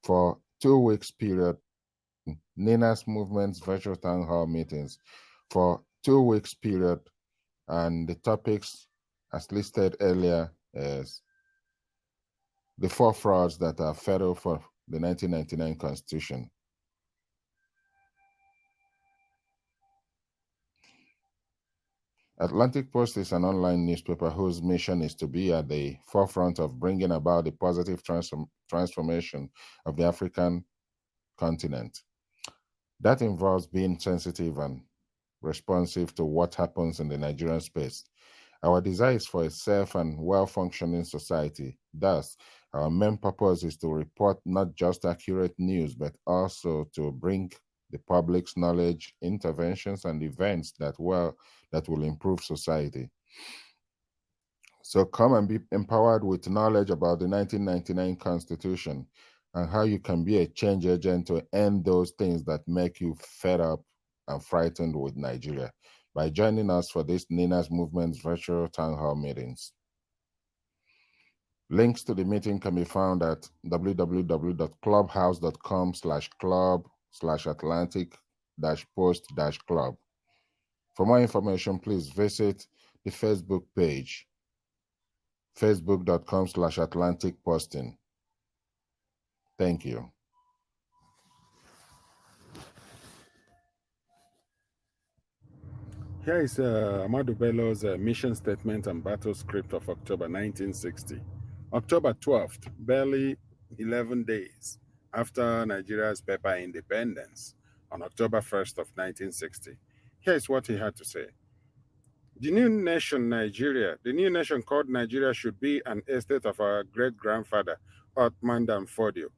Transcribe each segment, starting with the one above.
for 2 weeks period. Nina's Movement's virtual town hall meetings for 2 weeks period, and the topics as listed earlier is the 4 frauds that are fatal for the 1999 Constitution. Atlantic Post is an online newspaper whose mission is to be at the forefront of bringing about the positive transformation of the African continent. That involves being sensitive and responsive to what happens in the Nigerian space. Our desire is for a safe and well-functioning society. Thus, our main purpose is to report not just accurate news, but also to bring the public's knowledge, interventions, and events that will improve society. So come and be empowered with knowledge about the 1999 Constitution and how you can be a change agent to end those things that make you fed up and frightened with Nigeria by joining us for this Nina's Movement's virtual town hall meetings. Links to the meeting can be found at www.clubhouse.com/club/Atlantic-post-club. For more information, please visit the Facebook page, facebook.com/Atlantic-posting. Thank you. Here is Amadu Bello's mission statement and battle script of October 1960. October 12th, barely 11 days after Nigeria's paper independence, on October 1st of 1960. Here is what he had to say. The new nation, Nigeria, the new nation called Nigeria should be an estate of our great-grandfather, Othman Dan Fodio.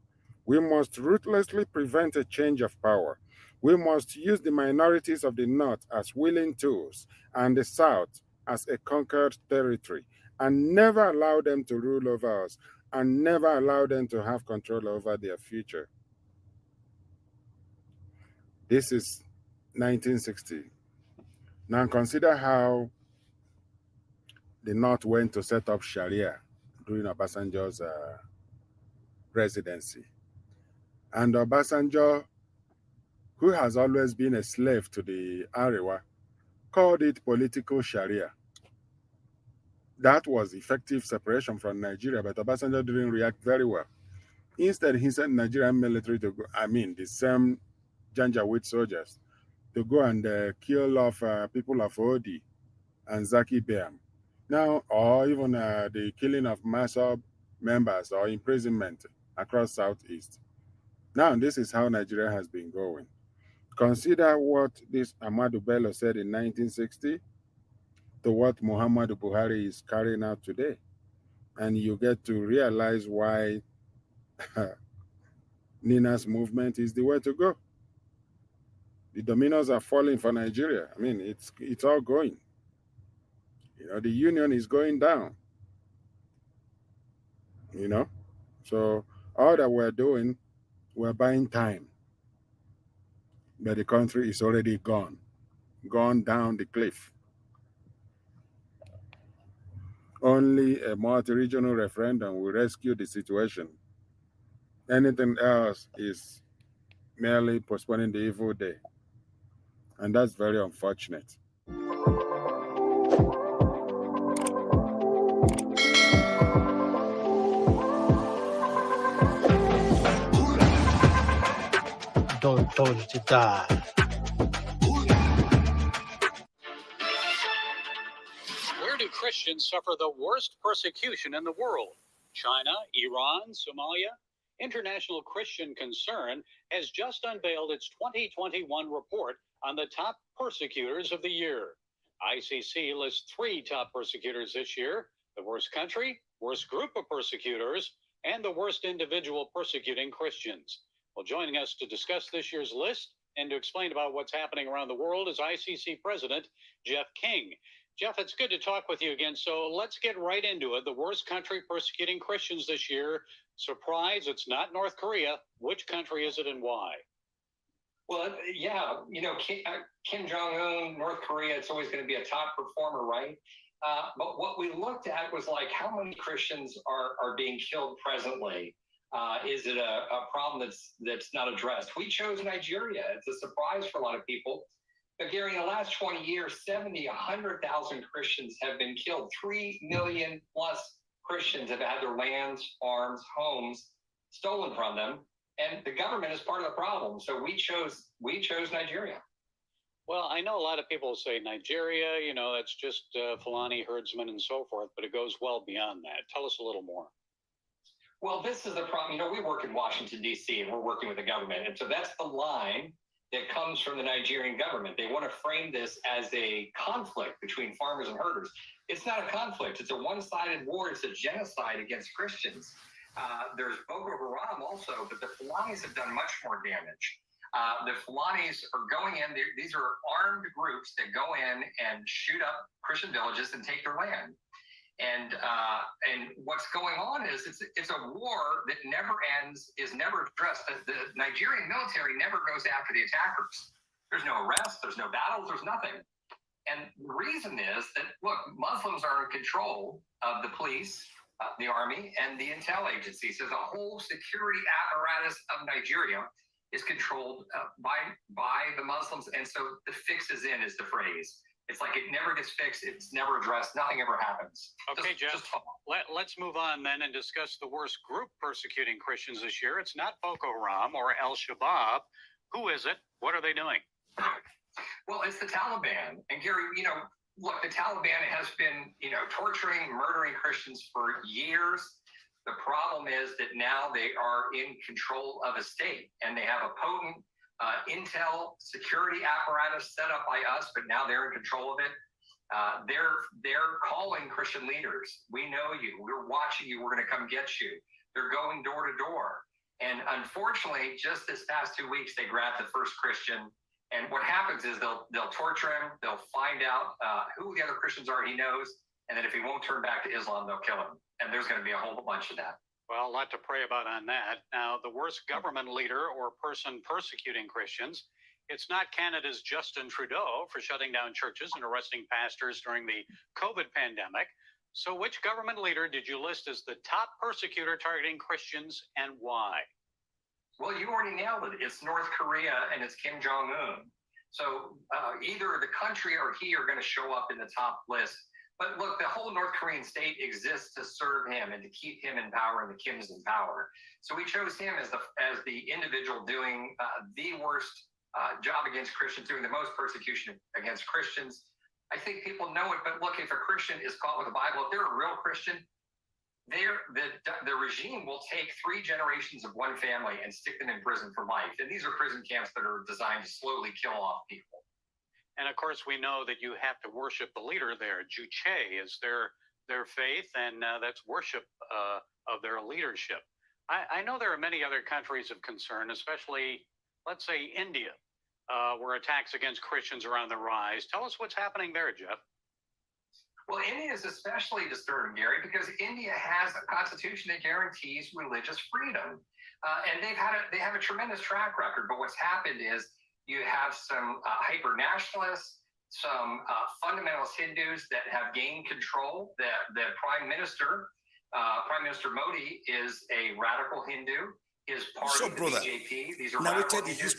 We must ruthlessly prevent a change of power. We must use the minorities of the North as willing tools and the South as a conquered territory, and never allow them to rule over us, and never allow them to have control over their future. This is 1960. Now consider how the North went to set up Sharia during Obasanjo's presidency. And Obasanjo, who has always been a slave to the Arewa, called it political Sharia. That was effective separation from Nigeria, but Obasanjo didn't react very well. Instead, he sent Nigerian military to go, the same Janjaweed soldiers, to go and kill off people of Odi and Zaki Biam. Now, or even the killing of mass members or imprisonment across Southeast. Now, this is how Nigeria has been going. Consider what this Ahmadu Bello said in 1960 to what Muhammadu Buhari is carrying out today. And you get to realize why Nina's movement is the way to go. The dominoes are falling for Nigeria. It's all going. The union is going down. So all that we're doing, we're buying time. But the country is already gone down the cliff. Only a multi-regional referendum will rescue the situation. Anything else is merely postponing the evil day. And that's very unfortunate. Told you to die. Where do Christians suffer the worst persecution in the world? China, Iran, Somalia? International Christian Concern has just unveiled its 2021 report on the top persecutors of the year. ICC lists 3 top persecutors this year: the worst country, worst group of persecutors, and the worst individual persecuting Christians. Well, joining us to discuss this year's list and to explain about what's happening around the world is ICC President Jeff King. Jeff, it's good to talk with you again. So let's get right into it. The worst country persecuting Christians this year. Surprise, it's not North Korea. Which country is it and why? Well, yeah, Kim Jong-un, North Korea, it's always going to be a top performer, right? But what we looked at was like how many Christians are being killed presently. Is it a problem that's not addressed? We chose Nigeria. It's a surprise for a lot of people. But Gary, in the last 20 years, 100,000 Christians have been killed. 3 million plus Christians have had their lands, farms, homes stolen from them, and the government is part of the problem. So we chose Nigeria. Well, I know a lot of people say Nigeria, that's just Fulani herdsmen and so forth, but it goes well beyond that. Tell us a little more. Well, this is the problem. We work in Washington, D.C., and we're working with the government. And so that's the line that comes from the Nigerian government. They want to frame this as a conflict between farmers and herders. It's not a conflict. It's a one-sided war. It's a genocide against Christians. There's Boko Haram also, but the Fulanis have done much more damage. The Fulanis are going in. These are armed groups that go in and shoot up Christian villages and take their land. And what's going on is it's a war that never ends, is never addressed. The Nigerian military never goes after the attackers. There's no arrests, there's no battles, there's nothing. And the reason is that, look, Muslims are in control of the police, the army, and the intel agencies. So the whole security apparatus of Nigeria is controlled by the Muslims. And so the fix is in, is the phrase. It's like it never gets fixed. It's never addressed. Nothing ever happens. Okay, Jeff, let's move on then and discuss the worst group persecuting Christians this year. It's not Boko Haram or Al-Shabaab. Who is it? What are they doing? Well, it's the Taliban. And Gary, look, the Taliban has been, torturing, murdering Christians for years. The problem is that now they are in control of a state, and they have a potent intel security apparatus set up by us, but now they're in control of it. They're calling Christian leaders. We know you. We're watching you. We're going to come get you. They're going door to door. And unfortunately, just this past 2 weeks, they grabbed the first Christian. And what happens is they'll torture him. They'll find out who the other Christians are he knows. And then if he won't turn back to Islam, they'll kill him. And there's going to be a whole bunch of that. Well, a lot to pray about on that. Now, the worst government leader or person persecuting Christians, it's not Canada's Justin Trudeau for shutting down churches and arresting pastors during the COVID pandemic. So which government leader did you list as the top persecutor targeting Christians, and why? Well, you already nailed it. It's North Korea and it's Kim Jong-un. So either the country or he are going to show up in the top list. But look, the whole North Korean state exists to serve him and to keep him in power and the Kims in power. So we chose him as the individual doing the worst job against Christians, doing the most persecution against Christians. I think people know it, but look, if a Christian is caught with the Bible, if they're a real Christian, the regime will take 3 generations of one family and stick them in prison for life. And these are prison camps that are designed to slowly kill off people. And of course, we know that you have to worship the leader there. Juche is their faith, and that's worship of their leadership. I know there are many other countries of concern, especially, let's say, India, where attacks against Christians are on the rise. Tell us what's happening there, Jeff. Well, India is especially disturbing, Gary, because India has a constitution that guarantees religious freedom, and they have a tremendous track record. But what's happened is you have some hyper-nationalists, some fundamentalist Hindus that have gained control. The Prime Minister Modi, is a radical Hindu. His party, the BJP, these are radical Hindus.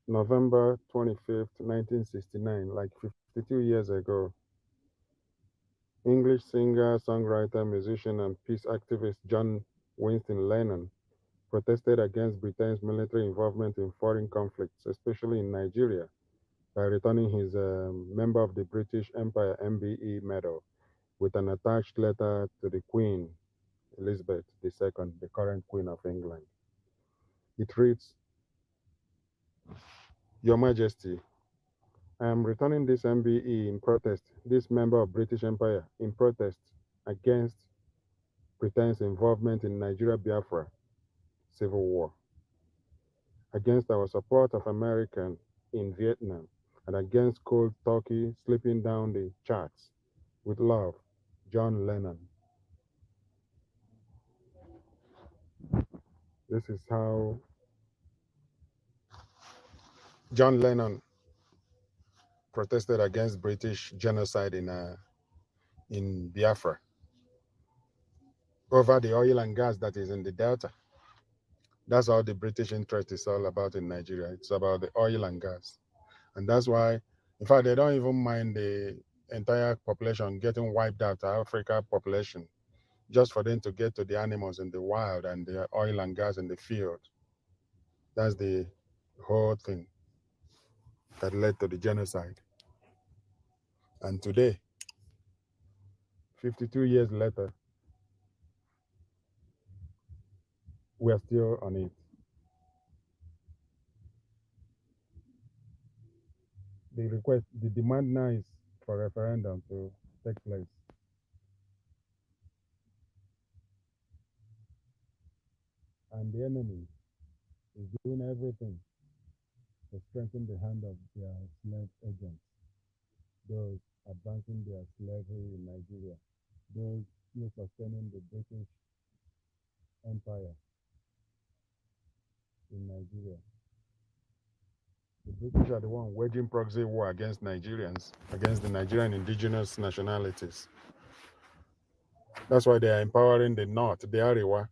November 25th, 1969, like 52 years ago, English singer, songwriter, musician, and peace activist John Winston Lennon protested against Britain's military involvement in foreign conflicts, especially in Nigeria, by returning his Member of the British Empire MBE medal with an attached letter to the Queen, Elizabeth II, the current Queen of England. It reads, Your Majesty, I am returning this MBE in protest, this member of British Empire, in protest against Britain's involvement in Nigeria Biafra civil war, against our support of American in Vietnam, and against cold Turkey slipping down the charts. With love, John Lennon. This is how John Lennon protested against British genocide in Biafra over the oil and gas that is in the Delta. That's all the British interest is all about in Nigeria. It's about the oil and gas. And that's why, in fact, they don't even mind the entire population getting wiped out, the Africa population, just for them to get to the animals in the wild and the oil and gas in the field. That's the whole thing that led to the genocide. And today, 52 years later, we are still on it. The demand now is for referendum to take place. And the enemy is doing everything to strengthen the hand of their slave agents, those advancing their slavery in Nigeria, those still sustaining the British Empire in Nigeria. The British are the one waging proxy war against Nigerians, against the Nigerian indigenous nationalities. That's why they are empowering the North, the Arewa,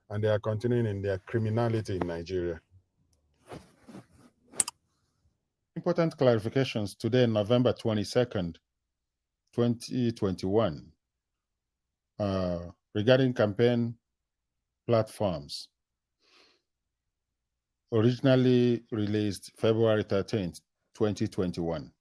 and they are continuing in their criminality in Nigeria. Important clarifications today, November 22nd, 2021, regarding campaign platforms. Originally released February 13th, 2021.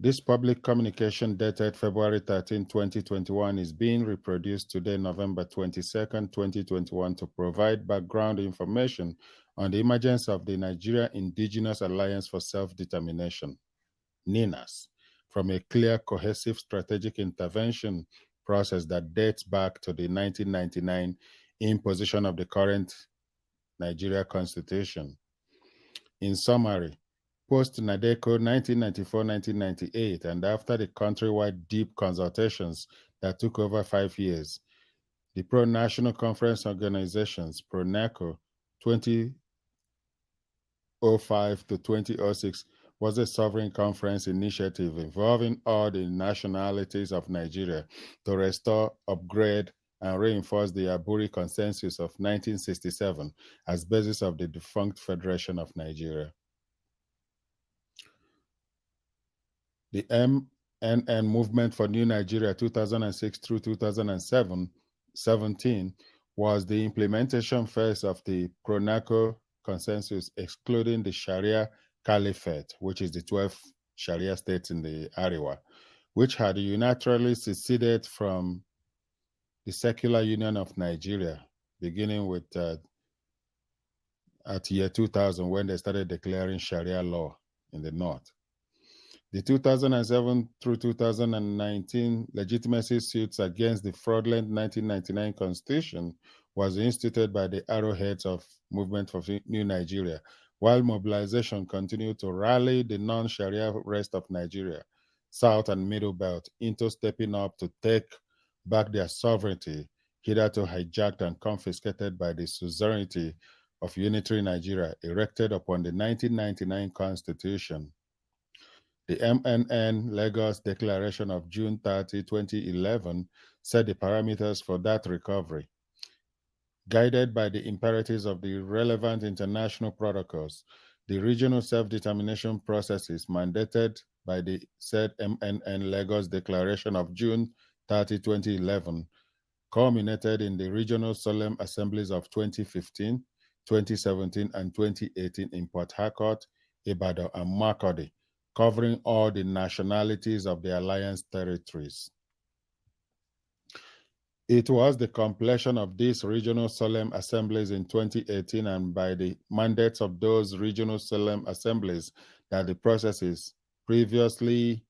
This public communication dated February 13, 2021 is being reproduced today, November 22nd, 2021 to provide background information on the emergence of the Nigeria Indigenous Alliance for Self-Determination, NINAS, from a clear, cohesive strategic intervention process that dates back to the 1999 imposition of the current Nigeria Constitution. In summary, post-NADECO 1994-1998 and after the countrywide deep consultations that took over 5 years, the Pro-National Conference Organizations, PRONACO 2005 to 2006, was a sovereign conference initiative involving all the nationalities of Nigeria to restore, upgrade, and reinforce the Aburi Consensus of 1967 as basis of the defunct Federation of Nigeria. The MNN Movement for New Nigeria 2006 through 2017 was the implementation phase of the PRONACO consensus, excluding the Sharia Caliphate, which is the 12 Sharia states in the Arewa, which had unilaterally seceded from the Secular Union of Nigeria, beginning with at year 2000 when they started declaring Sharia law in the north. The 2007 through 2019 legitimacy suits against the fraudulent 1999 constitution was instituted by the arrowheads of Movement for New Nigeria, while mobilization continued to rally the non-Sharia rest of Nigeria, South and Middle Belt, into stepping up to take back their sovereignty, hitherto hijacked and confiscated by the suzerainty of unitary Nigeria erected upon the 1999 constitution. The MNN Lagos Declaration of June 30, 2011 set the parameters for that recovery. Guided by the imperatives of the relevant international protocols, the regional self-determination processes mandated by the said MNN Lagos Declaration of June 30, 2011, culminated in the regional solemn assemblies of 2015, 2017, and 2018 in Port Harcourt, Ibadan, and Makurdi, covering all the nationalities of the Alliance territories. It was the completion of these regional solemn assemblies in 2018 and by the mandates of those regional solemn assemblies that the processes previously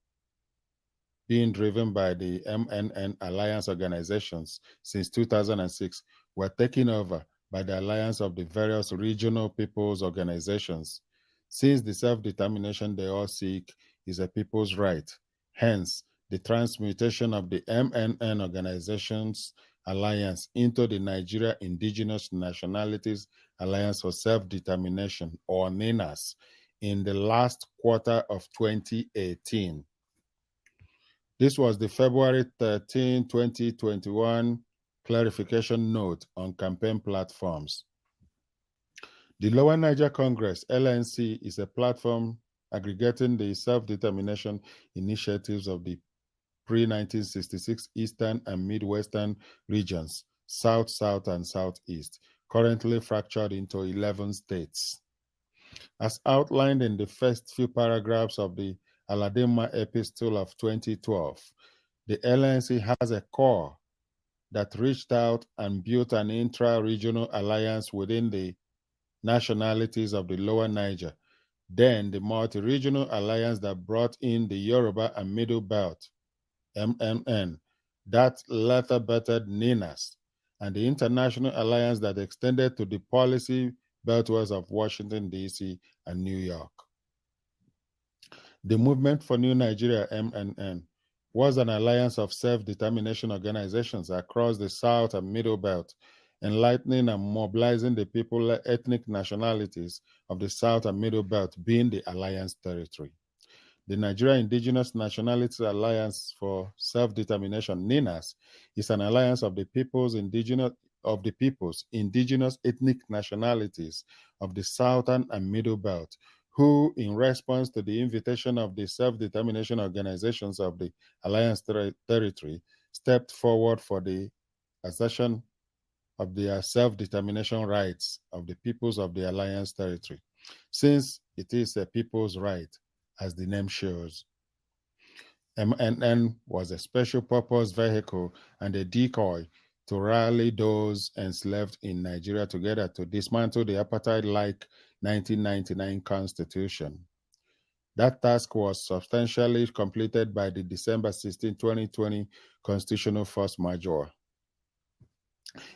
being driven by the MNN Alliance organizations since 2006 were taken over by the Alliance of the various regional people's organizations. Since the self-determination they all seek is a people's right, hence the transmutation of the MNN organizations alliance into the Nigeria Indigenous Nationalities Alliance for Self-Determination, or NINAS, in the last quarter of 2018. This was the February 13, 2021 clarification note on campaign platforms. The Lower Niger Congress, LNC, is a platform aggregating the self-determination initiatives of the pre-1966 Eastern and Midwestern regions, South, South, and Southeast, currently fractured into 11 states. As outlined in the first few paragraphs of the Aladima Epistle of 2012, the LNC has a core that reached out and built an intra-regional alliance within the nationalities of the Lower Niger, then the multi-regional alliance that brought in the Yoruba and Middle Belt, MNN, that later bettered NINAS, and the international alliance that extended to the policy beltways of Washington, D.C. and New York. The Movement for New Nigeria, MNN, was an alliance of self-determination organizations across the South and Middle Belt, enlightening and mobilizing the people, ethnic nationalities of the South and Middle Belt, being the alliance territory. The Nigeria Indigenous Nationalities Alliance for Self-Determination, NINAS, is an alliance of the people's indigenous ethnic nationalities of the Southern and Middle Belt, who, in response to the invitation of the self-determination organizations of the Alliance territory, stepped forward for the assertion of their self-determination rights of the peoples of the Alliance territory, since it is a people's right, as the name shows. MNN was a special purpose vehicle and a decoy to rally those enslaved in Nigeria together to dismantle the apartheid-like 1999 constitution. That task was substantially completed by the December 16, 2020 constitutional force majeure.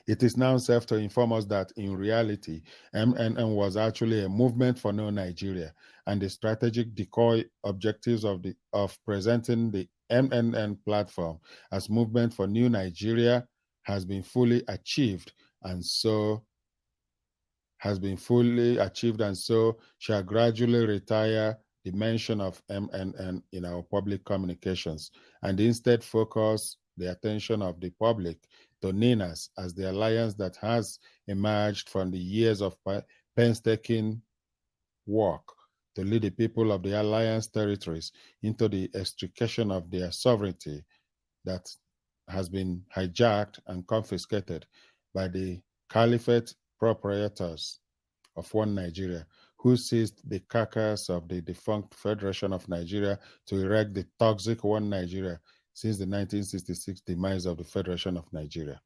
It is now safe to inform us that in reality, MNN was actually a movement for New Nigeria, and the strategic decoy objectives of presenting the MNN platform as movement for New Nigeria has been fully achieved, and so shall gradually retire the mention of MNN in our public communications and instead focus the attention of the public to NINAS as the alliance that has emerged from the years of painstaking work to lead the people of the alliance territories into the extrication of their sovereignty that has been hijacked and confiscated by the caliphate proprietors of One Nigeria, who seized the carcass of the defunct Federation of Nigeria to erect the toxic One Nigeria since the 1966 demise of the Federation of Nigeria.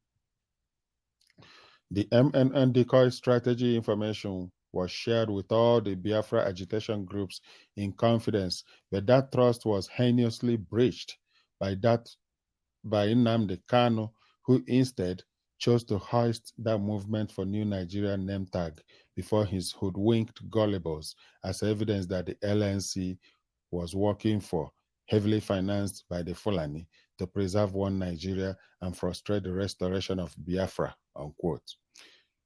The MNN decoy strategy information was shared with all the Biafra agitation groups in confidence, but that trust was heinously breached by Nnamdi Kanu, who instead chose to hoist that movement for New Nigeria name tag before his hoodwinked gullibles as evidence that the LNC was working for, heavily financed by the Fulani, to preserve One Nigeria and frustrate the restoration of Biafra, unquote.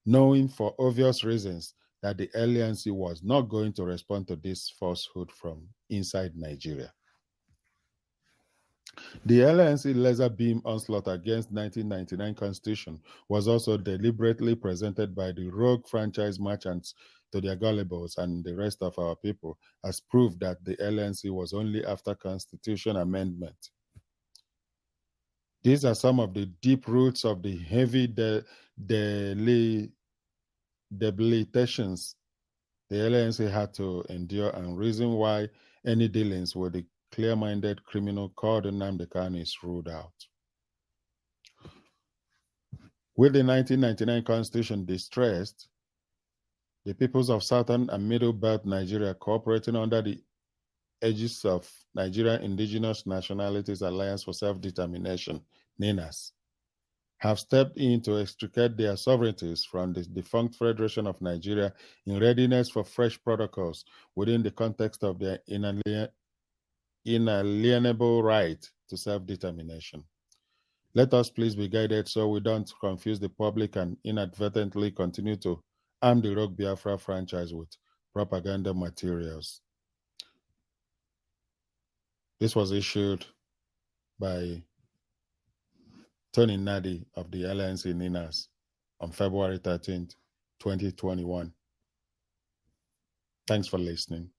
Knowing for obvious reasons that the LNC was not going to respond to this falsehood from inside Nigeria. The LNC laser beam onslaught against 1999 Constitution was also deliberately presented by the rogue franchise merchants to their gullibles and the rest of our people as proof that the LNC was only after Constitution amendment. These are some of the deep roots of the heavy debilitations the LNC had to endure and reason why any dealings with the clear-minded criminal called Nnamdi Kanu is ruled out. With the 1999 Constitution distressed, the peoples of Southern and Middle Belt Nigeria, cooperating under the aegis of Nigerian Indigenous Nationalities Alliance for Self-Determination, NINAS, have stepped in to extricate their sovereignties from the defunct Federation of Nigeria in readiness for fresh protocols within the context of their inalienable right to self-determination. Let us please be guided so we don't confuse the public and inadvertently continue to arm the Rogue Biafra franchise with propaganda materials. This was issued by Tony Nadi of the LNC NINAS on February 13th, 2021. Thanks for listening.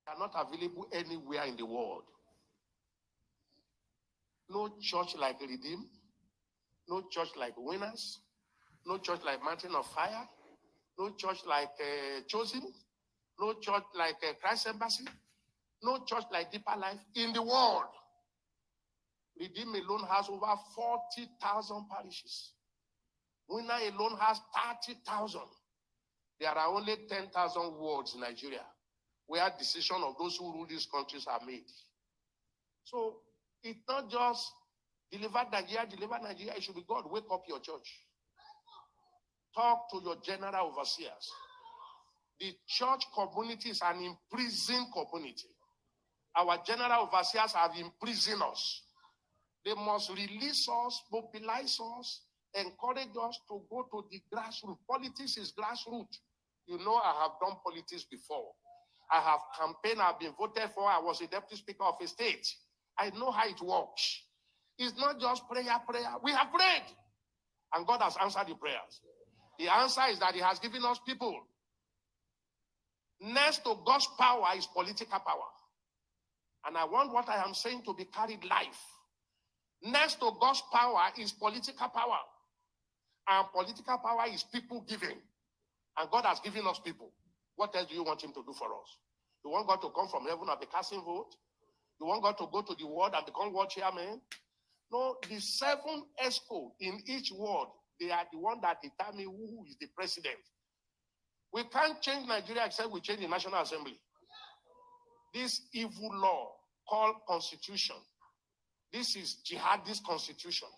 Are not available anywhere in the world. No church like Redeem, no church like Winners, no church like Mountain of Fire, no church like Chosen, no church like Christ Embassy, no church like Deeper Life in the world. Redeem alone has over 40,000 parishes. Winner alone has 30,000. There are only 10,000 wards in Nigeria where decisions of those who rule these countries are made. So it's not just deliver Nigeria. It should be God, wake up your church. Talk to your general overseers. The church community is an imprisoned community. Our general overseers have imprisoned us. They must release us, mobilize us, encourage us to go to the grassroots. Politics is grassroots. You know, I have done politics before. I have campaigned, I've been voted for. I was a deputy speaker of a state. I know how it works. It's not just prayer. We have prayed, and God has answered the prayers. The answer is that He has given us people. Next to God's power is political power. And I want what I am saying to be carried live. Next to God's power is political power. And political power is people giving. And God has given us people. What else do you want Him to do for us? You want God to come from heaven and be casting vote? You want God to go to the world and become world chairman? No, the 7 ESCO in each ward, they are the one that determine who is the president. We can't change Nigeria except we change the National Assembly. This evil law called Constitution, this is jihadist constitution.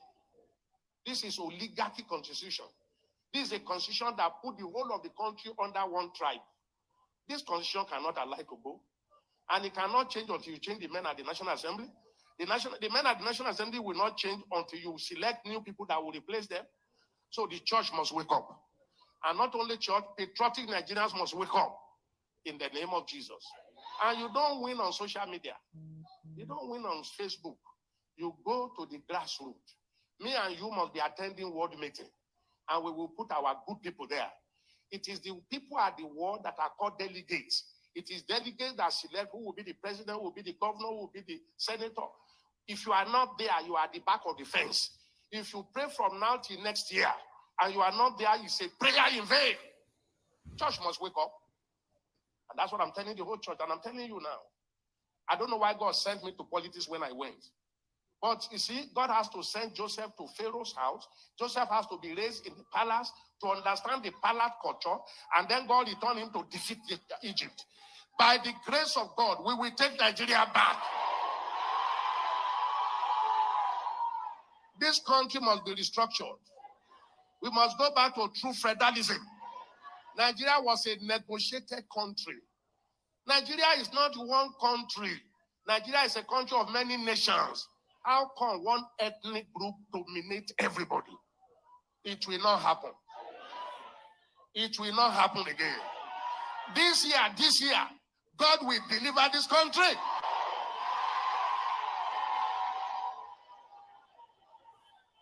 This is oligarchy constitution. This is a constitution that put the whole of the country under one tribe. This constitution cannot allow to go. And it cannot change until you change the men at the National Assembly. The men at the National Assembly will not change until you select new people that will replace them. So the church must wake up. And not only church, patriotic Nigerians must wake up in the name of Jesus. And you don't win on social media. You don't win on Facebook. You go to the grassroots. Me and you must be attending world meeting. And we will put our good people there. It is the people at the world that are called delegates. It is delegates that select who will be the president, who will be the governor, who will be the senator. If you are not there, you are at the back of the fence. If you pray from now till next year, and you are not there, you say prayer in vain. Church must wake up. And that's what I'm telling the whole church, and I'm telling you now. I don't know why God sent me to politics when I went. But you see, God has to send Joseph to Pharaoh's house. Joseph has to be raised in the palace to understand the palace culture, and then God returned him to defeat Egypt. By the grace of God, we will take Nigeria back. This country must be restructured. We must go back to true federalism. Nigeria was a negotiated country. Nigeria is not one country. Nigeria is a country of many nations. How can one ethnic group dominate everybody? It will not happen. It will not happen again. This year, God will deliver this country.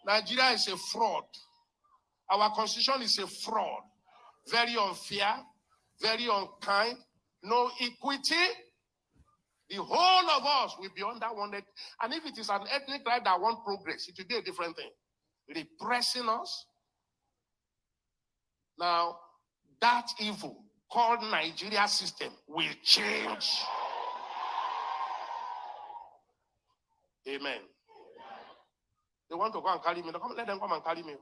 Nigeria is a fraud. Our constitution is a fraud. Very unfair, very unkind, no equity. The whole of us will be under one. And if it is an ethnic right that wants progress, it will be a different thing. Repressing us. Now, that evil called Nigeria system will change. Amen. They want to go and carry me. Let them come and carry me.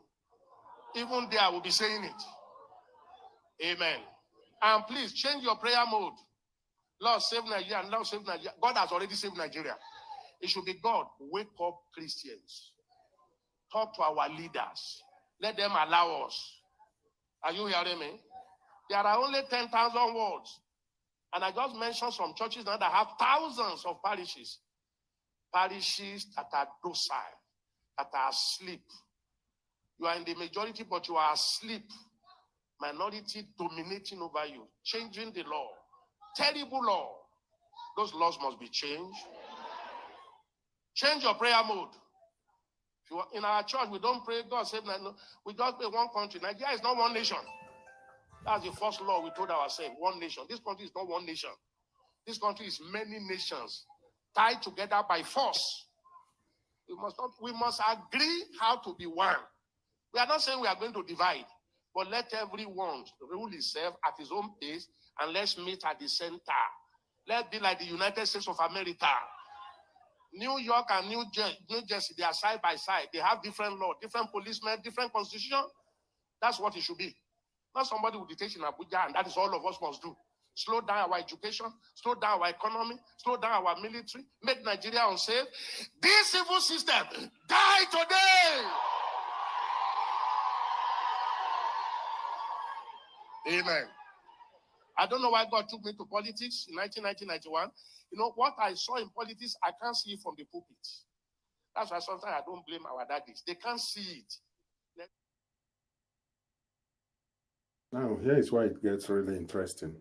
Even there, I will be saying it. Amen. And please change your prayer mode. Lord, save Nigeria. And Lord, save Nigeria. God has already saved Nigeria. It should be God. Wake up, Christians. Talk to our leaders. Let them allow us. Are you hearing me? There are only 10,000 wards. And I just mentioned some churches now that have thousands of parishes. Parishes that are docile, that are asleep. You are in the majority, but you are asleep. Minority dominating over you. Changing the law. Terrible law. Those laws must be changed. Change your prayer mode. If you are in our church, we don't pray, God save Nigeria. We just pray one country. Nigeria is not one nation. That's the first law we told ourselves. One nation. This country is not one nation. This country is many nations tied together by force. We must agree how to be one. We are not saying we are going to divide, but let everyone rule himself at his own pace, and let's meet at the center. Let's be like the United States of America. New York and New Jersey, they are side by side. They have different laws, different policemen, different constitution. That's what it should be. Not somebody who dictates in Abuja, and that is all of us must do. Slow down our education, slow down our economy, slow down our military, make Nigeria unsafe. This evil system, die today! Amen. I don't know why God took me to politics in 1991. You know, what I saw in politics, I can't see it from the pulpit. That's why sometimes I don't blame our daddies. They can't see it. Now, here is why it gets really interesting.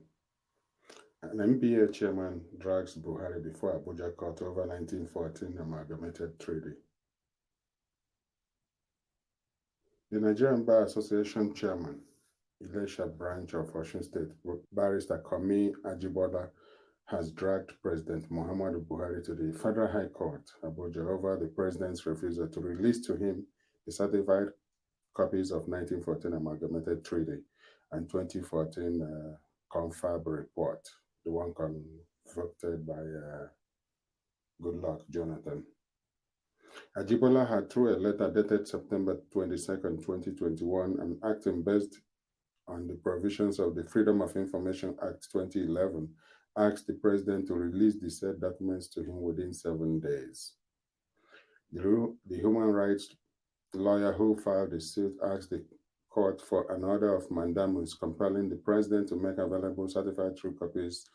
An MBA chairman drags Buhari before Abuja court over 1914 amalgamated treaty. The Nigerian Bar Association chairman, Ilesha branch of Osun State, Barrister Komi Ajibola, has dragged President Muhammadu Buhari to the Federal High Court, Abuja, over the president's refusal to release to him the certified copies of 1914 amalgamated treaty and 2014 confab report, the one convicted by Goodluck Jonathan. Ajibola had, through a letter dated September 22nd, 2021, and acting based on the provisions of the Freedom of Information Act 2011, asked the president to release the said documents to him within 7 days. The human rights lawyer who filed the suit asked the court for an order of mandamus compelling the president to make available certified true copies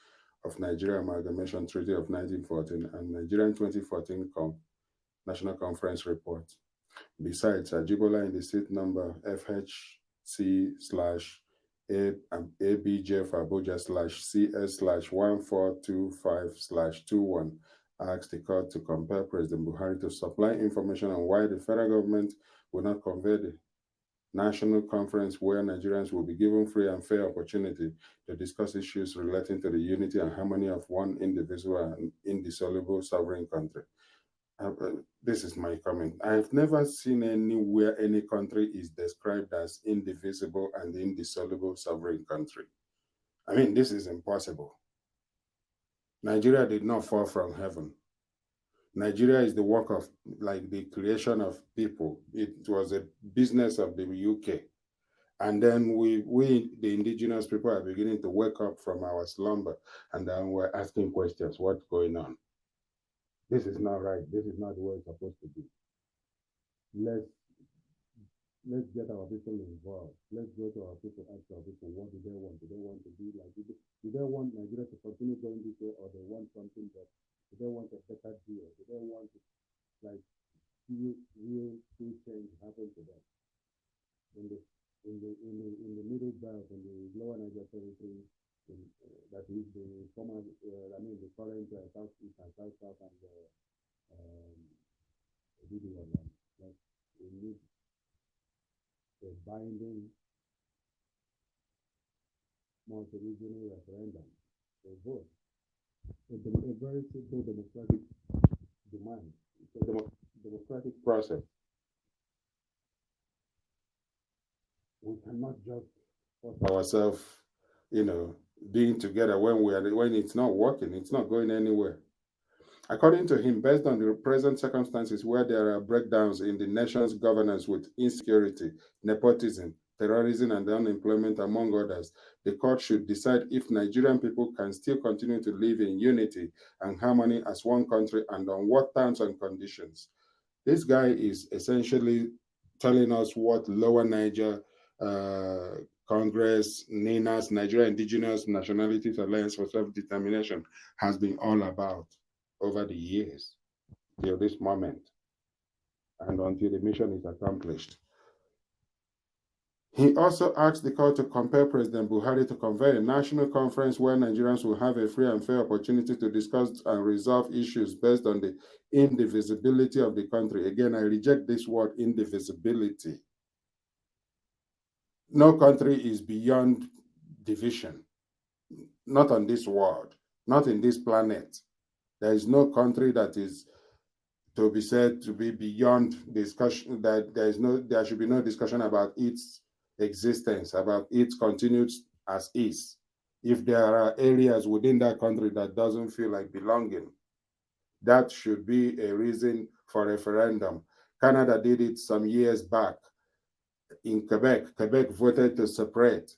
of Nigeria Amalgamation Treaty of 1914 and Nigerian 2014 National Conference Report. Besides, Ajibola in the suit number FHC/ABJ for Abuja/CS/1425/21 asked the court to compel President Buhari to supply information on why the federal government will not convene the national conference where Nigerians will be given free and fair opportunity to discuss issues relating to the unity and harmony of one indivisible and indissoluble sovereign country. This is my comment. I've never seen anywhere any country is described as indivisible and indissoluble sovereign country. I mean, this is impossible. Nigeria did not fall from heaven. Nigeria is the work of, like, the creation of people. It was a business of the UK. And then we, the indigenous people, are beginning to wake up from our slumber, and then we're asking questions, what's going on? This is not right. This is not the way it's supposed to be. Let's get our people involved. Let's go to our people, ask our people, what do they want? Do they want to be like, do they want Nigeria to continue going this way, or they want something that, do they want a better deal? Do they want to, like, see real change happen to them? In the middle belt, in the lower Niger territory, that is the former, the current Southeast and South and that we need a binding multi-regional referendum, a vote, a very simple democratic demand. It's a democratic process. We cannot just force ourselves, being together when it's not working, it's not going anywhere. According to him, based on the present circumstances where there are breakdowns in the nation's governance with insecurity, nepotism, terrorism, and unemployment, among others, the court should decide if Nigerian people can still continue to live in unity and harmony as one country and on what terms and conditions. This guy is essentially telling us what Lower Niger Congress, NINAS, Nigeria Indigenous Nationalities Alliance for Self-Determination, has been all about over the years till this moment and until the mission is accomplished. He also asked the court to compel President Buhari to convene a national conference where Nigerians will have a free and fair opportunity to discuss and resolve issues based on the indivisibility of the country. Again, I reject this word, indivisibility. No country is beyond division. Not on this world, not in this planet. There is no country that is to be said to be beyond discussion, that there should be no discussion about its existence, about its continued as is. If there are areas within that country that doesn't feel like belonging, that should be a reason for referendum. Canada did it some years back. In Quebec, Quebec voted to separate.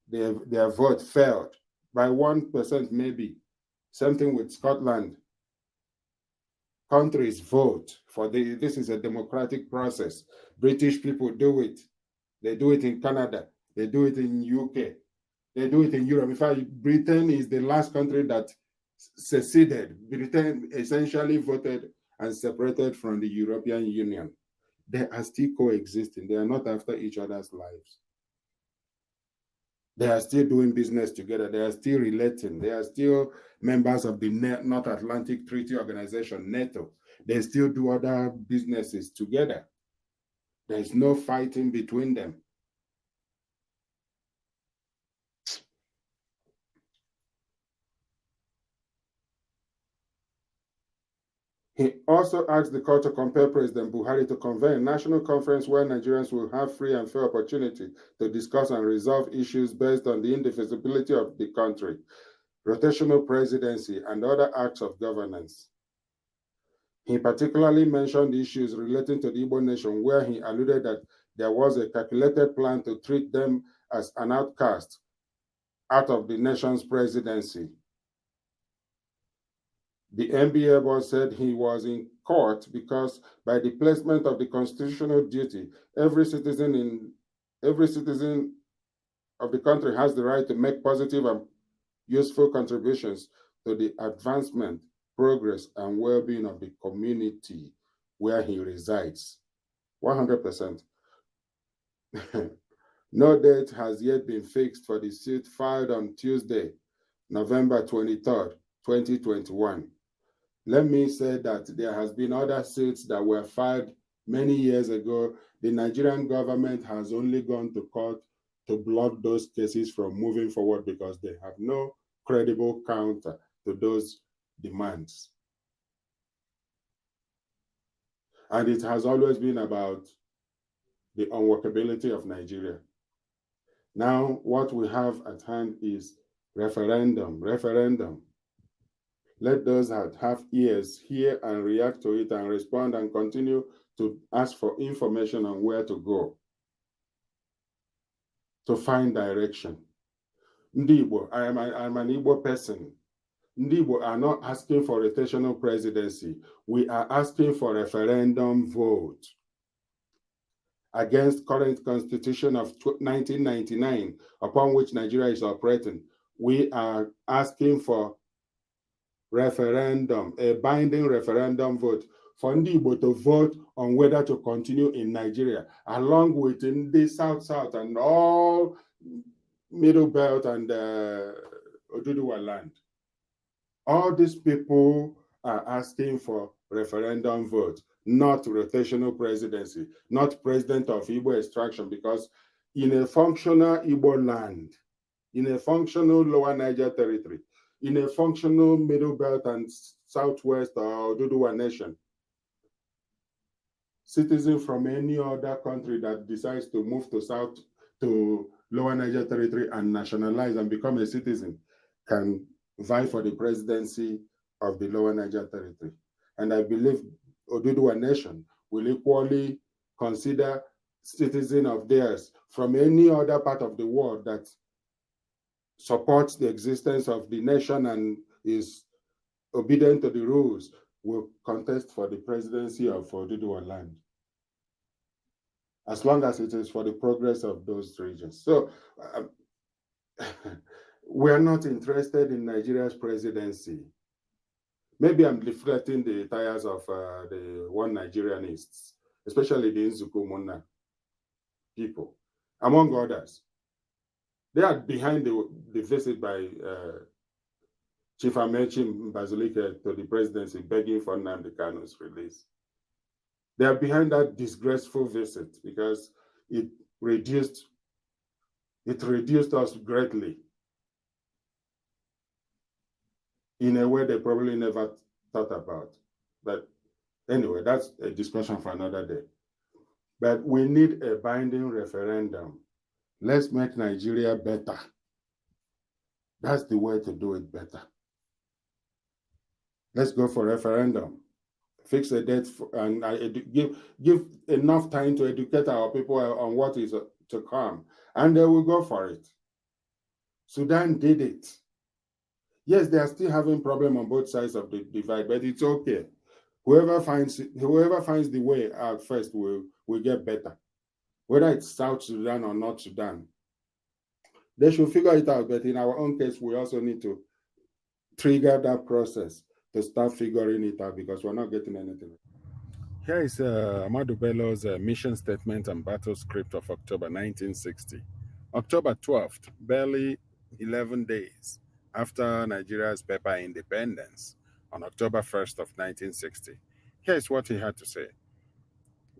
Their vote failed by 1% maybe. Same thing with Scotland. Countries vote for this is a democratic process. British people do it. They do it in Canada. They do it in UK. They do it in Europe. In fact, Britain is the last country that seceded. Britain essentially voted and separated from the European Union. They are still coexisting. They are not after each other's lives. They are still doing business together. They are still relating. They are still members of the North Atlantic Treaty Organization, NATO. They still do other businesses together. There is no fighting between them. He also asked the court to compel President Buhari to convene a national conference where Nigerians will have free and fair opportunity to discuss and resolve issues based on the indivisibility of the country, rotational presidency, and other acts of governance. He particularly mentioned issues relating to the Igbo nation, where he alluded that there was a calculated plan to treat them as an outcast out of the nation's presidency. The NBA boss said he was in court because by the placement of the constitutional duty, every citizen of the country has the right to make positive and useful contributions to the advancement, progress, and well-being of the community where he resides. 100%. No date has yet been fixed for the suit filed on Tuesday, November 23rd, 2021. Let me say that there has been other suits that were filed many years ago. The Nigerian government has only gone to court to block those cases from moving forward because they have no credible counter to those demands. And it has always been about the unworkability of Nigeria. Now, what we have at hand is referendum. Let those that have ears hear and react to it and respond and continue to ask for information on where to go, to find direction. Ndi Igbo, I'm an Igbo person. Ndi Igbo are not asking for rotational presidency. We are asking for referendum vote against current constitution of 1999, upon which Nigeria is operating. We are asking for referendum, a binding referendum vote for Ndi Igbo to vote on whether to continue in Nigeria, along with in the South and all Middle Belt and Oduduwa land. All these people are asking for referendum vote, not rotational presidency, not president of Igbo extraction, because in a functional Igbo land, in a functional Lower Niger territory, in a functional Middle Belt and Southwest or Oduduwa nation, citizen from any other country that decides to move to Lower Niger territory and nationalize and become a citizen can vie for the presidency of the Lower Niger territory. And I believe Oduduwa nation will equally consider citizen of theirs from any other part of the world that supports the existence of the nation and is obedient to the rules will contest for the presidency of Oduduwa land, as long as it is for the progress of those regions. So we are not interested in Nigeria's presidency. Maybe I'm deflecting the tires of the one Nigerianists, especially the Nzukumuna people, among others. They are behind the visit by Chief Amechi Mbazulike to the presidency begging for Nnamdi Kanu's release. They are behind that disgraceful visit because it reduced us greatly in a way they probably never thought about. But anyway, that's a discussion for another day. But we need a binding referendum. Let's make Nigeria better. That's the way to do it better. Let's go for referendum. Fix a date and give enough time to educate our people on what is to come, and they will go for it. Sudan did it. Yes, they are still having problem on both sides of the divide, but it's okay. Whoever finds the way out first will get better. Whether it's South Sudan or North Sudan, they should figure it out. But in our own case, we also need to trigger that process to start figuring it out because we're not getting anything. Here is Ahmadu Bello's mission statement and battle script of October 1960. October 12th, barely 11 days after Nigeria's paper independence, on October 1st of 1960. Here's what he had to say.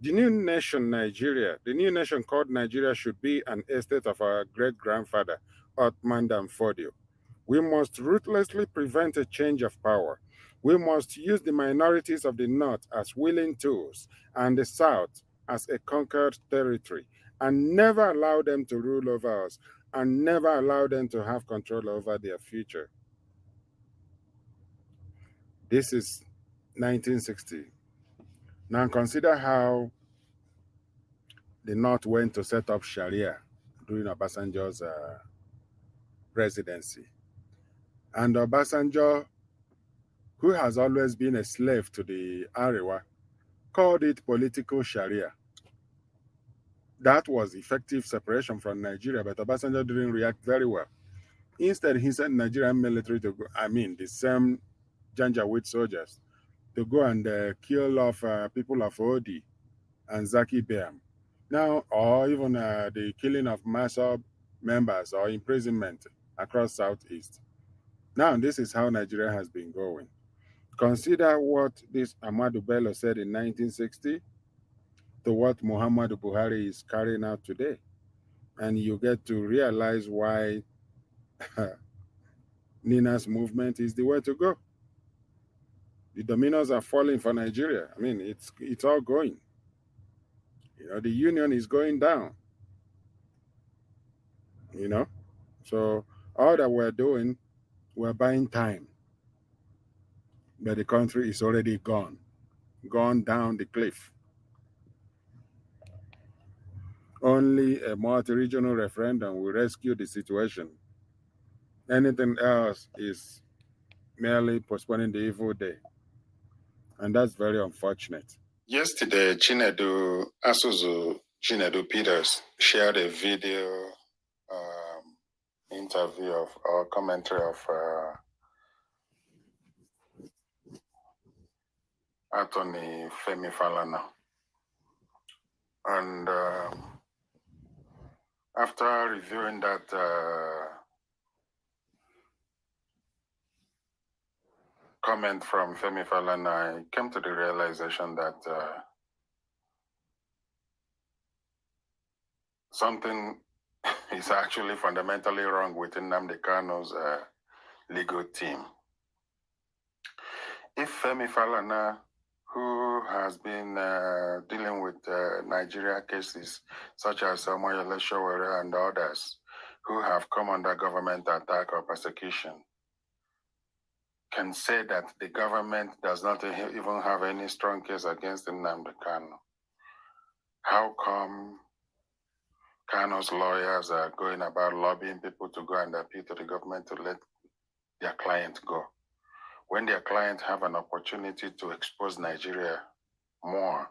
The new nation, Nigeria, the new nation called Nigeria should be an estate of our great-grandfather, Othman Danfodio. We must ruthlessly prevent a change of power. We must use the minorities of the North as willing tools and the South as a conquered territory, and never allow them to rule over us, and never allow them to have control over their future. This is 1960. Now consider how the North went to set up Sharia during Obasanjo's presidency. And Obasanjo, who has always been a slave to the Arewa, called it political Sharia. That was effective separation from Nigeria, but Obasanjo didn't react very well. Instead, he sent Nigerian military to go, the same Janjaweed soldiers, to go and kill off people of Odi and Zaki Biam. Now, or even the killing of Masob members or imprisonment across Southeast. Now, this is how Nigeria has been going. Consider what this Ahmadu Bello said in 1960 to what Muhammadu Buhari is carrying out today. And you get to realize why Nina's movement is the way to go. The dominoes are falling for Nigeria. It's all going. The union is going down. So all that we're doing, we're buying time. But the country is already gone down the cliff. Only a multi-regional referendum will rescue the situation. Anything else is merely postponing the evil day. And that's very unfortunate. Yesterday, Asuzu Chinedu Peters shared a video interview or commentary of Attorney Femi Falana. And after reviewing that comment from Femi Falana, I came to the realization that something is actually fundamentally wrong with Nnamdi Kanu's legal team. If Femi Falana, who has been dealing with Nigeria cases such as Samuel Showere and others who have come under government attack or persecution, can say that the government does not even have any strong case against Nnamdi Kanu, how come Kanu's lawyers are going about lobbying people to go and appeal to the government to let their client go, when their client have an opportunity to expose Nigeria more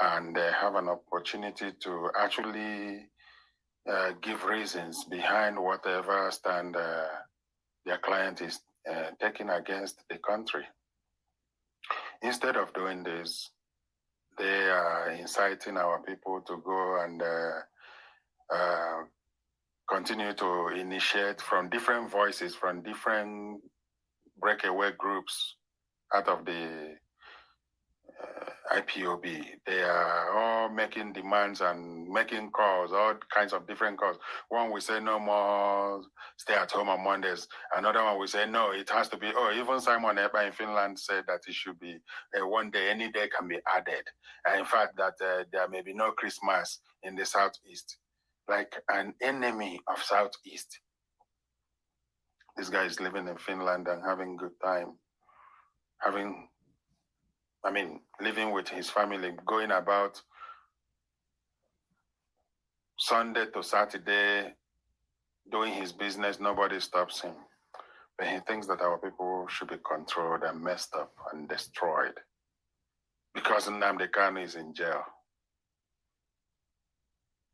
and have an opportunity to actually give reasons behind whatever stand their client is taking against the country? Instead of doing this, they are inciting our people to go and continue to initiate from different voices, from different breakaway groups out of the IPOB. They are all making demands and making calls, all kinds of different calls. One will say no more stay at home on Mondays. Another one will say no, it has to be. Oh, even Simon Eber in Finland said that it should be one day, any day can be added. And in fact, that there may be no Christmas in the Southeast. Like an enemy of Southeast. This guy is living in Finland and having good time, living with his family, going about Sunday to Saturday, doing his business. Nobody stops him. But he thinks that our people should be controlled and messed up and destroyed because Nnamdi Kanu is in jail,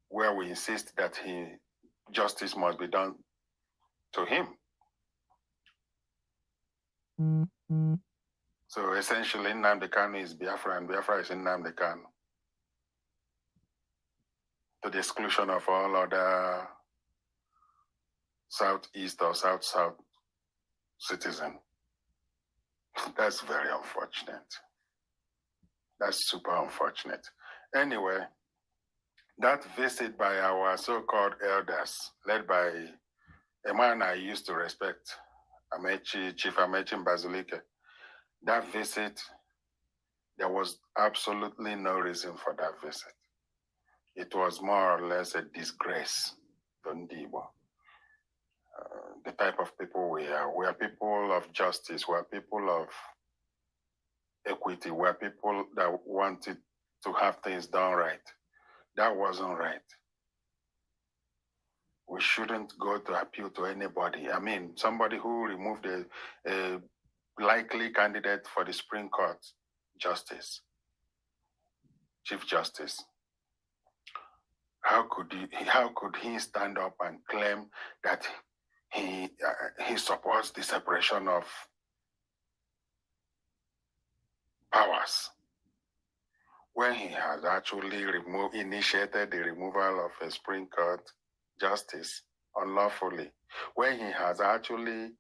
where we insist that justice must be done to him. So essentially, Nnamdi Kanu is Biafra and Biafra is Nnamdi Kanu, to the exclusion of all other Southeast or South-South citizen. That's very unfortunate. That's super unfortunate. Anyway, that visit by our so-called elders, led by a man I used to respect, Chief Amechi Mbazulike, that visit, there was absolutely no reason for that visit. It was more or less a disgrace to Ndibo. The type of people we are. We are people of justice. We are people of equity. We are people that wanted to have things done right. That wasn't right. We shouldn't go to appeal to anybody. I mean, somebody who removed a likely candidate for the Supreme Court Justice, Chief Justice. How could he stand up and claim that he supports the separation of powers when he has actually initiated the removal of a Supreme Court Justice unlawfully, when he has actually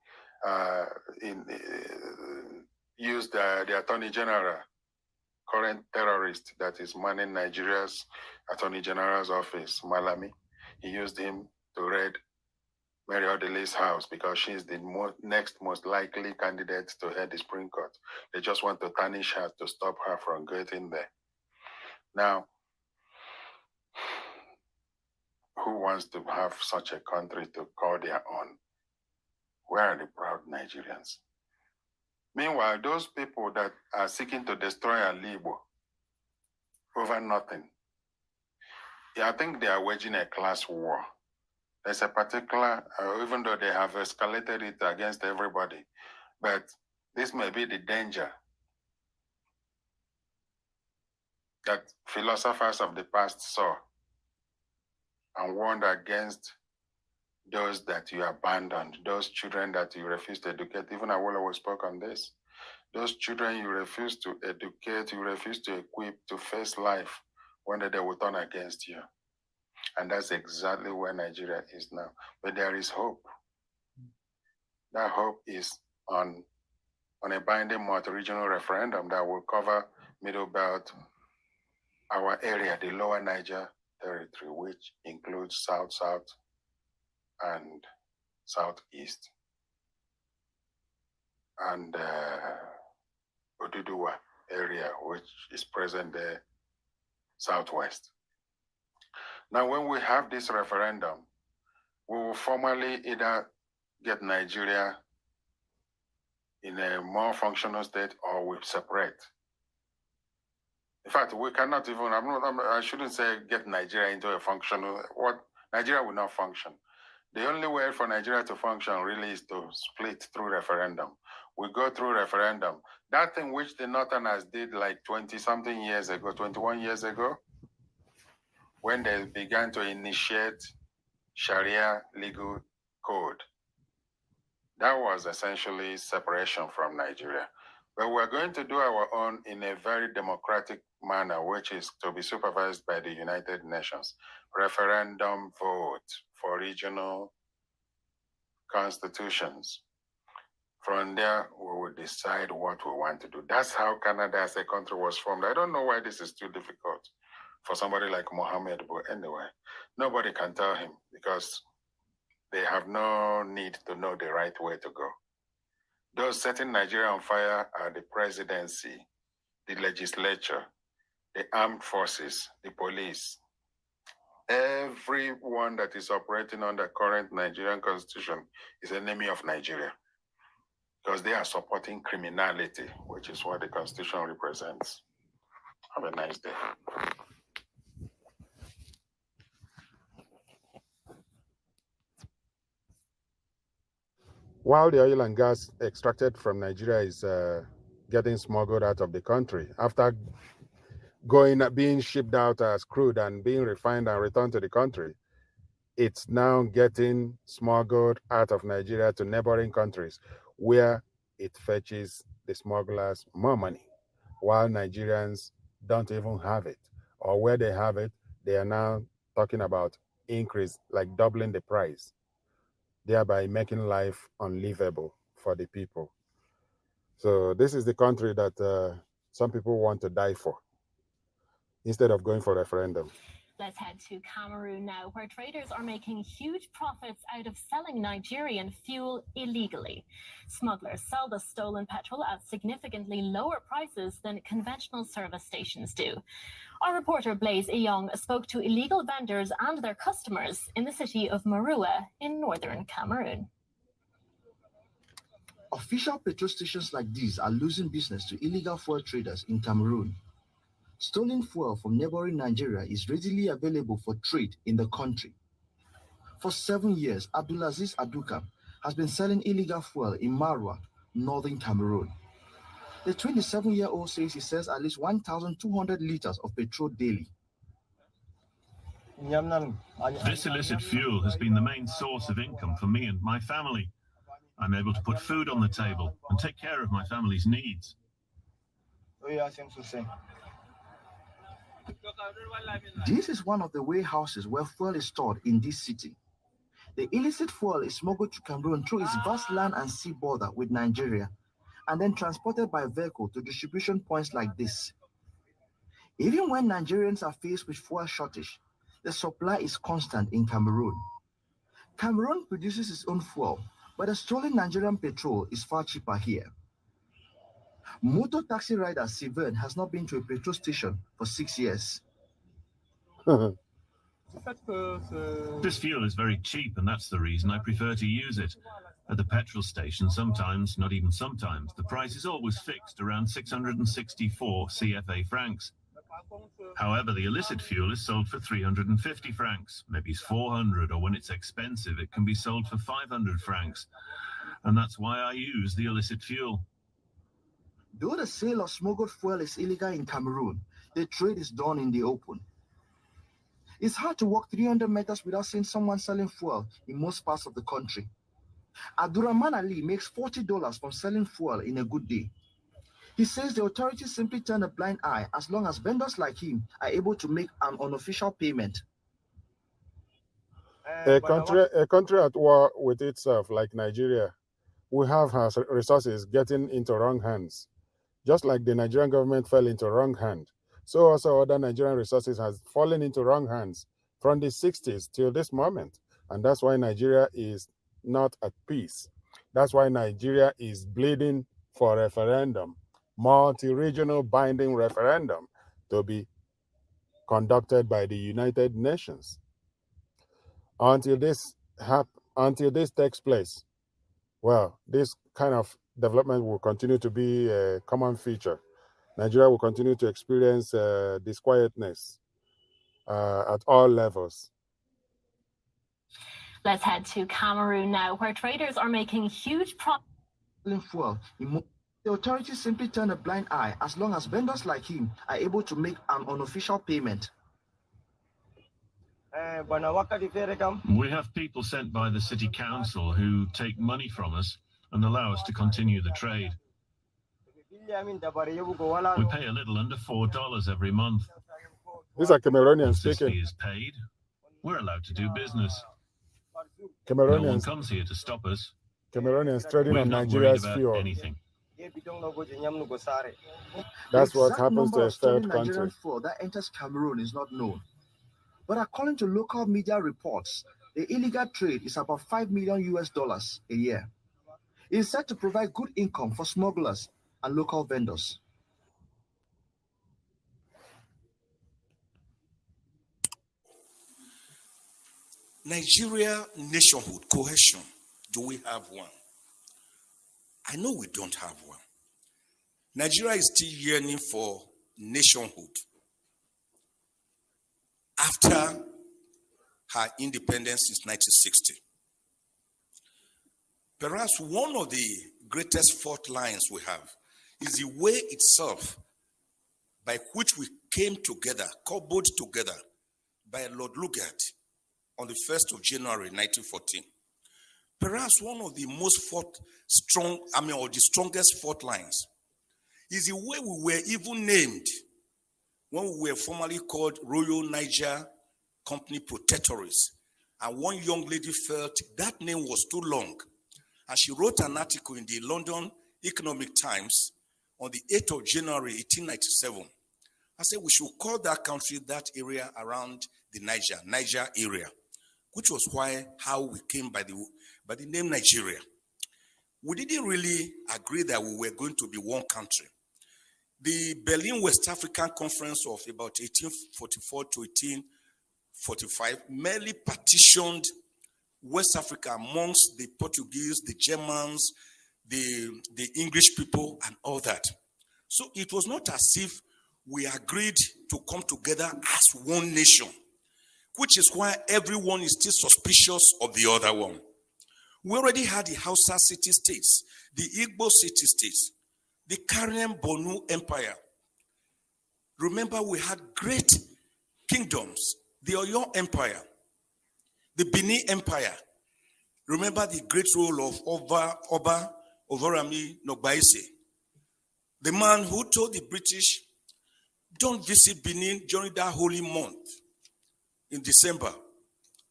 used the Attorney General, current terrorist that is manning Nigeria's Attorney General's office, Malami. He used him to raid Mary Odele's house because she is the next most likely candidate to head the Supreme Court. They just want to tarnish her to stop her from getting there. Now, who wants to have such a country to call their own? Where are the proud Nigerians? Meanwhile, those people that are seeking to destroy Alibo over nothing, I think they are waging a class war. There's a particular, even though they have escalated it against everybody, but this may be the danger that philosophers of the past saw and warned against those that you abandoned, those children that you refuse to educate. Even Awolowo spoke on this. Those children you refuse to educate, you refuse to equip to face life, one day they will turn against you. And that's exactly where Nigeria is now. But there is hope. That hope is on on a binding multi-regional referendum that will cover Middle Belt, our area, the Lower Niger Territory, which includes South, South, and Southeast, and Oduduwa area, which is present there, Southwest. Now, when we have this referendum, we will formally either get Nigeria in a more functional state or we separate. In fact, we cannot even, I shouldn't say get Nigeria into a functional, Nigeria will not function. The only way for Nigeria to function really is to split through referendum. We go through referendum. That thing which the Northerners did like 20-something years ago, 21 years ago, when they began to initiate Sharia legal code, that was essentially separation from Nigeria. But we're going to do our own in a very democratic manner, which is to be supervised by the United Nations. Referendum vote for regional constitutions. From there, we will decide what we want to do. That's how Canada as a country was formed. I don't know why this is too difficult for somebody like Mohammed, but anyway, nobody can tell him because they have no need to know the right way to go. Those setting Nigeria on fire are the presidency, the legislature, the armed forces, the police. Everyone that is operating under current Nigerian constitution is an enemy of Nigeria because they are supporting criminality, which is what the constitution represents. Have a nice day. While the oil and gas extracted from Nigeria is getting smuggled out of the country, after being shipped out as crude and being refined and returned to the country, it's now getting smuggled out of Nigeria to neighboring countries where it fetches the smugglers more money, while Nigerians don't even have it. Or where they have it, they are now talking about increase, like doubling the price, thereby making life unlivable for the people. So this is the country that some people want to die for instead of going for referendum. Let's head to Cameroon now, where traders are making huge profits out of selling Nigerian fuel illegally. Smugglers sell the stolen petrol at significantly lower prices than conventional service stations do. Our reporter Blaise Iyong spoke to illegal vendors and their customers in the city of Marua in northern Cameroon. Official petrol stations like these are losing business to illegal fuel traders in Cameroon. Stolen fuel from neighboring Nigeria is readily available for trade in the country. For 7 years, Abdulaziz Aduka has been selling illegal fuel in Marua, northern Cameroon. The 27-year-old says he sells at least 1,200 liters of petrol daily. This illicit fuel has been the main source of income for me and my family. I'm able to put food on the table and take care of my family's needs. This is one of the warehouses where fuel is stored in this city. The illicit fuel is smuggled to Cameroon through its vast land and sea border with Nigeria, and then transported by vehicle to distribution points like this. Even when Nigerians are faced with fuel shortage, the supply is constant in Cameroon. Cameroon produces its own fuel, but the stolen Nigerian petrol is far cheaper here. Motor taxi rider Sylvain has not been to a petrol station for 6 years. This fuel is very cheap, and that's the reason I prefer to use it. At the petrol station, sometimes, not even sometimes, the price is always fixed around 664 CFA francs. However, the illicit fuel is sold for 350 francs, maybe 400, or when it's expensive, it can be sold for 500 francs. And that's why I use the illicit fuel. Though the sale of smuggled fuel is illegal in Cameroon, the trade is done in the open. It's hard to walk 300 meters without seeing someone selling fuel in most parts of the country. Abdurrahman Ali makes $40 from selling fuel in a good day. He says the authorities simply turn a blind eye as long as vendors like him are able to make an unofficial payment. A country at war with itself, like Nigeria, we have our resources getting into wrong hands. Just like the Nigerian government fell into wrong hand, so also other Nigerian resources has fallen into wrong hands from the 60s till this moment. And that's why Nigeria is not at peace. That's why Nigeria is bleeding for referendum, multi-regional binding referendum to be conducted by the United Nations. Until this takes place, well, this kind of development will continue to be a common feature. Nigeria will continue to experience disquietness at all levels. Let's head to Cameroon now, where traders are making huge profits. Fuel. The authorities simply turn a blind eye as long as vendors like him are able to make an unofficial payment. We have people sent by the city council who take money from us and allow us to continue the trade. We pay a little under $4 every month. These are Cameroonians Once this speaking. fee is paid, we're allowed to do business. Cameroonians, No one comes here to stop us. Cameroonians trading We're on not Nigeria's worried about fuel. anything. That's the what exact happens number to a of stolen third Nigerian country. fuel that enters Cameroon is not known. But according to local media reports, the illegal trade is about $5 million a year. It is said to provide good income for smugglers and local vendors. Nigeria nationhood, cohesion, do we have one? I know we don't have one. Nigeria is still yearning for nationhood after her independence since 1960. Perhaps one of the greatest fault lines we have is the way itself by which we came together, cobbled together by Lord Lugard on the 1st of January 1914. Perhaps one of the most or the strongest fault lines is the way we were even named when we were formerly called Royal Niger Company Protectorates. And one young lady felt that name was too long. And she wrote an article in the London Economic Times on the 8th of January 1897. I said we should call that country, that area around the Niger area, which was how we came by the name Nigeria. We didn't really agree that we were going to be one country. The Berlin West African Conference of about 1844 to 1845 merely partitioned West Africa amongst the Portuguese, the Germans, the English people, and all that. So it was not as if we agreed to come together as one nation, which is why everyone is still suspicious of the other one. We already had the Hausa city-states, the Igbo city-states, the Karen Bonu Empire. Remember, we had great kingdoms, the Oyo Empire, the Benin Empire. Remember the great role of Oba Ovorami Nogbaise, the man who told the British, don't visit Benin during that holy month in December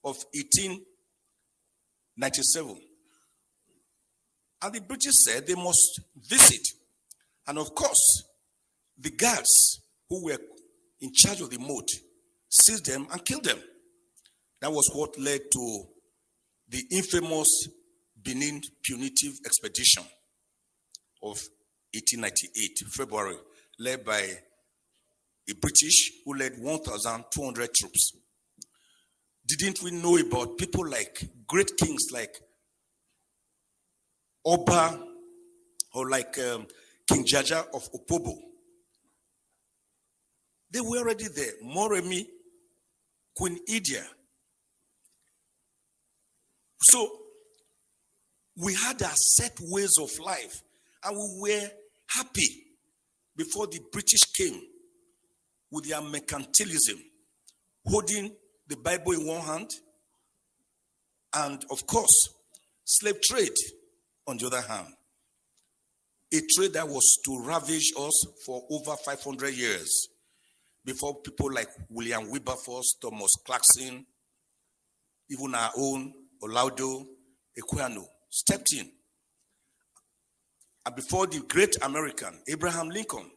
of 1897. And the British said they must visit. And of course, the guards who were in charge of the moat seized them and killed them. That was what led to the infamous Benin punitive expedition of 1898, February, led by a British who led 1,200 troops. Didn't we know about people like great kings like Oba or like King Jaja of Opobo? They were already there. Moremi, Queen Idia. So we had our set ways of life, and we were happy before the British came with their mercantilism, holding the Bible in one hand, and of course, slave trade on the other hand. A trade that was to ravage us for over 500 years before people like William Wilberforce, Thomas Clarkson, even our own Olaudo Equiano stepped in and before the great American, Abraham Lincoln,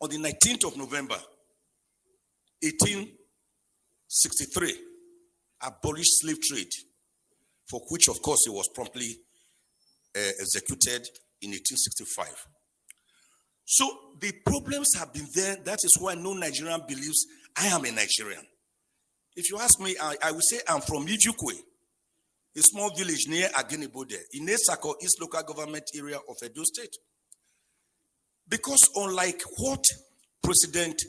on the 19th of November, 1863, abolished slave trade, for which, of course, he was promptly executed in 1865. So the problems have been there. That is why no Nigerian believes I am a Nigerian. If you ask me, I will say I'm from Ijukwe, a small village near Agenibode, in Esako, East Local Government Area of Edo State. Because unlike what President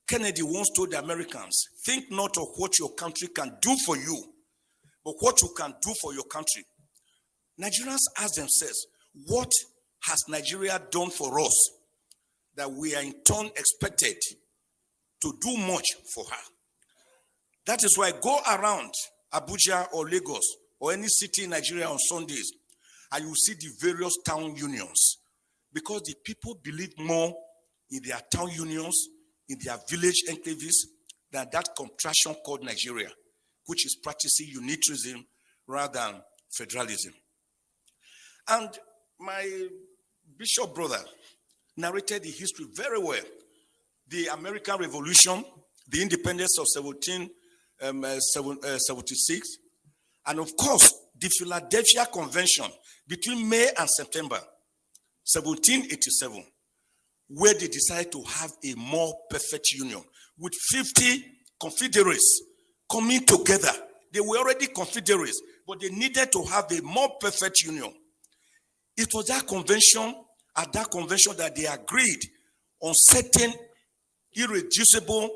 Kennedy once told the Americans, think not of what your country can do for you, but what you can do for your country. Nigerians ask themselves, what has Nigeria done for us that we are in turn expected to do much for her? That is why go around Abuja or Lagos or any city in Nigeria on Sundays and you see the various town unions, because the people believe more in their town unions, in their village enclaves, than that contraction called Nigeria, which is practicing unitarism rather than federalism. And my bishop brother narrated the history very well. The American Revolution, the independence of 1776, and of course, the Philadelphia Convention between May and September 1787, where they decided to have a more perfect union with 50 confederates coming together. They were already confederates, but they needed to have a more perfect union. It was that convention, at that convention, that they agreed on certain irreducible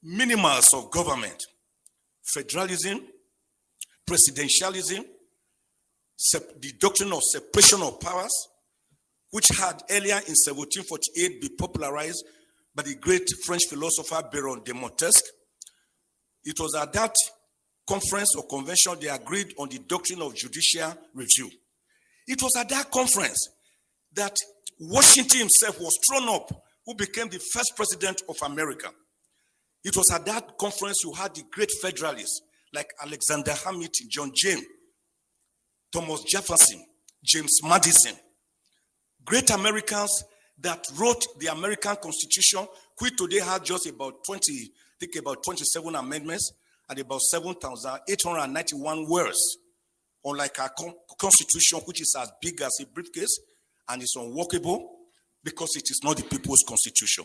minimals of government: federalism, presidentialism, the doctrine of separation of powers, which had earlier in 1748 been popularized by the great French philosopher Baron de Montesquieu. It was at that conference or convention they agreed on the doctrine of judicial review. It was at that conference that Washington himself was thrown up, who became the first president of America. It was at that conference you had the great federalists like Alexander Hamilton, John James, Thomas Jefferson, James Madison, great Americans that wrote the American Constitution, which today had just about 27 amendments and about 7,891 words, unlike our Constitution, which is as big as a briefcase and is unworkable because it is not the people's constitution.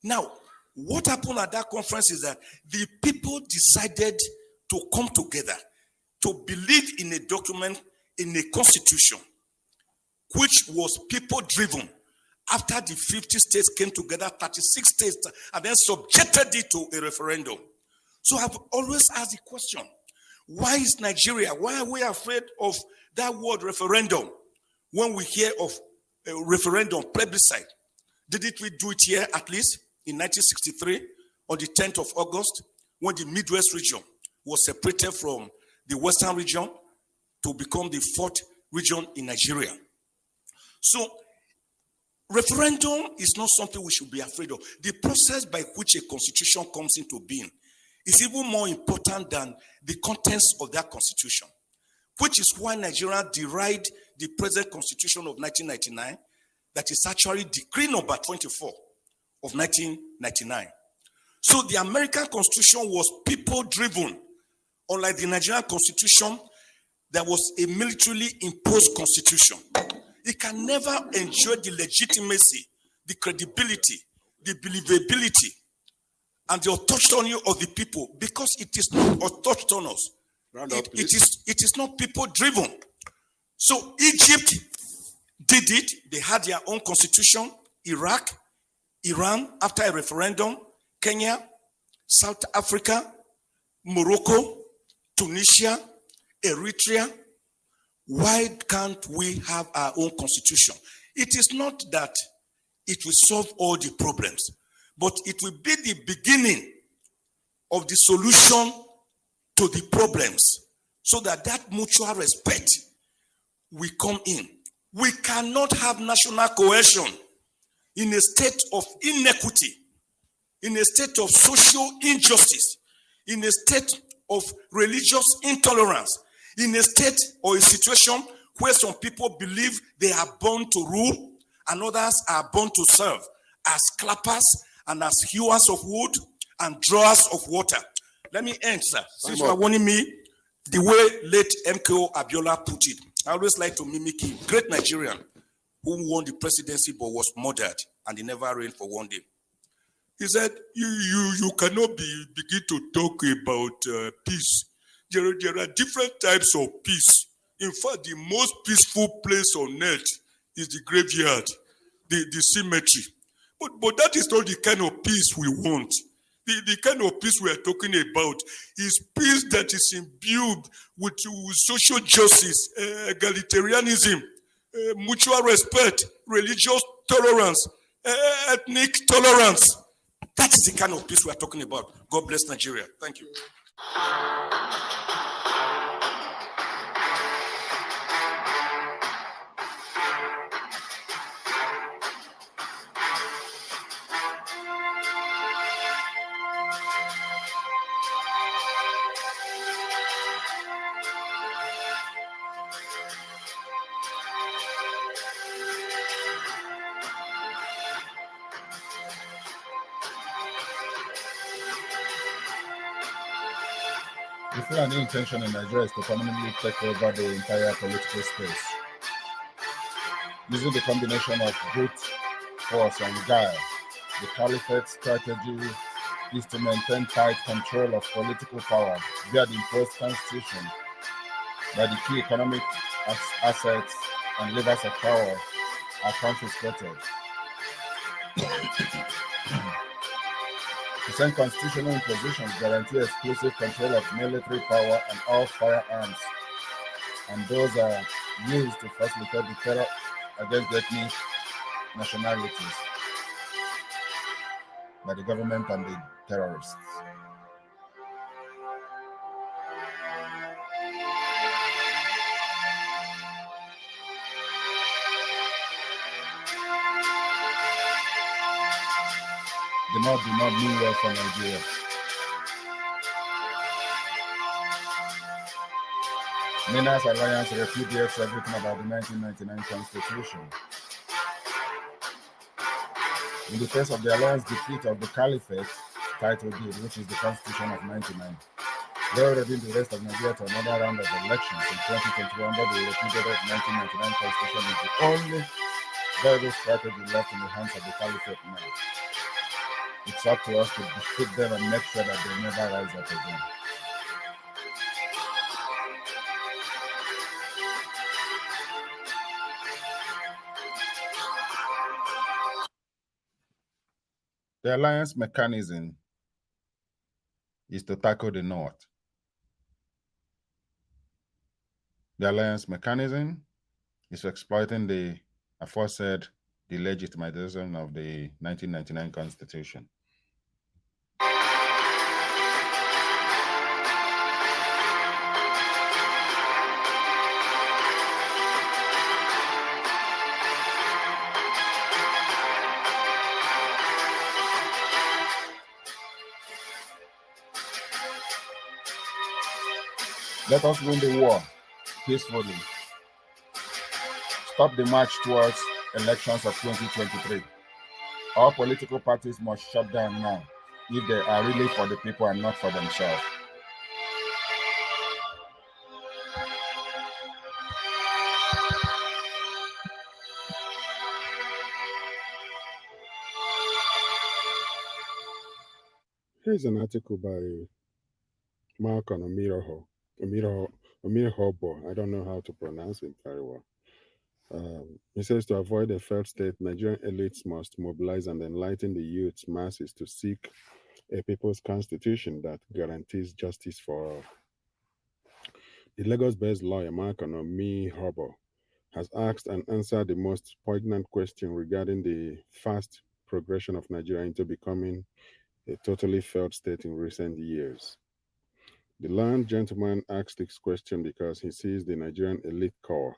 Now, what happened at that conference is that the people decided to come together to believe in a document, in a constitution, which was people-driven. After the 50 states came together, 36 states, and then subjected it to a referendum. So I've always asked the question, why is Nigeria, why are we afraid of that word referendum when we hear of a referendum, plebiscite? Didn't we do it here at least in 1963 on the 10th of August when the Midwest region was separated from the Western region to become the fourth region in Nigeria? So referendum is not something we should be afraid of. The process by which a constitution comes into being is even more important than the contents of that constitution, which is why Nigeria derived the present constitution of 1999, that is actually decree number 24 of 1999. So the American Constitution was people-driven, unlike the Nigerian Constitution that was a militarily imposed constitution. It can never enjoy the legitimacy, the credibility, the believability, and the autonomy of the people, because it is not autonomous. It is not people-driven. So Egypt did it. They had their own constitution. Iraq, Iran, after a referendum, Kenya, South Africa, Morocco, Tunisia, Eritrea. Why can't we have our own constitution? It is not that it will solve all the problems, but it will be the beginning of the solution to the problems, so that mutual respect will come in. We cannot have national cohesion in a state of inequity, in a state of social injustice, in a state of religious intolerance, in a state or a situation where some people believe they are born to rule and others are born to serve as clappers and as hewers of wood and drawers of water. Let me end, sir. Since you are warning me, the way late MKO Abiola put it, I always like to mimic him. Great Nigerian who won the presidency but was murdered and he never reigned for one day. He said, you cannot begin to talk about peace. There are different types of peace. In fact, the most peaceful place on earth is the graveyard, the cemetery. But that is not the kind of peace we want. The kind of peace we are talking about is peace that is imbued with social justice, egalitarianism, mutual respect, religious tolerance, ethnic tolerance. That is the kind of peace we are talking about. God bless Nigeria. Thank you. The Fulani intention in Nigeria is to permanently take over the entire political space. Using the combination of brute force and guile, the caliphate strategy is to maintain tight control of political power via the imposed constitution by the key economic assets and levers of power are confiscated. The same constitutional impositions guarantee exclusive control of military power and all firearms, and those are used to facilitate the terror against ethnic nationalities by the government and the terrorists. The North do not mean well for Nigeria. Mina's alliance repudiates everything about the 1999 Constitution. In the face of the alliance defeat of the Caliphate title deed, which is the Constitution of 99, they already the rest of Nigeria to another round of elections in 2021, but the repudiated 1999 Constitution is the only viable strategy left in the hands of the Caliphate now. It's up to us to defeat them and make sure that they never rise up again. The alliance mechanism is to tackle the North. The alliance mechanism is exploiting the aforesaid delegitimization of the 1999 Constitution. Let us win the war peacefully. Stop the march towards elections of 2023. All political parties must shut down now if they are really for the people and not for themselves. Here's an article by Malcolm Omirhobo. I don't know how to pronounce it very well. He says to avoid a failed state, Nigerian elites must mobilize and enlighten the youth masses to seek a people's constitution that guarantees justice for all. The Lagos-based lawyer Malcolm Omirhobo has asked and answered the most poignant question regarding the fast progression of Nigeria into becoming a totally failed state in recent years. The learned gentleman asked this question because he sees the Nigerian elite core,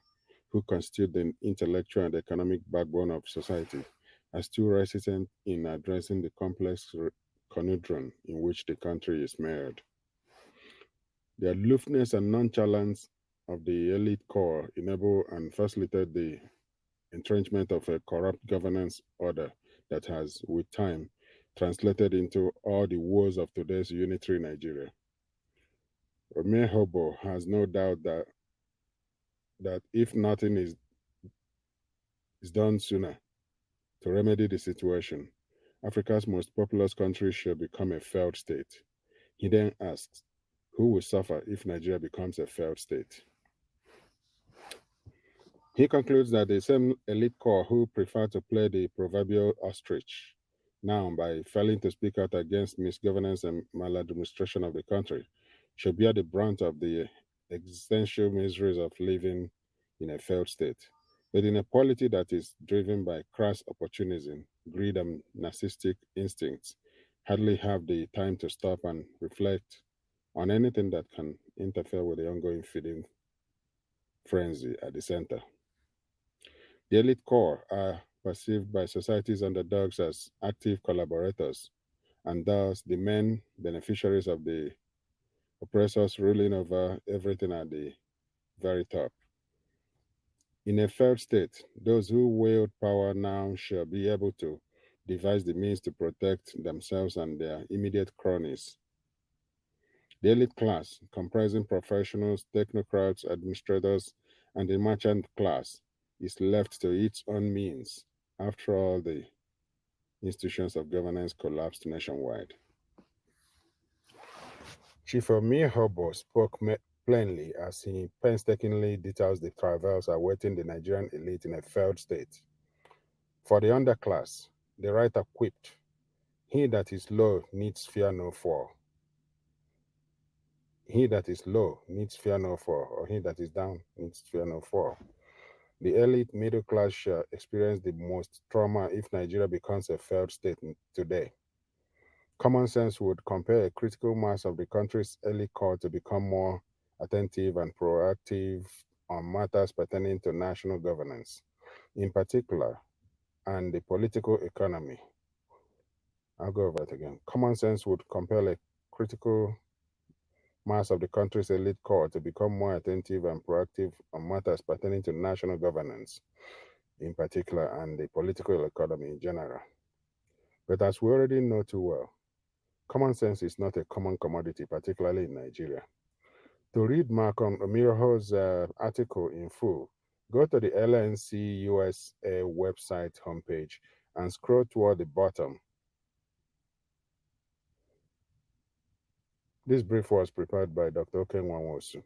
who constitute the intellectual and economic backbone of society, as too reticent in addressing the complex conundrum in which the country is mired. Their aloofness and nonchalance of the elite core enable and facilitate the entrenchment of a corrupt governance order that has, with time, translated into all the woes of today's unitary Nigeria. Omir Hobo has no doubt that if nothing is done sooner to remedy the situation, Africa's most populous country should become a failed state. He then asks, who will suffer if Nigeria becomes a failed state? He concludes that the same elite core who prefer to play the proverbial ostrich now by failing to speak out against misgovernance and maladministration of the country should bear the brunt of the existential miseries of living in a failed state. But in a polity that is driven by crass opportunism, greed, and narcissistic instincts, hardly have the time to stop and reflect on anything that can interfere with the ongoing feeding frenzy at the center. The elite core are perceived by society's underdogs as active collaborators and thus the main beneficiaries of the oppressors ruling over everything at the very top. In a failed state, those who wield power now shall be able to devise the means to protect themselves and their immediate cronies. The elite class, comprising professionals, technocrats, administrators, and the merchant class, is left to its own means after all the institutions of governance collapsed nationwide. Chief Omir Hobo spoke plainly as he painstakingly details the travails awaiting the Nigerian elite in a failed state. For the underclass, the writer quipped, he that is low needs fear no fall. He that is low needs fear no fall, or he that is down needs fear no fall. The elite middle class shall experience the most trauma if Nigeria becomes a failed state today. Common sense would compel a critical mass of the country's elite core to become more attentive and proactive on matters pertaining to national governance, in particular, and the political economy. I'll go over it again. Common sense would compel a critical mass of the country's elite core to become more attentive and proactive on matters pertaining to national governance, in particular, and the political economy in general. But as we already know too well, common sense is not a common commodity, particularly in Nigeria. To read Malcolm Omiroho's article in full, go to the LNC USA website homepage and scroll toward the bottom. This brief was prepared by Dr. Okenwanwosu.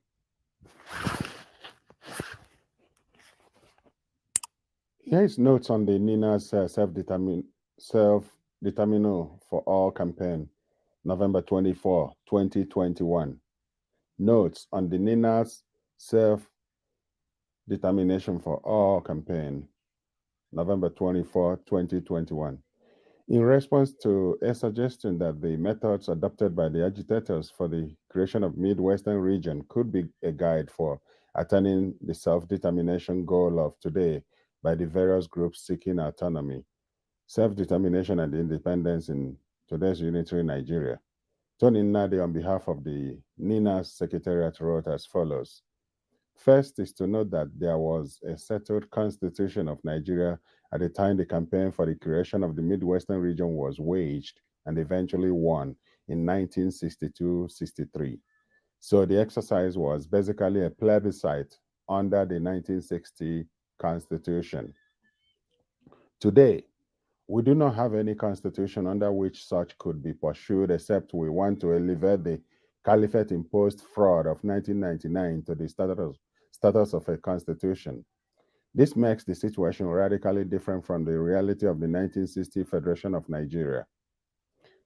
Here is notes on the NINA's self-determinal for all campaign, November 24, 2021. Notes on the NINA's self-determination for all campaign, November 24, 2021. In response to a suggestion that the methods adopted by the agitators for the creation of Midwestern region could be a guide for attaining the self-determination goal of today by the various groups seeking autonomy, self-determination and independence in today's unitary Nigeria. Tony Nnadi, on behalf of the NINA's Secretariat, wrote as follows. First is to note that there was a settled constitution of Nigeria at the time the campaign for the creation of the Midwestern region was waged and eventually won in 1962-63. So the exercise was basically a plebiscite under the 1960 Constitution. Today, we do not have any constitution under which such could be pursued except we want to elevate the caliphate-imposed fraud of 1999 to the status of a constitution. This makes the situation radically different from the reality of the 1960 Federation of Nigeria.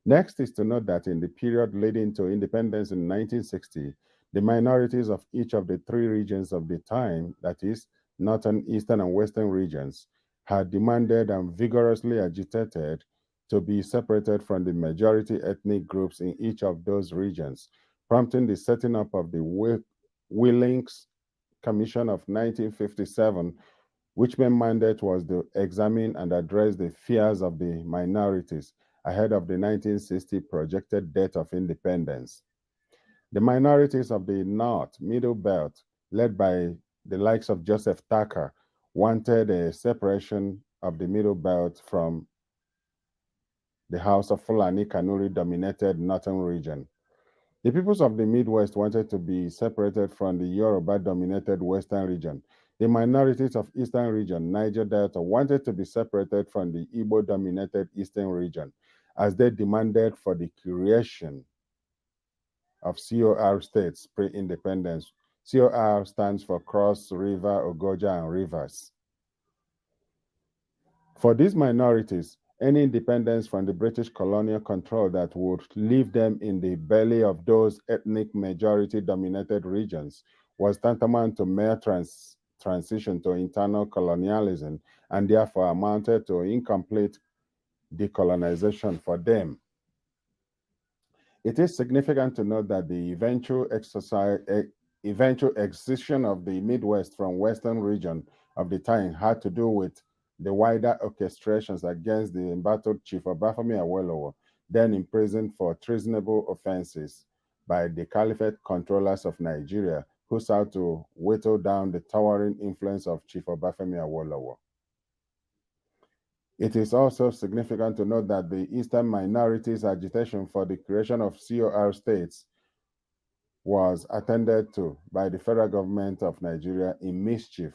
Next is to note that in the period leading to independence in 1960, the minorities of each of the three regions of the time, that is, northern, eastern, and western regions, had demanded and vigorously agitated to be separated from the majority ethnic groups in each of those regions, prompting the setting up of the Willings Commission of 1957, which main mandate was to examine and address the fears of the minorities ahead of the 1960 projected date of independence. The minorities of the North, Middle Belt, led by the likes of Joseph Tucker, wanted a separation of the Middle Belt from the House of Fulani Kanuri-dominated northern region. The peoples of the Midwest wanted to be separated from the Yoruba-dominated western region. The minorities of eastern region, Niger Delta, wanted to be separated from the Igbo-dominated eastern region, as they demanded for the creation of COR states pre-independence. COR stands for Cross River, Ogoja, and Rivers. For these minorities, any independence from the British colonial control that would leave them in the belly of those ethnic majority-dominated regions was tantamount to mere transition to internal colonialism, and therefore amounted to incomplete decolonization for them. It is significant to note that the eventual excision of the Midwest from Western region of the time had to do with the wider orchestrations against the embattled Chief Obafemi Awolowo, then imprisoned for treasonable offenses by the Caliphate controllers of Nigeria, who sought to whittle down the towering influence of Chief Obafemi Awolowo. It is also significant to note that the Eastern minorities' agitation for the creation of COR states was attended to by the federal government of Nigeria in mischief.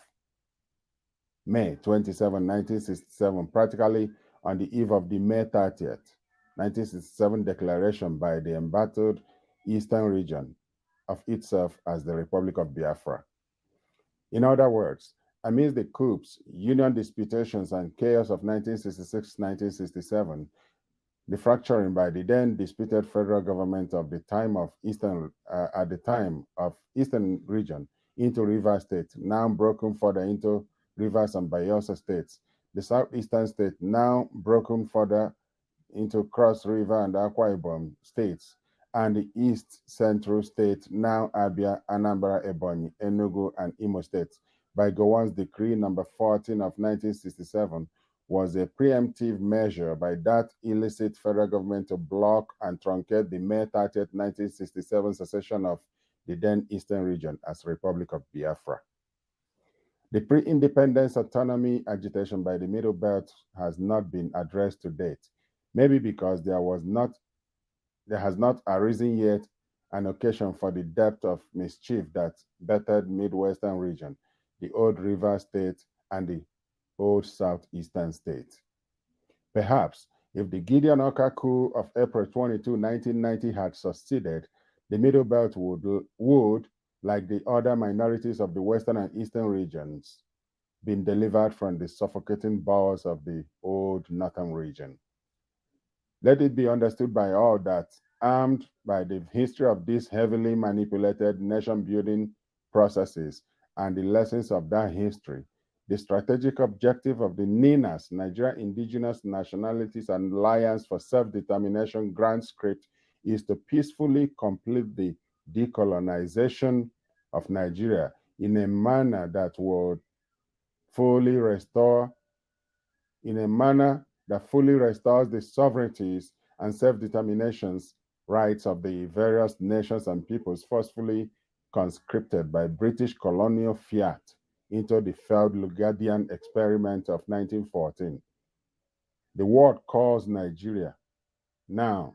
May 27, 1967, practically on the eve of the May 30th, 1967 declaration by the embattled Eastern region of itself as the Republic of Biafra. In other words, amidst the coups, union disputations, and chaos of 1966-1967, the fracturing by the then disputed federal government of the time of Eastern region into Rivers State, now broken further into Rivers and Bayelsa states, the southeastern state now broken further into Cross River and Akwa Ibom states, and the East Central State, now Abia, Anambra, Ebonyi, Enugu, and Imo states, by Gowon's Decree number 14 of 1967, was a preemptive measure by that illicit federal government to block and truncate the May 30th, 1967 secession of the then Eastern region as Republic of Biafra. The pre-independence autonomy agitation by the Middle Belt has not been addressed to date, maybe because there has not arisen yet an occasion for the depth of mischief that bettered Midwestern region, the old River State, and the old Southeastern State. Perhaps, if the Gideon Oka coup of April 22, 1990 had succeeded, the Middle Belt would, like the other minorities of the Western and Eastern regions, been delivered from the suffocating bowels of the old Northern region. Let it be understood by all that, armed by the history of these heavily manipulated nation-building processes and the lessons of that history, the strategic objective of the NINAS, Nigeria Indigenous Nationalities and Alliance for Self-Determination grant script, is to peacefully complete the decolonization of Nigeria in a manner that would fully restores the sovereignties and self-determinations rights of the various nations and peoples forcefully conscripted by British colonial fiat into the failed Lugadian experiment of 1914. The world calls Nigeria now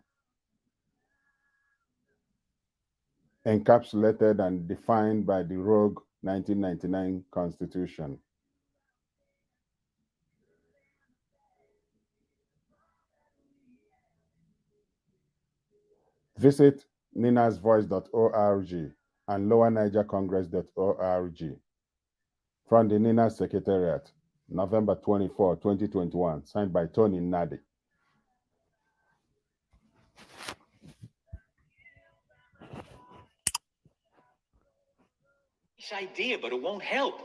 encapsulated and defined by the rogue 1999 Constitution. Visit ninasvoice.org and lowernigercongress.org. From the NINAS Secretariat, November 24, 2021, signed by Tony Nadi. Nice idea, but it won't help.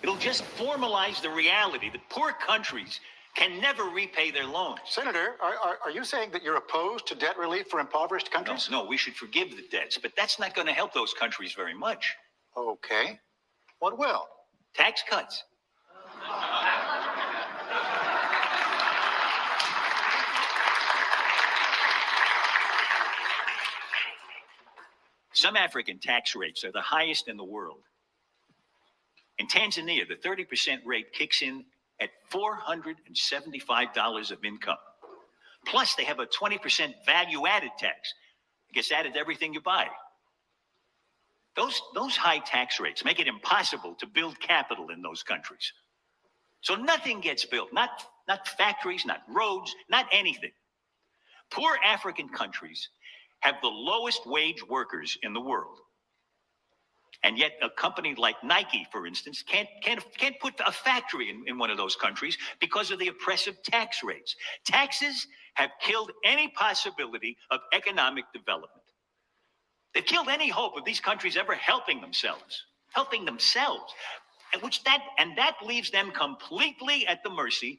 It'll just formalize the reality that poor countries can never repay their loans. Senator, are you saying that you're opposed to debt relief for impoverished countries? No, we should forgive the debts, but that's not going to help those countries very much. Okay. What will? Tax cuts. Some African tax rates are the highest in the world. In Tanzania, the 30% rate kicks in at $475 of income. Plus, they have a 20% value-added tax. It gets added to everything you buy. Those high tax rates make it impossible to build capital in those countries. So nothing gets built, not factories, not roads, not anything. Poor African countries have the lowest wage workers in the world. And yet a company like Nike, for instance, can't put a factory in one of those countries because of the oppressive tax rates. Taxes have killed any possibility of economic development. They've killed any hope of these countries ever helping themselves. And that leaves them completely at the mercy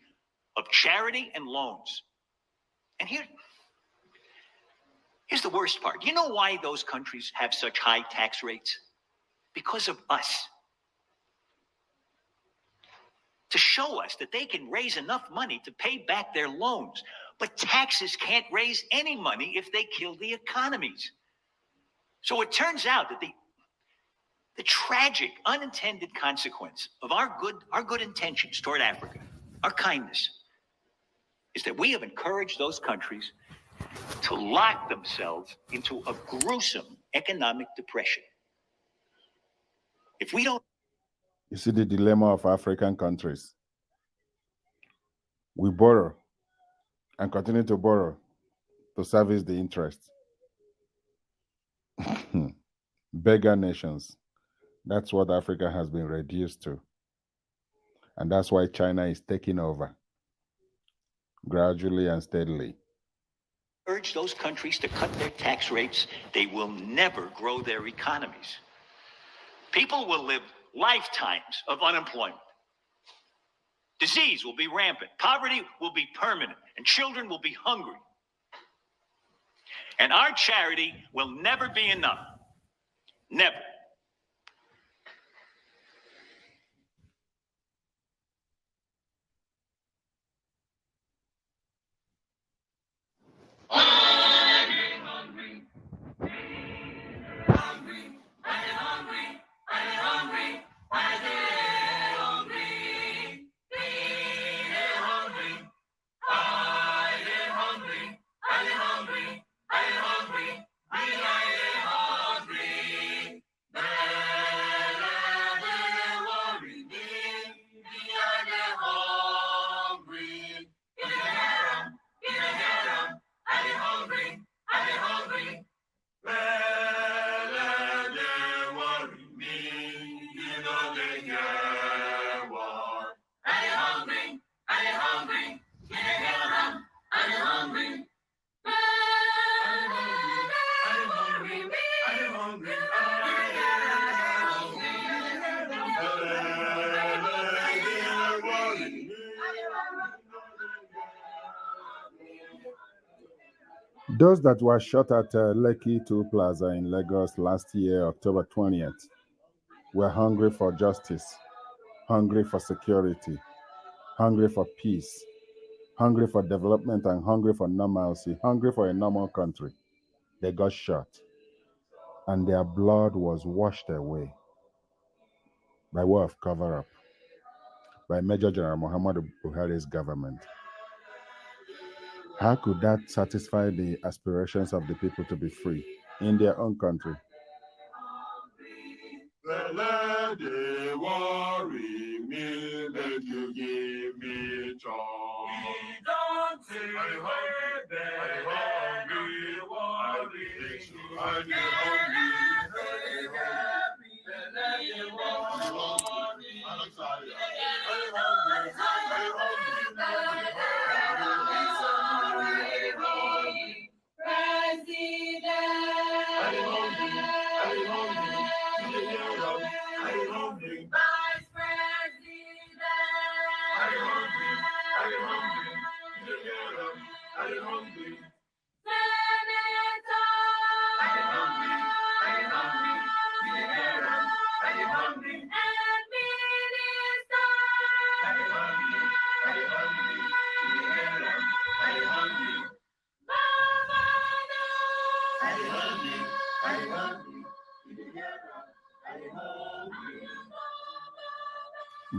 of charity and loans. And here's the worst part. You know why those countries have such high tax rates? Because of us. To show us that they can raise enough money to pay back their loans. But taxes can't raise any money if they kill the economies. So it turns out that the tragic, unintended consequence of our good intentions toward Africa, our kindness, is that we have encouraged those countries to lock themselves into a gruesome economic depression. If we don't... You see the dilemma of African countries. We borrow and continue to borrow to service the interest. Beggar nations. That's what Africa has been reduced to. And that's why China is taking over, gradually and steadily. Urge those countries to cut their tax rates, they will never grow their economies. People will live lifetimes of unemployment. Disease will be rampant. Poverty will be permanent. And children will be hungry. And our charity will never be enough. Never. Those that were shot at Lekki 2 Plaza in Lagos last year, October 20th, were hungry for justice, hungry for security, hungry for peace, hungry for development, and hungry for normalcy, hungry for a normal country. They got shot, and their blood was washed away by way of cover-up by Major General Muhammadu Buhari's government. How could that satisfy the aspirations of the people to be free in their own country? Let the worry me, let you give me joy. We don't say I hungry,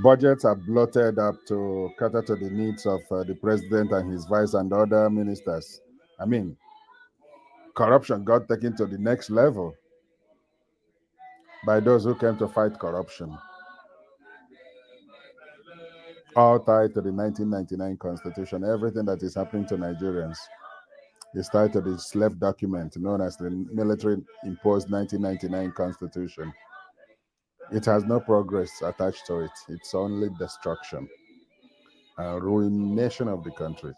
Budgets are bloated up to cater to the needs of the president and his vice and other ministers. I mean, corruption got taken to the next level by those who came to fight corruption, all tied to the 1999 Constitution. Everything that is happening to Nigerians is tied to the slave document known as the military imposed 1999 Constitution. It has no progress attached to it, it's only destruction and ruination of the country.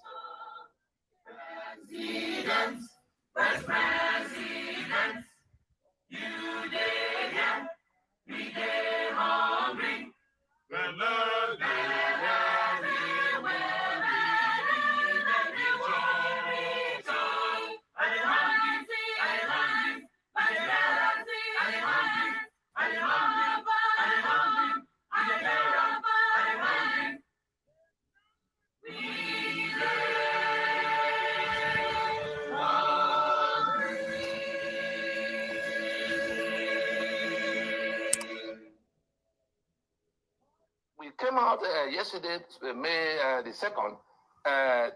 We came out yesterday, May the 2nd,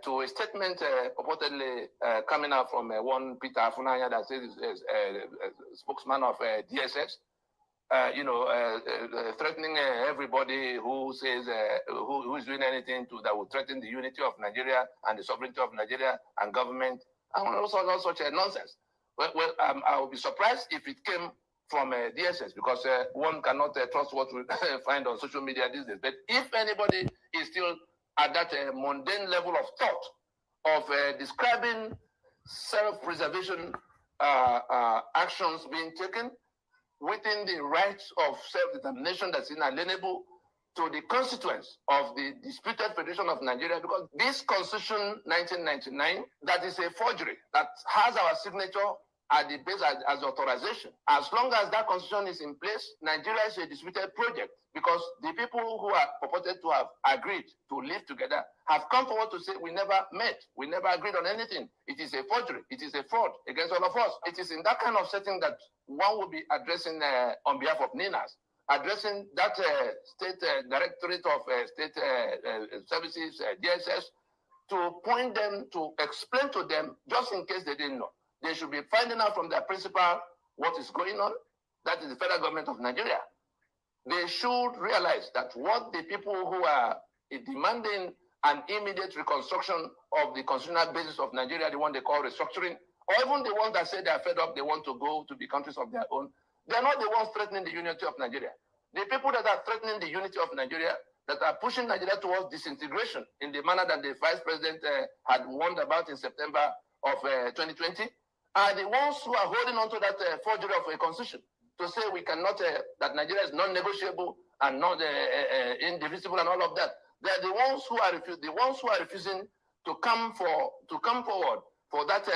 to a statement purportedly coming out from one Peter Afunanya that says is a spokesman of DSS, threatening everybody who says who is doing anything that would threaten the unity of Nigeria and the sovereignty of Nigeria and government and all such nonsense. Well, I would be surprised if it came from DSS because one cannot trust what we find on social media these days. But if anybody is still at that mundane level of thought of describing self-preservation actions being taken within the rights of self-determination that's inalienable to the constituents of the disputed Federation of Nigeria, because this Constitution 1999, that is a forgery, that has our signature at the base as authorization. As long as that constitution is in place, Nigeria is a disputed project because the people who are purported to have agreed to live together have come forward to say we never met, we never agreed on anything. It is a forgery, it is a fraud against all of us. It is in that kind of setting that one will be addressing on behalf of NINAS, addressing that State Directorate of State Services, DSS, to point them, to explain to them, just in case they didn't know. They should be finding out from their principal what is going on. That is the federal government of Nigeria. They should realize that what the people who are demanding an immediate reconstruction of the constitutional basis of Nigeria, the one they call restructuring, or even the ones that say they are fed up, they want to go to the countries of their own, they're not the ones threatening the unity of Nigeria. The people that are threatening the unity of Nigeria, that are pushing Nigeria towards disintegration in the manner that the vice president had warned about in September of 2020, are the ones who are holding on to that forgery of a constitution to say we cannot, that Nigeria is non-negotiable and not indivisible and all of that. They are the ones who are refusing to come forward for that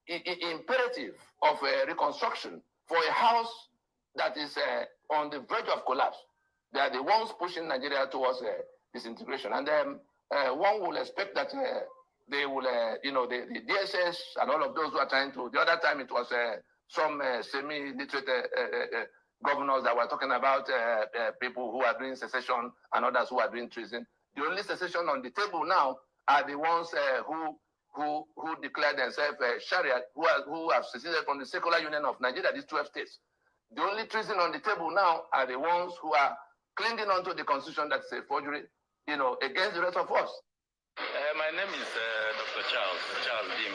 imperative of reconstruction for a house that is on the verge of collapse. They are the ones pushing Nigeria towards disintegration, and one will expect that. They will, the DSS and all of those who are trying to. The other time it was some semi-literate governors that were talking about people who are doing secession and others who are doing treason. The only secession on the table now are the ones who declare themselves Sharia, who have seceded from the secular union of Nigeria, these 12 states. The only treason on the table now are the ones who are clinging onto the constitution that's a forgery, against the rest of us. My name is Dr. Charles Dim.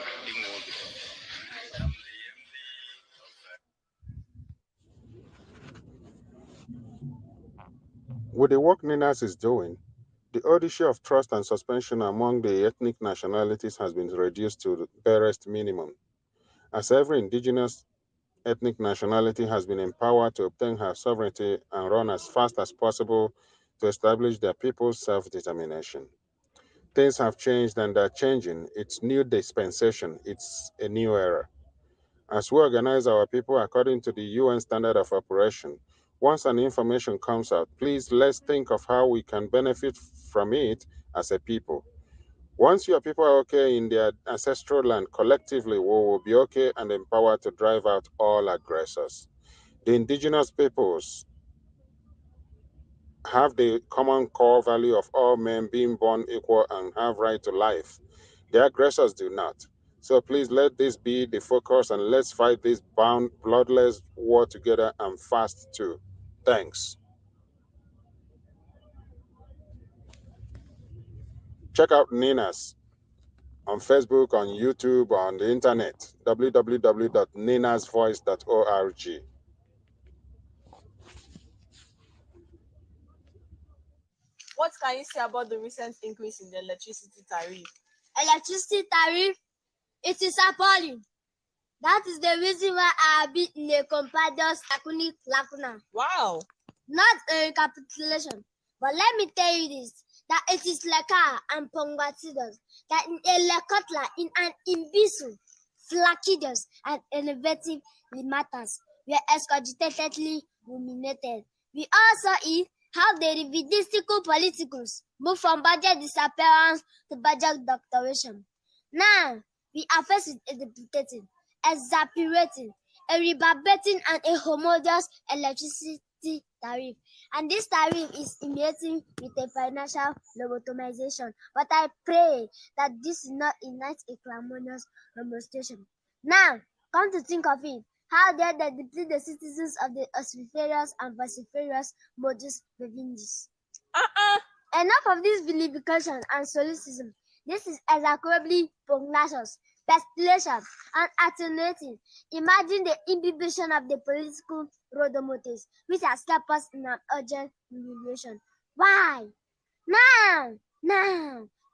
With the work NINAS is doing, the odyssey of trust and suspension among the ethnic nationalities has been reduced to the barest minimum, as every indigenous ethnic nationality has been empowered to obtain her sovereignty and run as fast as possible to establish their people's self-determination. Things have changed and are changing. It's new dispensation. It's a new era. As we organize our people according to the UN standard of operation, once an information comes out, please let's think of how we can benefit from it as a people. Once your people are okay in their ancestral land, collectively we will be okay and empowered to drive out all aggressors. The indigenous peoples have the common core value of all men being born equal and have right to life. The aggressors do not. So please let this be the focus and let's fight this bloodless war together and fast too. Thanks. Check out Nina's on Facebook, on YouTube, on the internet, www.ninasvoice.org. What can you say about the recent increase in the electricity tariff? Electricity tariff, it is appalling. That is the reason why I have been in a companions lacuna. Wow. Not a recapitulation, but let me tell you this, that it is Leka and Pongwatidos, that in a Lekotla, in an Imbisu, Flakidos, and innovative matters were excogitatedly ruminated. We also see how the revidistical politicals move from budget disappearance to budget doctoration. Now, we are faced with a debilitating, exasperating, a reverberating, and a homogeneous electricity tariff. And this tariff is imitating with a financial lobotomization. But I pray that this is not ignite a clamorous demonstration. Now, come to think of it, how dare they deplete the citizens of the ossiferous and vociferous modus vivendi? Enough of this vilification and solecism. This is execrably pugnacious, pestilential, and attenuating. Imagine the imbibition of the political rodomotives, which has kept us in an urgent humiliation. Why? Now,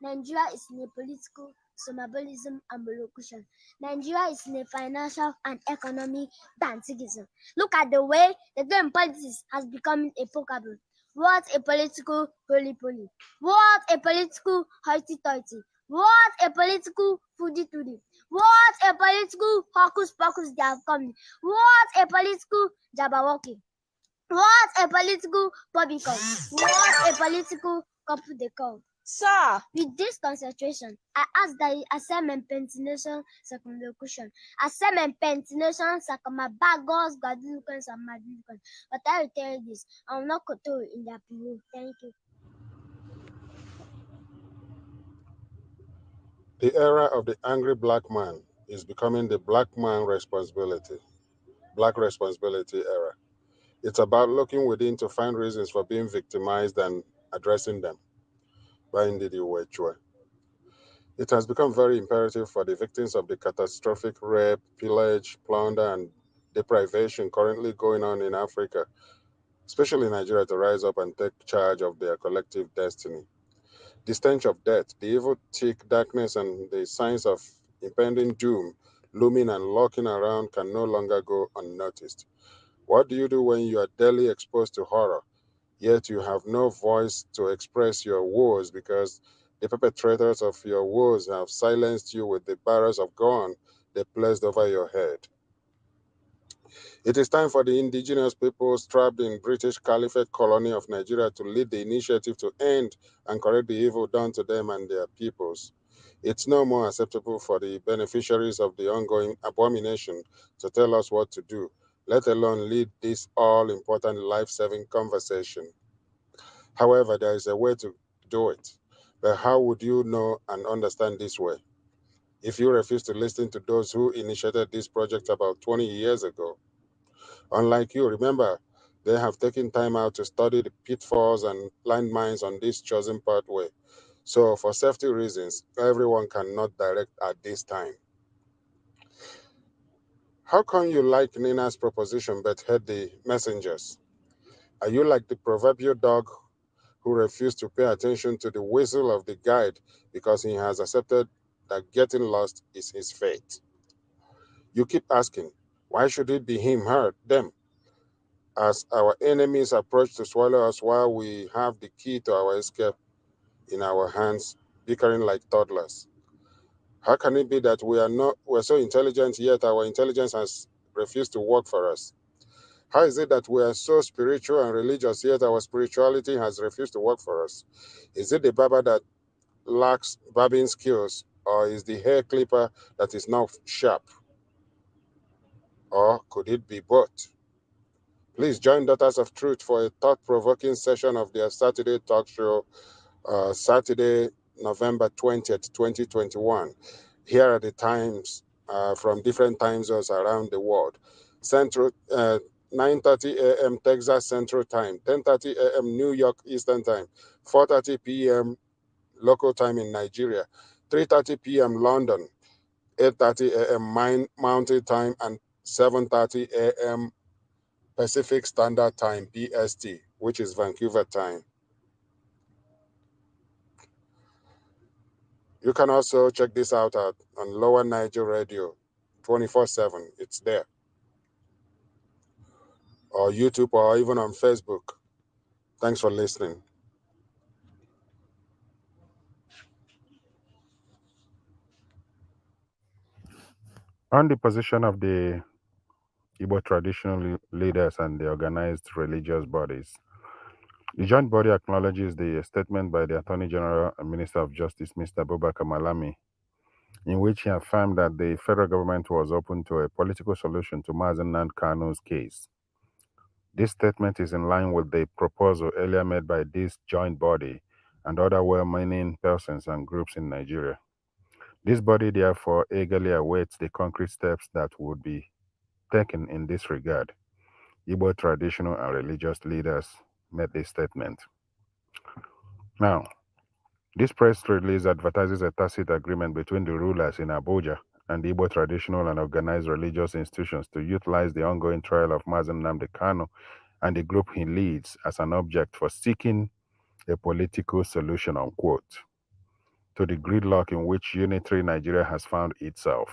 Nigeria is in a political somnambulism and molocution. Nigeria is in a financial and economic dantigism. Look at the way the game politics has become epocable. What a political holy-poly. What a political hoity-toity. What a political foodie-toodie. What a political hocus-pocus they have come. What a political jabberwocky. What a political publicon. What a political couple de call. Sir, with this concentration, I ask that you accept my pentination circumlocution. Accept my pentination circumabagos, gadulucans, and madulucans. But I will tell you this, I will not koto in their people. Thank you. The era of the angry black man is becoming the black responsibility era. It's about looking within to find reasons for being victimized and addressing them. It has become very imperative for the victims of the catastrophic rape, pillage, plunder, and deprivation currently going on in Africa, especially Nigeria, to rise up and take charge of their collective destiny. The stench of death, the evil, thick darkness, and the signs of impending doom looming and lurking around can no longer go unnoticed. What do you do when you are daily exposed to horror, yet you have no voice to express your woes because the perpetrators of your woes have silenced you with the barrels of gun they placed over your head? It is time for the indigenous peoples trapped in British Caliphate colony of Nigeria to lead the initiative to end and correct the evil done to them and their peoples. It's no more acceptable for the beneficiaries of the ongoing abomination to tell us what to do, let alone lead this all-important life-saving conversation. However, there is a way to do it. But how would you know and understand this way? If you refuse to listen to those who initiated this project about 20 years ago, unlike you, remember, they have taken time out to study the pitfalls and landmines on this chosen pathway. So, for safety reasons, everyone cannot direct at this time. How come you like Nina's proposition but hate the messengers? Are you like the proverbial dog who refused to pay attention to the whistle of the guide because he has accepted that getting lost is his fate? You keep asking, why should it be him, her, them? As our enemies approach to swallow us while we have the key to our escape in our hands, bickering like toddlers. How can it be that we're so intelligent, yet our intelligence has refused to work for us? How is it that we are so spiritual and religious, yet our spirituality has refused to work for us? Is it the barber that lacks barbing skills, or is the hair clipper that is not sharp? Or could it be both? Please join Daughters of Truth for a thought-provoking session of their Saturday talk show, Saturday, November 20th, 2021. Here are the times from different time zones around the world. Central, 9:30 a.m. Texas Central Time, 10:30 a.m. New York Eastern Time, 4:30 p.m. local time in Nigeria, 3:30 p.m. London, 8:30 a.m. Mountain Time, and 7:30 a.m. Pacific Standard Time, PST, which is Vancouver time. You can also check this out on Lower Niger Radio 24/7. It's there. Or YouTube, or even on Facebook. Thanks for listening. On the position of the Igbo traditional leaders and the organized religious bodies, the joint body acknowledges the statement by the Attorney General and Minister of Justice, Mr. Abubakar Malami, in which he affirmed that the federal government was open to a political solution to Mazen Nnamdi Kanu's case. This statement is in line with the proposal earlier made by this joint body and other well-meaning persons and groups in Nigeria. This body therefore eagerly awaits the concrete steps that would be taken in this regard. Igbo traditional and religious leaders made this statement. Now, this press release advertises a tacit agreement between the rulers in Abuja and the Igbo traditional and organized religious institutions to utilize the ongoing trial of Mazen Nnamdi Kanu and the group he leads as an object for seeking a political solution, unquote, to the gridlock in which unitary Nigeria has found itself.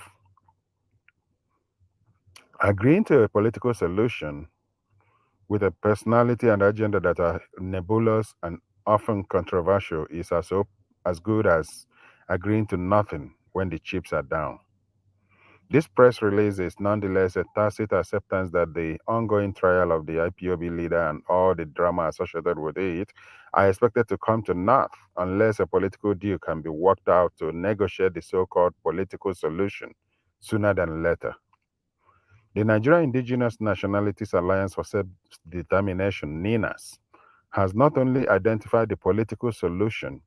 Agreeing to a political solution with a personality and agenda that are nebulous and often controversial is as good as agreeing to nothing when the chips are down. This press release is nonetheless a tacit acceptance that the ongoing trial of the IPOB leader and all the drama associated with it are expected to come to naught unless a political deal can be worked out to negotiate the so-called political solution sooner than later. The Nigerian Indigenous Nationalities Alliance for Self-Determination, NINAS, has not only identified the political solution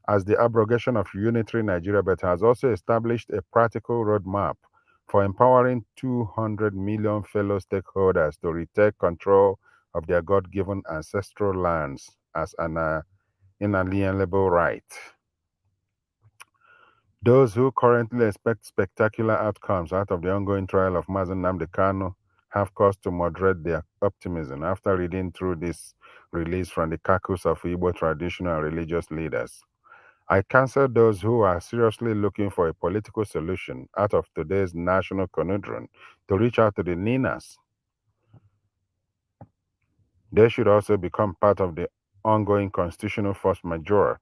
as the abrogation of unitary Nigeria, but has also established a practical roadmap for empowering 200 million fellow stakeholders to retake control of their God-given ancestral lands as an inalienable right. Those who currently expect spectacular outcomes out of the ongoing trial of Mazen Nnamdi Kanu have cause to moderate their optimism after reading through this release from the caucus of Igbo traditional and religious leaders. I counsel those who are seriously looking for a political solution out of today's national conundrum to reach out to the NINAS. They should also become part of the ongoing Constitutional Force Majeure,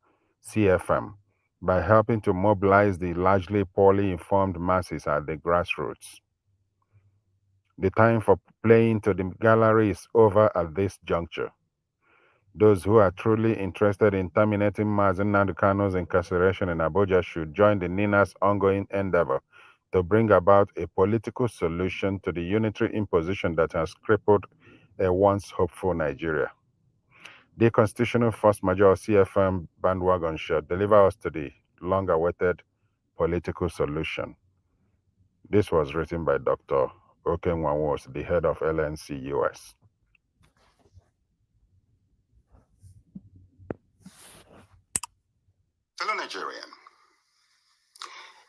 CFM, by helping to mobilize the largely poorly informed masses at the grassroots. The time for playing to the gallery is over at this juncture. Those who are truly interested in terminating Mazen Nnamdi Kanu's incarceration in Abuja should join the NINA's ongoing endeavor to bring about a political solution to the unitary imposition that has crippled a once hopeful Nigeria. The Constitutional Force Majeure CFM bandwagon should deliver us to the long-awaited political solution. This was written by Dr. Okenwawos, the head of LNC US. Fellow Nigerian,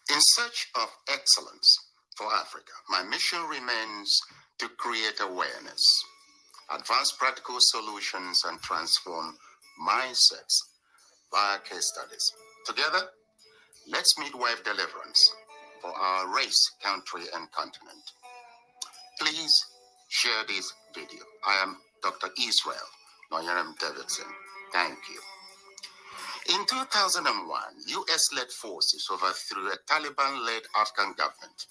in search of excellence for Africa, my mission remains to create awareness, advance practical solutions, and transform mindsets via case studies. Together, let's midwife deliverance for our race, country, and continent. Please share this video. I am Dr. Israel Noyaram Davidson. Thank you. In 2001, US-led forces overthrew a Taliban-led Afghan government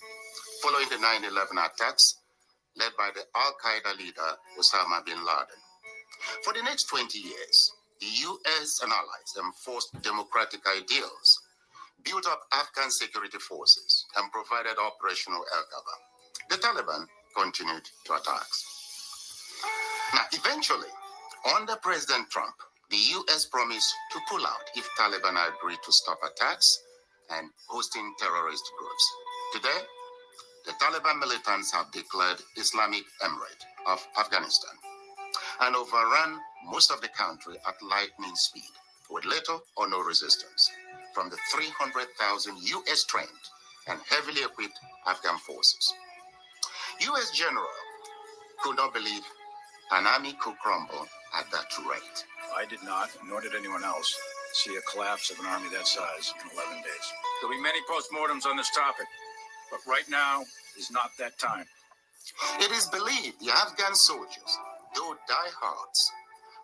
following the 9/11 attacks led by the Al-Qaeda leader Osama bin Laden. For the next 20 years, the US and allies enforced democratic ideals, built up Afghan security forces, and provided operational air cover. The Taliban continued to attacks. Now, eventually, under President Trump, the U.S. promised to pull out if Taliban agreed to stop attacks and hosting terrorist groups. Today, the Taliban militants have declared Islamic Emirate of Afghanistan and overrun most of the country at lightning speed with little or no resistance from the 300,000 U.S. trained and heavily equipped Afghan forces. U.S. general could not believe an army could crumble at that rate. I did not, nor did anyone else, see a collapse of an army that size in 11 days. There'll be many postmortems on this topic, but right now is not that time. It is believed the Afghan soldiers, though diehards,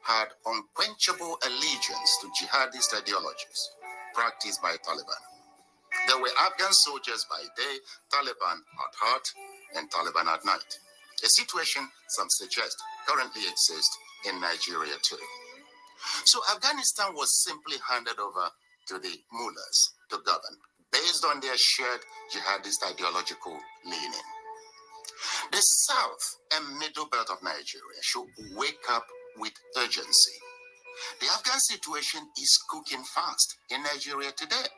had unquenchable allegiance to jihadist ideologies practiced by Taliban. There were Afghan soldiers by day, Taliban at heart, and Taliban at night. A situation, some suggest, currently exists in Nigeria too. So Afghanistan was simply handed over to the mullahs to govern, based on their shared jihadist ideological leaning. The south and middle belt of Nigeria should wake up with urgency. The Afghan situation is cooking fast in Nigeria today.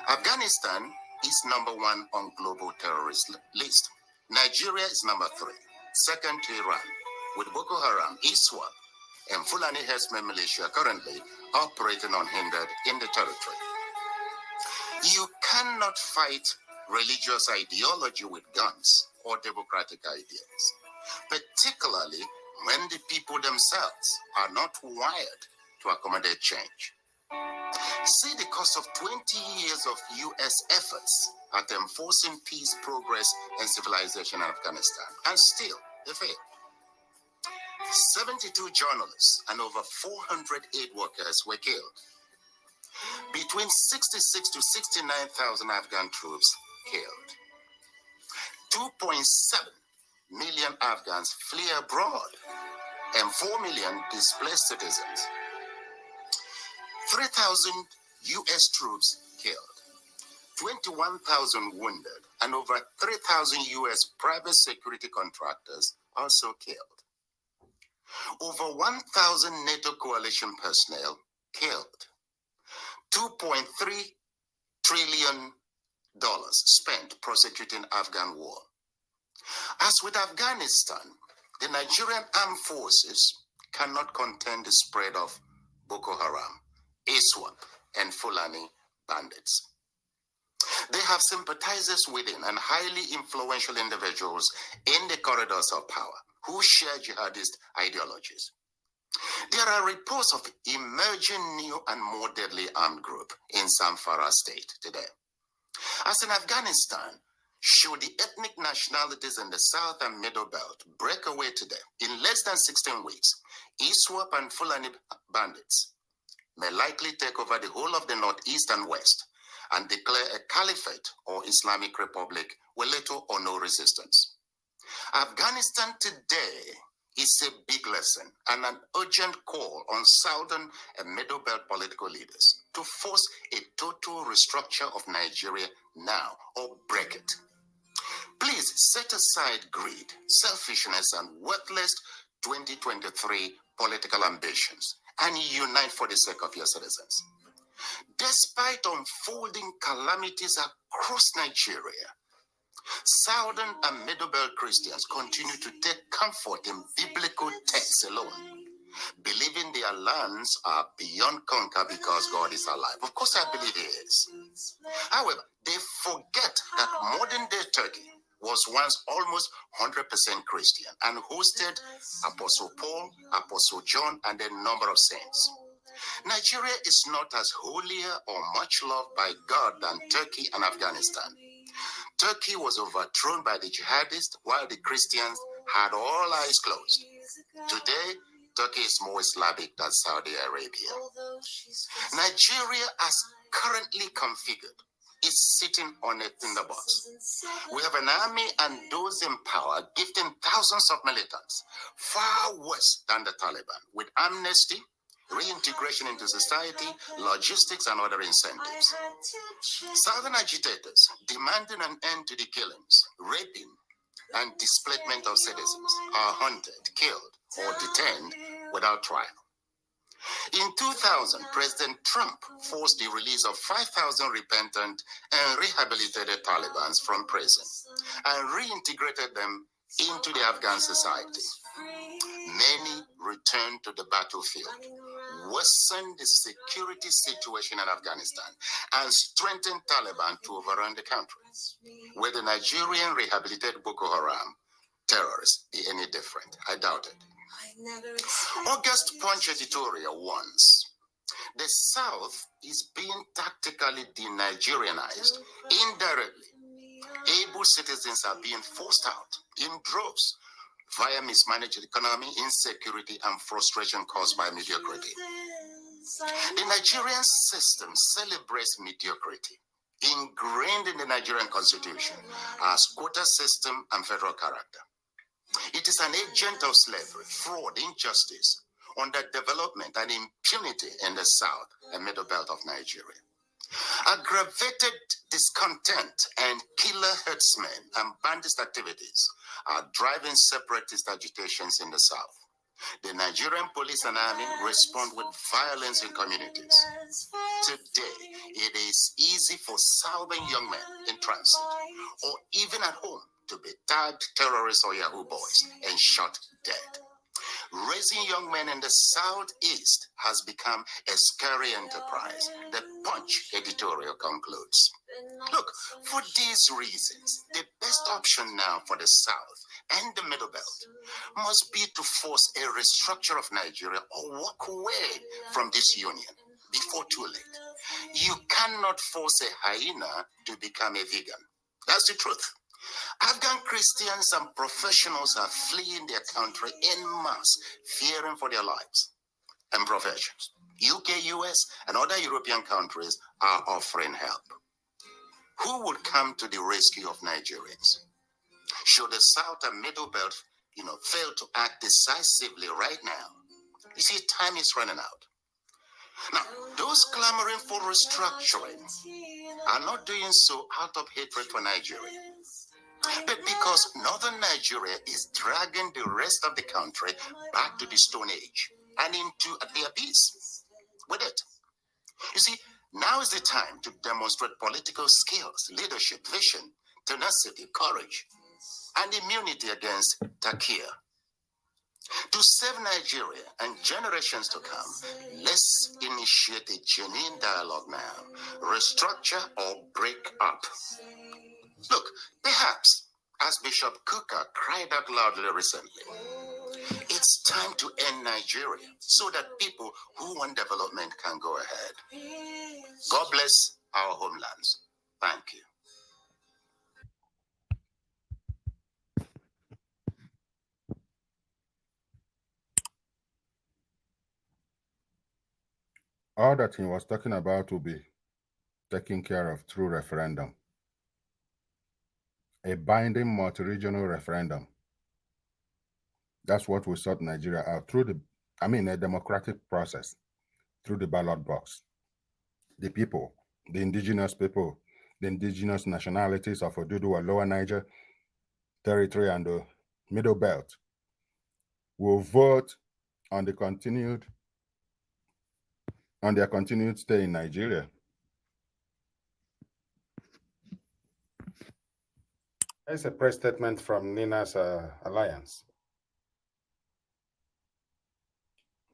Afghanistan is number 1 on global terrorist list. Nigeria is number 3, second to Iran, with Boko Haram, ISWAP, and Fulani Herdsmen militia currently operating unhindered in the territory. You cannot fight religious ideology with guns or democratic ideas, particularly when the people themselves are not wired to accommodate change. See the cost of 20 years of U.S. efforts at enforcing peace, progress, and civilization in Afghanistan, and still they failed. 72 journalists and over 400 aid workers were killed. Between 66 to 69,000 Afghan troops killed. 2.7 million Afghans flee abroad and 4 million displaced citizens. 3,000 U.S. troops killed, 21,000 wounded, and over 3,000 U.S. private security contractors also killed. Over 1,000 NATO coalition personnel killed. $2.3 trillion spent prosecuting Afghan war. As with Afghanistan, the Nigerian armed forces cannot contain the spread of Boko Haram, ISWAP, and Fulani bandits. They have sympathizers within and highly influential individuals in the corridors of power who share jihadist ideologies. There are reports of emerging new and more deadly armed group in Zamfara state today. As in Afghanistan, should the ethnic nationalities in the South and Middle Belt break away today, in less than 16 weeks, ISWAP and Fulani bandits may likely take over the whole of the Northeast and West and declare a caliphate or Islamic Republic with little or no resistance. Afghanistan today is a big lesson and an urgent call on Southern and Middle Belt political leaders to force a total restructure of Nigeria now or break it. Please set aside greed, selfishness, and worthless 2023 political ambitions and unite for the sake of your citizens. Despite unfolding calamities across Nigeria, Southern and Middle Belt Christians continue to take comfort in biblical texts alone, believing their lands are beyond conquer because God is alive. Of course, I believe He is. However, they forget that modern-day Turkey was once almost 100% Christian and hosted Apostle Paul, Apostle John, and a number of saints. Nigeria is not as holier or much loved by God than Turkey and Afghanistan. Turkey was overthrown by the jihadists while the Christians had all eyes closed. Today, Turkey is more Islamic than Saudi Arabia. Nigeria, as currently configured, is sitting on a tinderbox. We have an army and those in power gifting thousands of militants, far worse than the Taliban, with amnesty, reintegration into society, logistics, and other incentives. Southern agitators demanding an end to the killings, raping, and displacement of citizens are hunted, killed, or detained without trial. In 2000, President Trump forced the release of 5,000 repentant and rehabilitated Talibans from prison and reintegrated them into the Afghan society. Many returned to the battlefield, worsened the security situation in Afghanistan, and strengthened Taliban to overrun the country. Will the Nigerian rehabilitated Boko Haram terrorists be any different? I doubt it. August Punch editorial warns the South is being tactically de-Nigerianized indirectly. Able citizens are being forced out in droves via mismanaged economy, insecurity, and frustration caused by mediocrity. The Nigerian system celebrates mediocrity, ingrained in the Nigerian constitution as quota system and federal character. It is an agent of slavery, fraud, injustice, underdevelopment, and impunity in the South and Middle Belt of Nigeria. Aggravated discontent and killer herdsmen and bandit activities are driving separatist agitations in the South. The Nigerian police and army respond with violence in communities. Today, it is easy for Southern young men in transit or even at home to be tagged terrorists or Yahoo boys and shot dead. Raising young men in the Southeast has become a scary enterprise, the Punch editorial concludes. Look, for these reasons, the best option now for the South and the Middle Belt must be to force a restructure of Nigeria or walk away from this union before too late. You cannot force a hyena to become a vegan. That's the truth. Afghan Christians and professionals are fleeing their country en masse, fearing for their lives and professions. UK, US, and other European countries are offering help. Who would come to the rescue of Nigerians? Should the South and Middle Belt, fail to act decisively right now? You see, time is running out. Now, those clamoring for restructuring are not doing so out of hatred for Nigeria, but because Northern Nigeria is dragging the rest of the country back to the Stone Age and into the abyss with it. You see, now is the time to demonstrate political skills, leadership, vision, tenacity, courage, and immunity against Takia. To save Nigeria and generations to come, let's initiate a genuine dialogue now. Restructure or break up. Look, perhaps, as Bishop Kuka cried out loudly recently, it's time to end Nigeria so that people who want development can go ahead. God bless our homelands. Thank you. All that he was talking about will be taken care of through referendum. A binding multi-regional referendum. That's what will sort Nigeria out through a democratic process, through the ballot box. The people, the indigenous people, the indigenous nationalities of Oduduwa, Lower Niger Territory, and the Middle Belt will vote on their continued stay in Nigeria. There's a press statement from Nina's Alliance.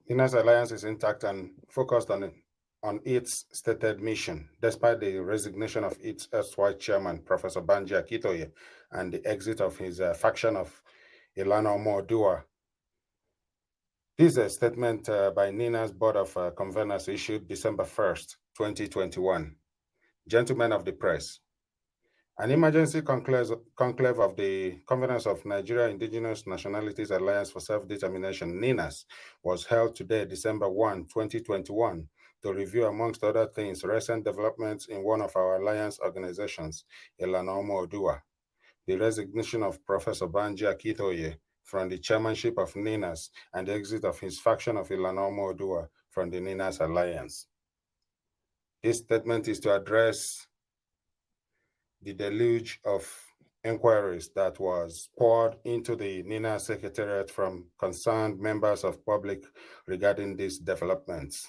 Nina's Alliance is intact and focused on its stated mission, despite the resignation of its erstwhile chairman, Professor Banji Akintoye, and the exit of his faction of Ilana Omo-Oduwa. This is a statement by Nina's Board of Conveners issued December 1st, 2021. Gentlemen of the press, an emergency conclave of the Conveners of Nigeria Indigenous Nationalities Alliance for Self-Determination, NINAS, was held today, December 1, 2021, to review, amongst other things, recent developments in one of our alliance organizations, Ilana Omo-Oduwa, the resignation of Professor Banji Akintoye from the chairmanship of NINAS, and the exit of his faction of Ilana Omo-Oduwa from the NINAS Alliance. This statement is to address the deluge of inquiries that was poured into the NINA Secretariat from concerned members of public regarding these developments.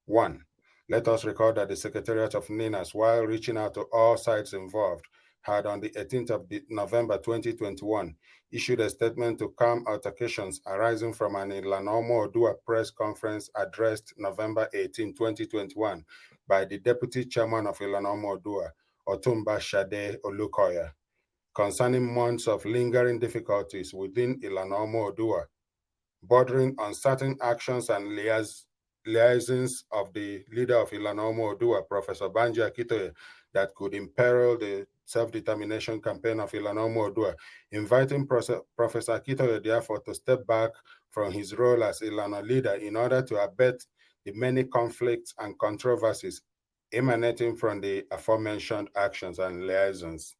1. Let us recall that the Secretariat of NINAS, while reaching out to all sides involved, had on the 18th of November 2021 issued a statement to calm altercations arising from an Ilanomo Odua press conference addressed November 18, 2021 by the Deputy Chairman of Ilanomo Odua, Otumba Shade Olukoya, concerning months of lingering difficulties within Ilanomo Odua, bordering on certain actions and liaisons of the leader of Ilanomo Odua, Professor Banji Akitoye, that could imperil the self-determination campaign of Ilanomo Odua, inviting Professor Akitoye, therefore, to step back from his role as Ilano leader in order to abet the many conflicts and controversies emanating from the aforementioned actions and liaisons.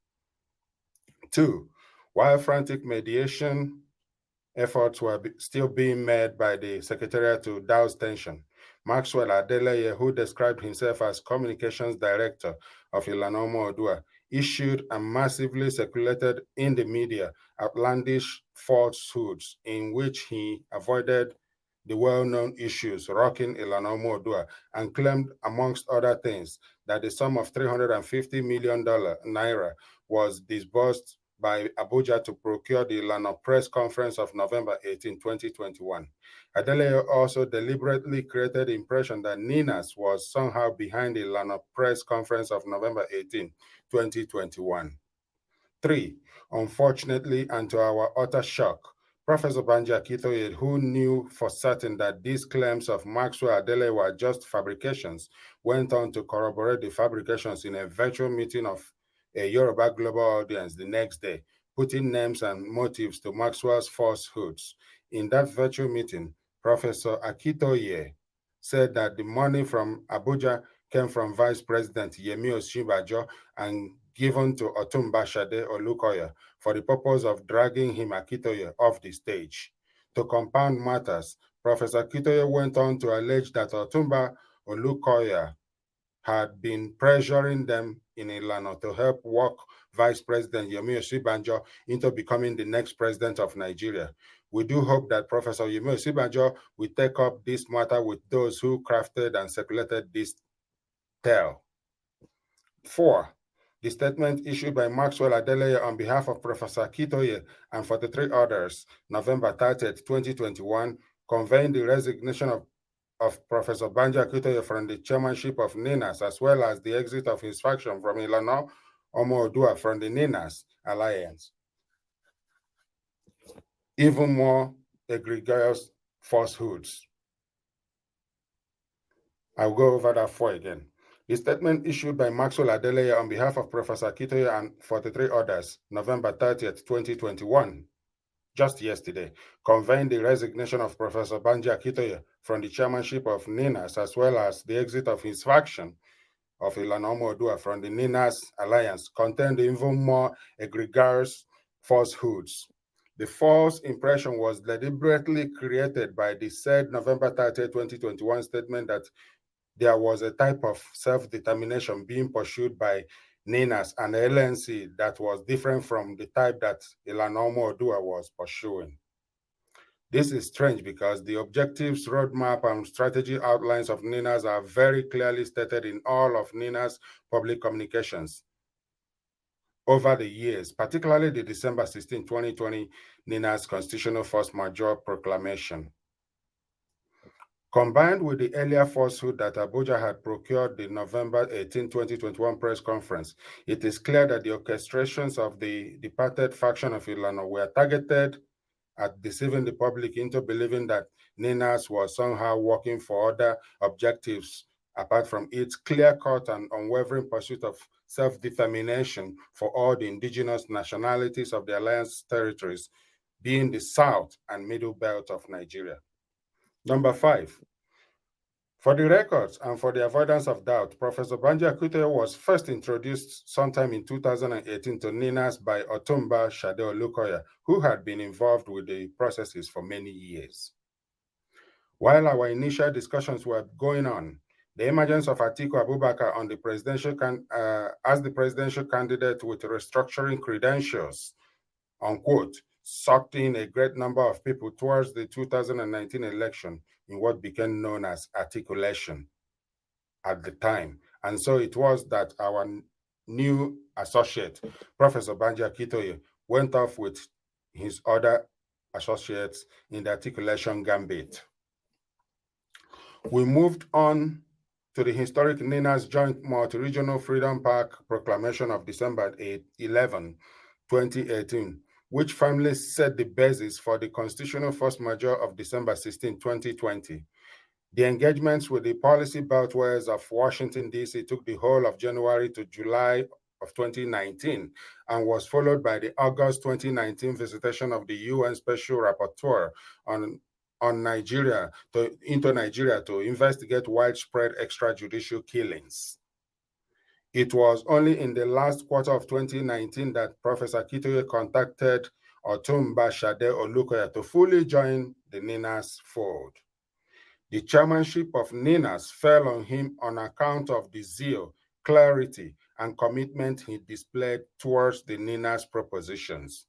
2. While frantic mediation efforts were still being made by the Secretariat to douse tension, Maxwell Adeleye, who described himself as Communications Director of Ilanomo Odua, issued and massively circulated in the media outlandish falsehoods in which he avoided the well-known issues rocking Ilanomo Odua and claimed, amongst other things, that the sum of $350 million naira was disbursed by Abuja to procure the Ilana press conference of November 18, 2021. Adeleye also deliberately created the impression that Ninas was somehow behind the Ilana press conference of November 18, 2021. 3. Unfortunately, and to our utter shock, Professor Banji Akitoye, who knew for certain that these claims of Maxwell Adeleye were just fabrications, went on to corroborate the fabrications in a virtual meeting of a Yoruba global audience the next day, putting names and motives to Maxwell's falsehoods. In that virtual meeting, Professor Akitoye said that the money from Abuja came from Vice President Yemi Osinbajo and given to Otumba Shade Olukoya for the purpose of dragging him, Akitoye, off the stage. To compound matters, Professor Akitoye went on to allege that Otumba Olukoya had been pressuring them in Ilano to help work Vice President Yemi Osinbajo into becoming the next president of Nigeria. We do hope that Professor Yemi Osinbajo will take up this matter with those who crafted and circulated this tale. 4. The statement issued by Maxwell Adeleye on behalf of Professor Akitoye and 43 others, November 30, 2021, conveying the resignation of Professor Banji Akitoye from the chairmanship of NINAS, as well as the exit of his faction from Ilana Omo Odua from the NINAS alliance. Even more egregious falsehoods. I'll go over that 4 again. The statement issued by Maxwell Adeleye on behalf of Professor Akitoye and 43 others, November 30th, 2021, just yesterday, conveying the resignation of Professor Banji Akitoye from the chairmanship of NINAS, as well as the exit of his faction of Ilanomo Odua from the NINAS alliance, contained even more egregious falsehoods. The false impression was deliberately created by the said November 30, 2021 statement that there was a type of self-determination being pursued by NINAS and LNC that was different from the type that Ilanomo Odua was pursuing. This is strange because the objectives, roadmap, and strategy outlines of NINAS are very clearly stated in all of NINAS public communications over the years, particularly the December 16, 2020 NINAS Constitutional Force Majeure Proclamation. Combined with the earlier falsehood that Abuja had procured the November 18, 2021 press conference, it is clear that the orchestrations of the departed faction of Ilano were targeted at deceiving the public into believing that NINAS was somehow working for other objectives apart from its clear-cut and unwavering pursuit of self-determination for all the indigenous nationalities of the Alliance territories, being the South and Middle Belt of Nigeria. Number 5, for the records and for the avoidance of doubt, Professor Banji Akitoye was first introduced sometime in 2018 to NINAS by Otumba Shade Olukoya, who had been involved with the processes for many years. While our initial discussions were going on, The emergence of Atiku Abubakar on the as the presidential candidate with restructuring credentials, unquote, sucked in a great number of people towards the 2019 election in what became known as articulation at the time. And so it was that our new associate, Professor Banji Akintoye, went off with his other associates in the articulation gambit. We moved on to the historic NINA's Joint Multi-Regional Freedom Park Proclamation of December 11, 2018, which firmly set the basis for the constitutional force majeure of December 16, 2020. The engagements with the policy beltwares of Washington, D.C. took the whole of January to July of 2019 and was followed by the August 2019 visitation of the UN Special Rapporteur on Nigeria into Nigeria to investigate widespread extrajudicial killings. It was only in the last quarter of 2019 that Professor Akintoye contacted Otumba Shade Olukoya to fully join the NINA's fold. The chairmanship of NINAS fell on him on account of the zeal, clarity, and commitment he displayed towards the NINAS propositions.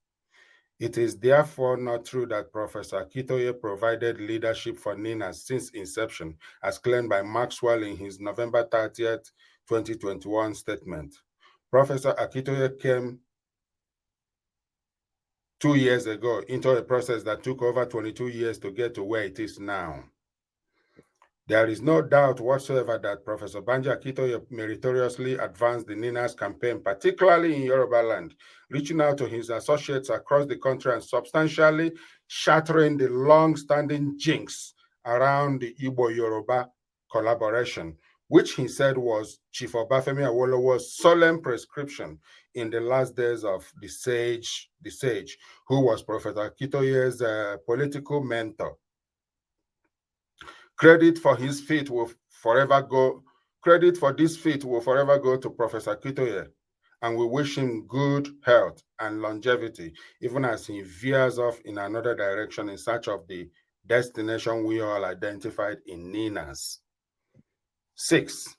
It is therefore not true that Professor Akintoye provided leadership for NINAS since inception, as claimed by Maxwell in his November 30th, 2021 statement. Professor Akintoye came 2 years ago into a process that took over 22 years to get to where it is now. There is no doubt whatsoever that Professor Banji Akintoye meritoriously advanced the NINAS campaign, particularly in Yoruba land, reaching out to his associates across the country and substantially shattering the long-standing jinx around the Igbo-Yoruba collaboration, which he said was Chief Obafemi Awolowo's solemn prescription in the last days of the sage, who was Professor Akintoye's political mentor. Credit for this feat will forever go to Professor Akintoye, and we wish him good health and longevity, even as he veers off in another direction in search of the destination we all identified in NINAS. 6.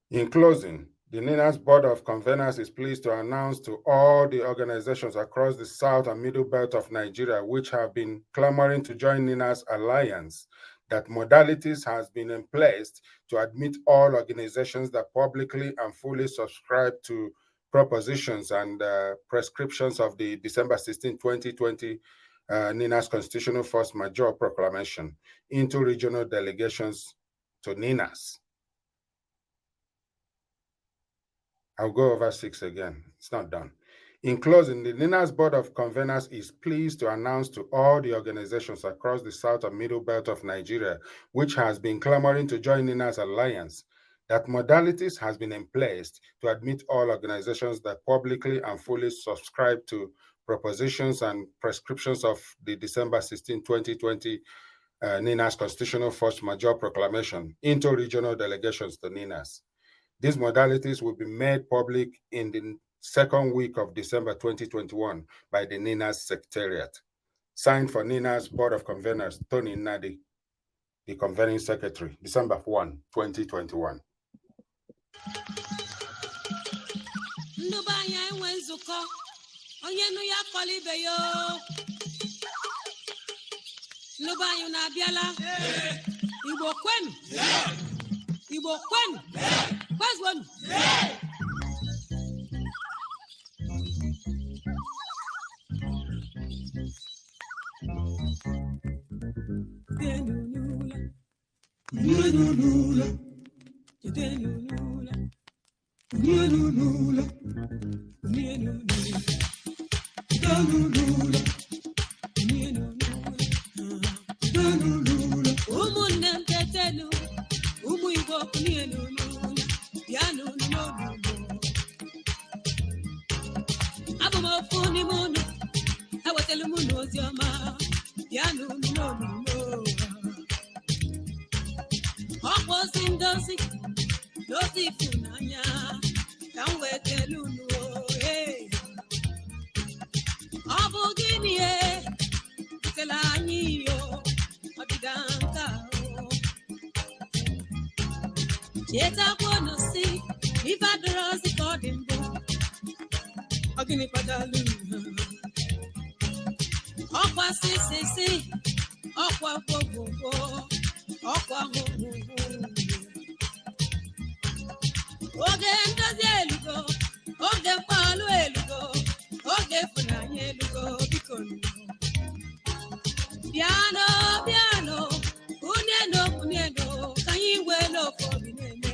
In closing, the NINAS Board of Conveners is pleased to announce to all the organizations across the South and Middle Belt of Nigeria which have been clamoring to join NINAS Alliance that modalities has been in place to admit all organizations that publicly and fully subscribe to propositions and prescriptions of the December 16, 2020 NINAS Constitutional Force Majeure Proclamation into regional delegations to NINAS. I'll go over 6 again. It's not done. In closing, the NINAS Board of Conveners is pleased to announce to all the organizations across the South and Middle Belt of Nigeria, which has been clamoring to join NINAS Alliance, that modalities has been in place to admit all organizations that publicly and fully subscribe to propositions and prescriptions of the December 16, 2020 NINAS Constitutional Force Majeure Proclamation into regional delegations to NINAS. These modalities will be made public in the second week of December 2021 by the NINAS Secretariat. Signed for NINAS Board of Conveners, Tony Nadi, the Convening Secretary, December 1, 2021. Cheta kono si, ifa drosi kodimbo. Ogini padalu. Okwa si, okwa go. Okwa go. Oge ndozi elugo, oge palu elugo, oge funanye elugo bikonu. Piano, unieno, kanyi welo for binene.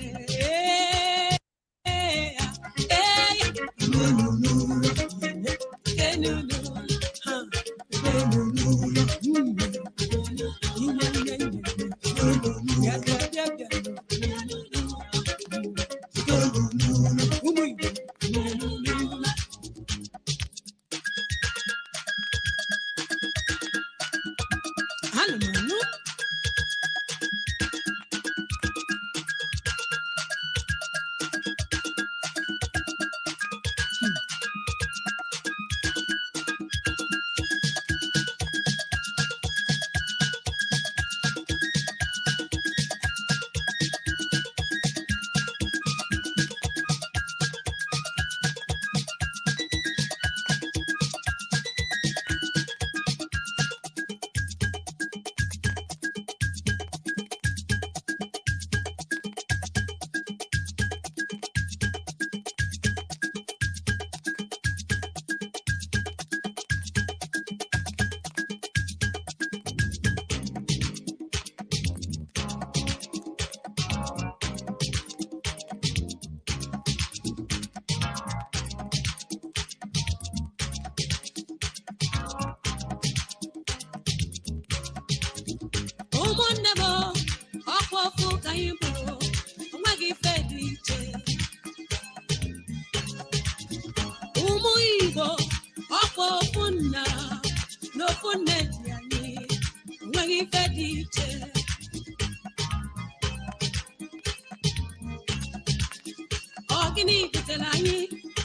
Ogini butelani,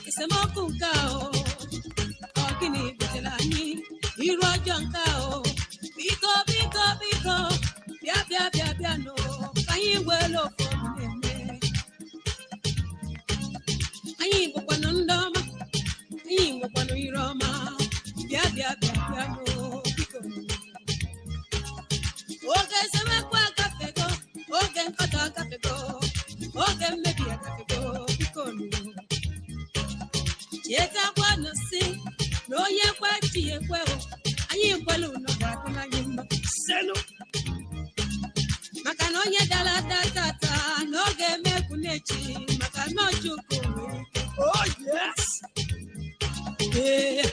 isemoku nkao. Ogini butelani, irojo nkao. Biko, bia no. Kanyi welo for binene. Anyi bukwano ndoma, anyi bukwano iroma. Bia no. Biko. Oge seme kwa kafego, oge nkata kafego, oge mebi kafego, bikonu. Yeta kwa no si, no ye kwa tiye kwa o, anyi kwelu no kwa na yimba. Selo. Maka no ye dala tata, no ge me kunechi, maka no chuku. Oh yes. Yeah.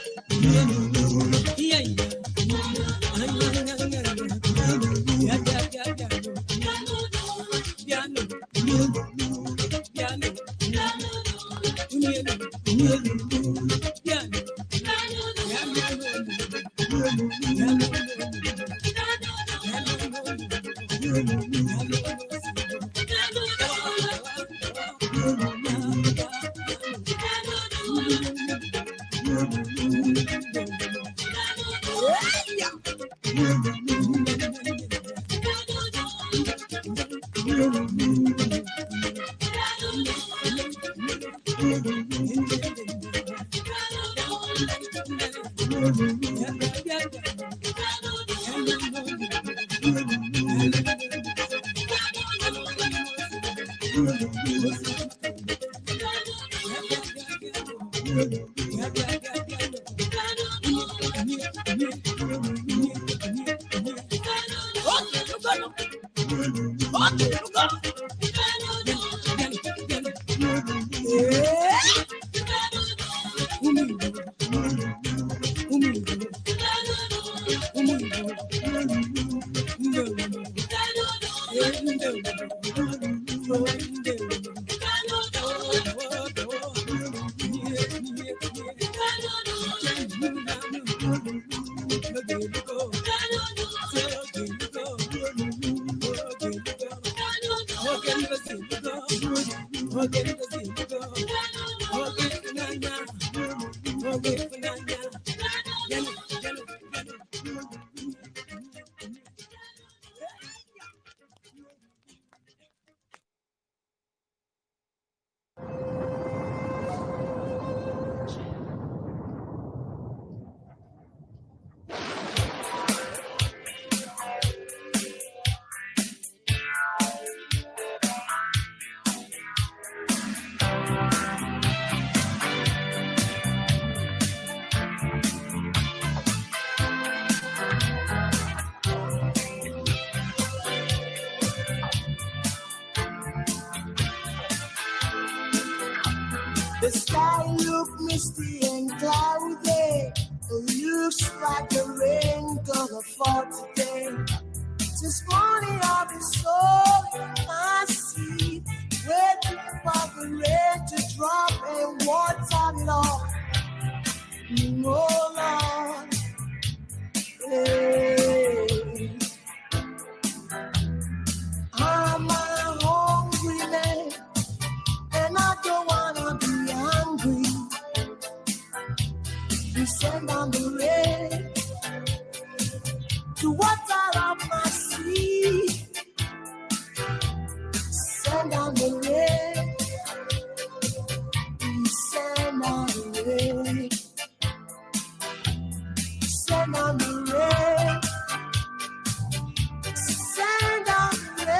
The sky look misty and cloudy. It looks like the rain gonna fall today. This morning I've been so I see, waiting for the rain to drop and water it all. Oh Lord, hey. I'm a hungry man, and I don't wanna be hungry. We send down the rain to water up my sea. Send down the rain. We send down the rain. Send down the rain. Send down the rain.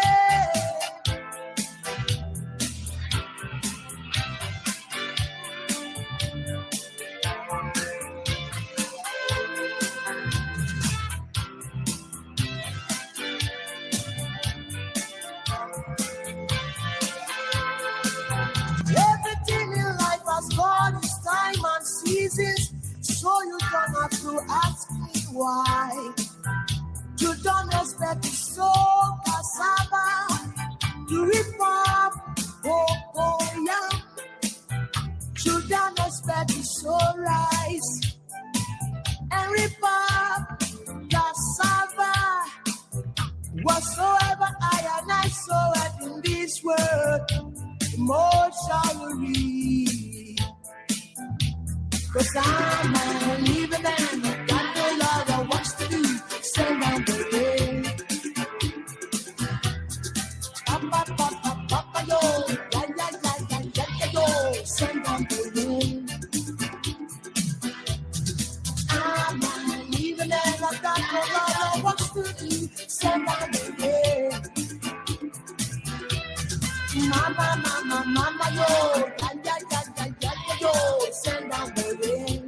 Everything in life has got its time and seasons, so you don't have to ask me why. You don't expect to sow cassava, to reap up yam. You don't expect to sow rice and reap up cassava. Whatsoever I sow it in this world, more shall you reap. 'Cause I'm a living man, got no lot of works to do. Send down the rain. Papa, papa, papa, yo, ya, ya, ya, ya, ya, ya, yo. Send down the rain. I'm a living man, I got no lot of works to do. Send down the rain. Mama, mama, mama, yo, ya, ya, ya, ya, ya, ya, yo, send down the rain.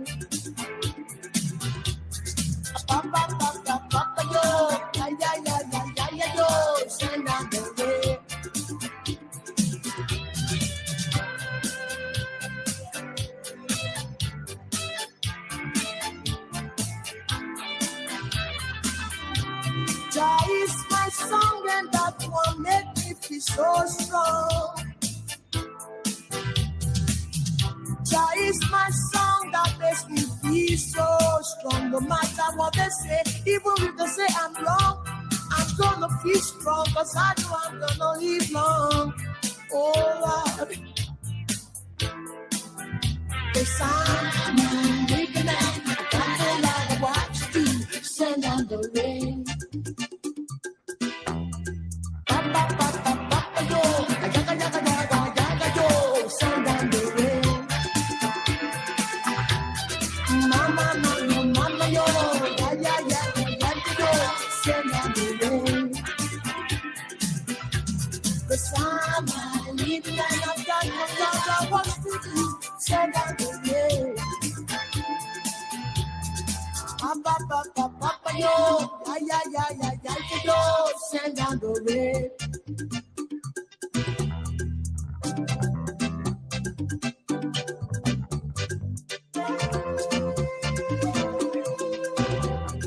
Papa, papa, papa, yo, ya, ya, ya, ya, ya, ya, yo, send down the rain. Jah is my song and that one make me feel so strong. Jah is my song that makes me feel so strong. No matter what they say, even if they say I'm wrong, I'm gonna feel strong, 'cause I know I'm gonna live long. Oh Lord, yes, I'm a living man. Got no lot of what to do. Send down the rain. Papa, papa, papa, yo, yaga, yaga, yaga, yaga, yo, send down the rain. Mama, mama, mama, yo, ya, ya, ya, ya, ya, yo, send down the rain. 'Cause I'm a living man, I've got no lot of work to do. Send down the rain. Papa, papa, papa, yo, ya, ya, ya, ya, ya, yo, send down the rain.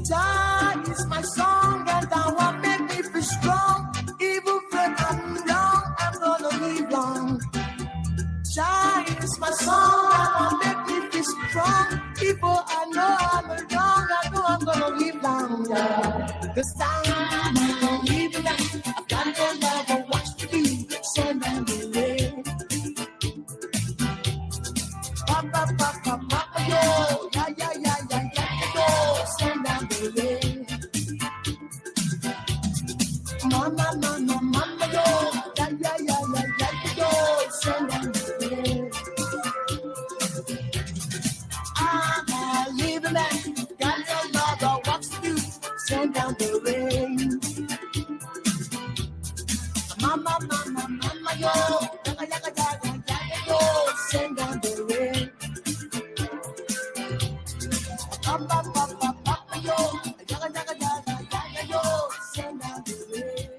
Jah is my song and that will make me feel strong. Even when I'm young, I'm gonna live long. Jah is my song that will make me feel strong. People, I know I'm young, I know I'm gonna live long. This time I'm gonna live long. I've got no love or what to do. Send down the rain. Papa, papa, papa, yo, ya, ya, ya, ya, ya, yo, send down the rain. Mama, mama, mama, yo, ya, ya, ya, ya, ya, yo, send down the rain. I'm a living man, got no love or what to do. Send down the rain. Mama, mama, mama, yo, yaga, yaga, yaga, yaga, yo, send down the rain. Papa, papa, papa, yo, yaga, yaga, yaga, yaga, yo, send down the rain.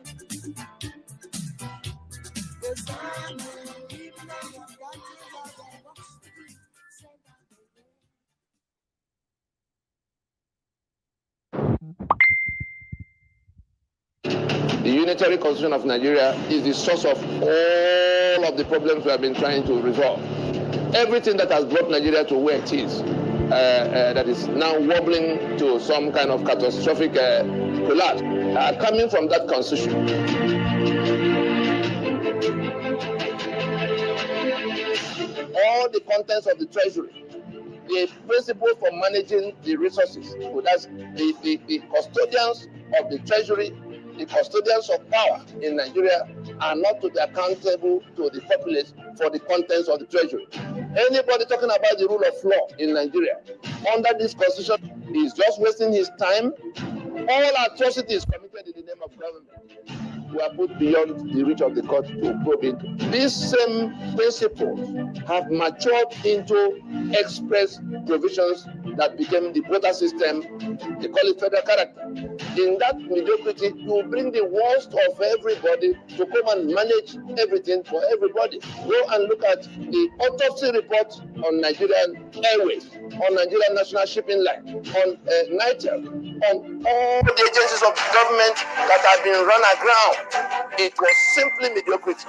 'Cause I'm a living man, I've got no love or what to do. The unitary constitution of Nigeria is the source of all of the problems we have been trying to resolve. Everything that has brought Nigeria to where it is, that is now wobbling to some kind of catastrophic collapse, are coming from that constitution. All the contents of the treasury, the principles for managing the resources, so that's the custodians of the treasury, the custodians of power in Nigeria are not to be accountable to the populace for the contents of the treasury. Anybody talking about the rule of law in Nigeria under this constitution is just wasting his time. All atrocities committed in the name of government were put beyond the reach of the court to probe into. These same principles have matured into express provisions that became the quota system. They call it federal character. In that mediocrity, you bring the worst of everybody to come and manage everything for everybody. Go and look at the autopsy report on Nigerian Airways, on Nigerian National Shipping Line, on NITEL, on all the agencies of government that have been run aground. It was simply mediocrity.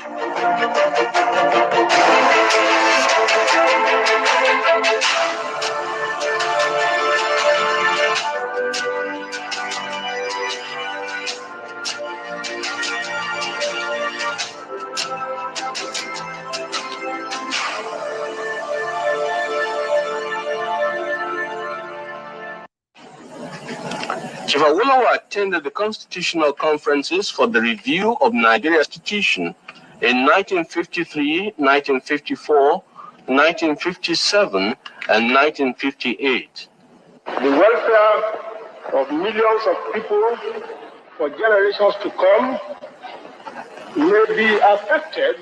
Chief Awolowo attended the constitutional conferences for the review of Nigeria's constitution in 1953, 1954, 1957, and 1958. The welfare of millions of people for generations to come may be affected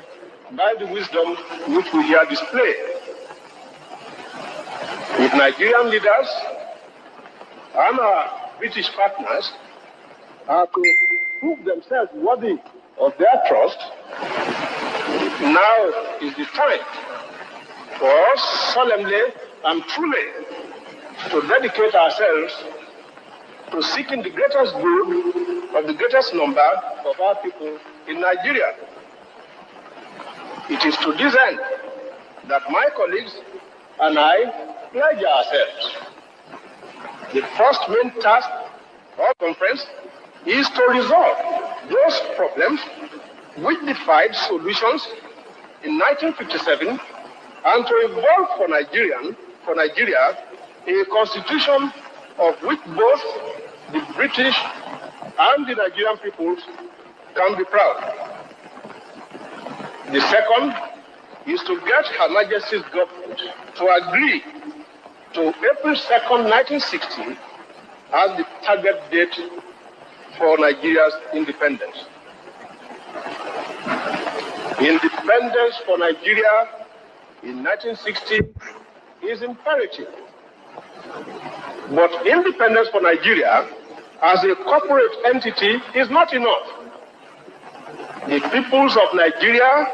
by the wisdom which we here display. With Nigerian leaders and our British partners are to prove themselves worthy of their trust, now is the time for us solemnly and truly to dedicate ourselves to seeking the greatest good of the greatest number of our people in Nigeria. It is to this end that my colleagues and I pledge ourselves. The first main task of the conference is to resolve those problems which defied solutions in 1957 and to evolve for Nigeria a constitution of which both the British and the Nigerian peoples can be proud. The second is to get Her Majesty's government to agree to April 2nd, 1960 as the target date for Nigeria's independence. Independence for Nigeria in 1960 is imperative. But independence for Nigeria as a corporate entity is not enough. The peoples of Nigeria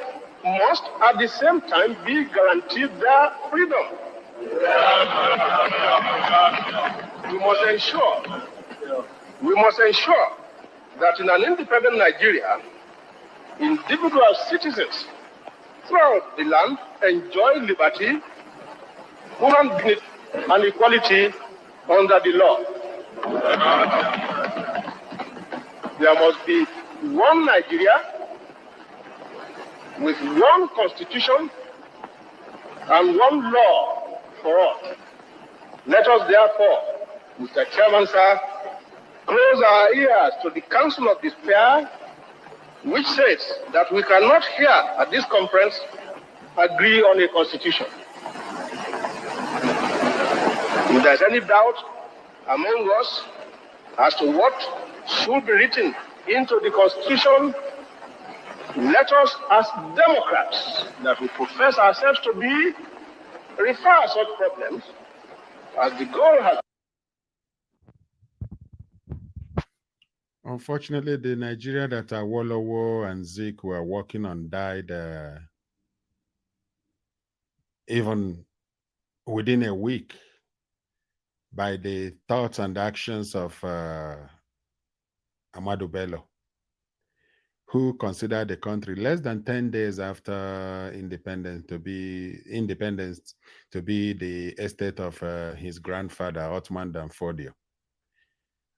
must at the same time be guaranteed their freedom. We must ensure that in an independent Nigeria, individual citizens throughout the land enjoy liberty, human dignity, and equality under the law. There must be one Nigeria with one constitution and one law for all. Let us therefore, Mr. Chairman, sir, close our ears to the counsel of despair, which says that we cannot here at this conference agree on a constitution. If there's any doubt among us as to what should be written into the constitution, let us, as Democrats that we profess ourselves to be, refer such problems as the goal has. Unfortunately, the Nigeria that Awolowo and Zik were working on died even within a week. by the thoughts and actions of Amadou Bello, who considered the country less than 10 days after independence to be the estate of his grandfather, Ottoman Dan Fodio.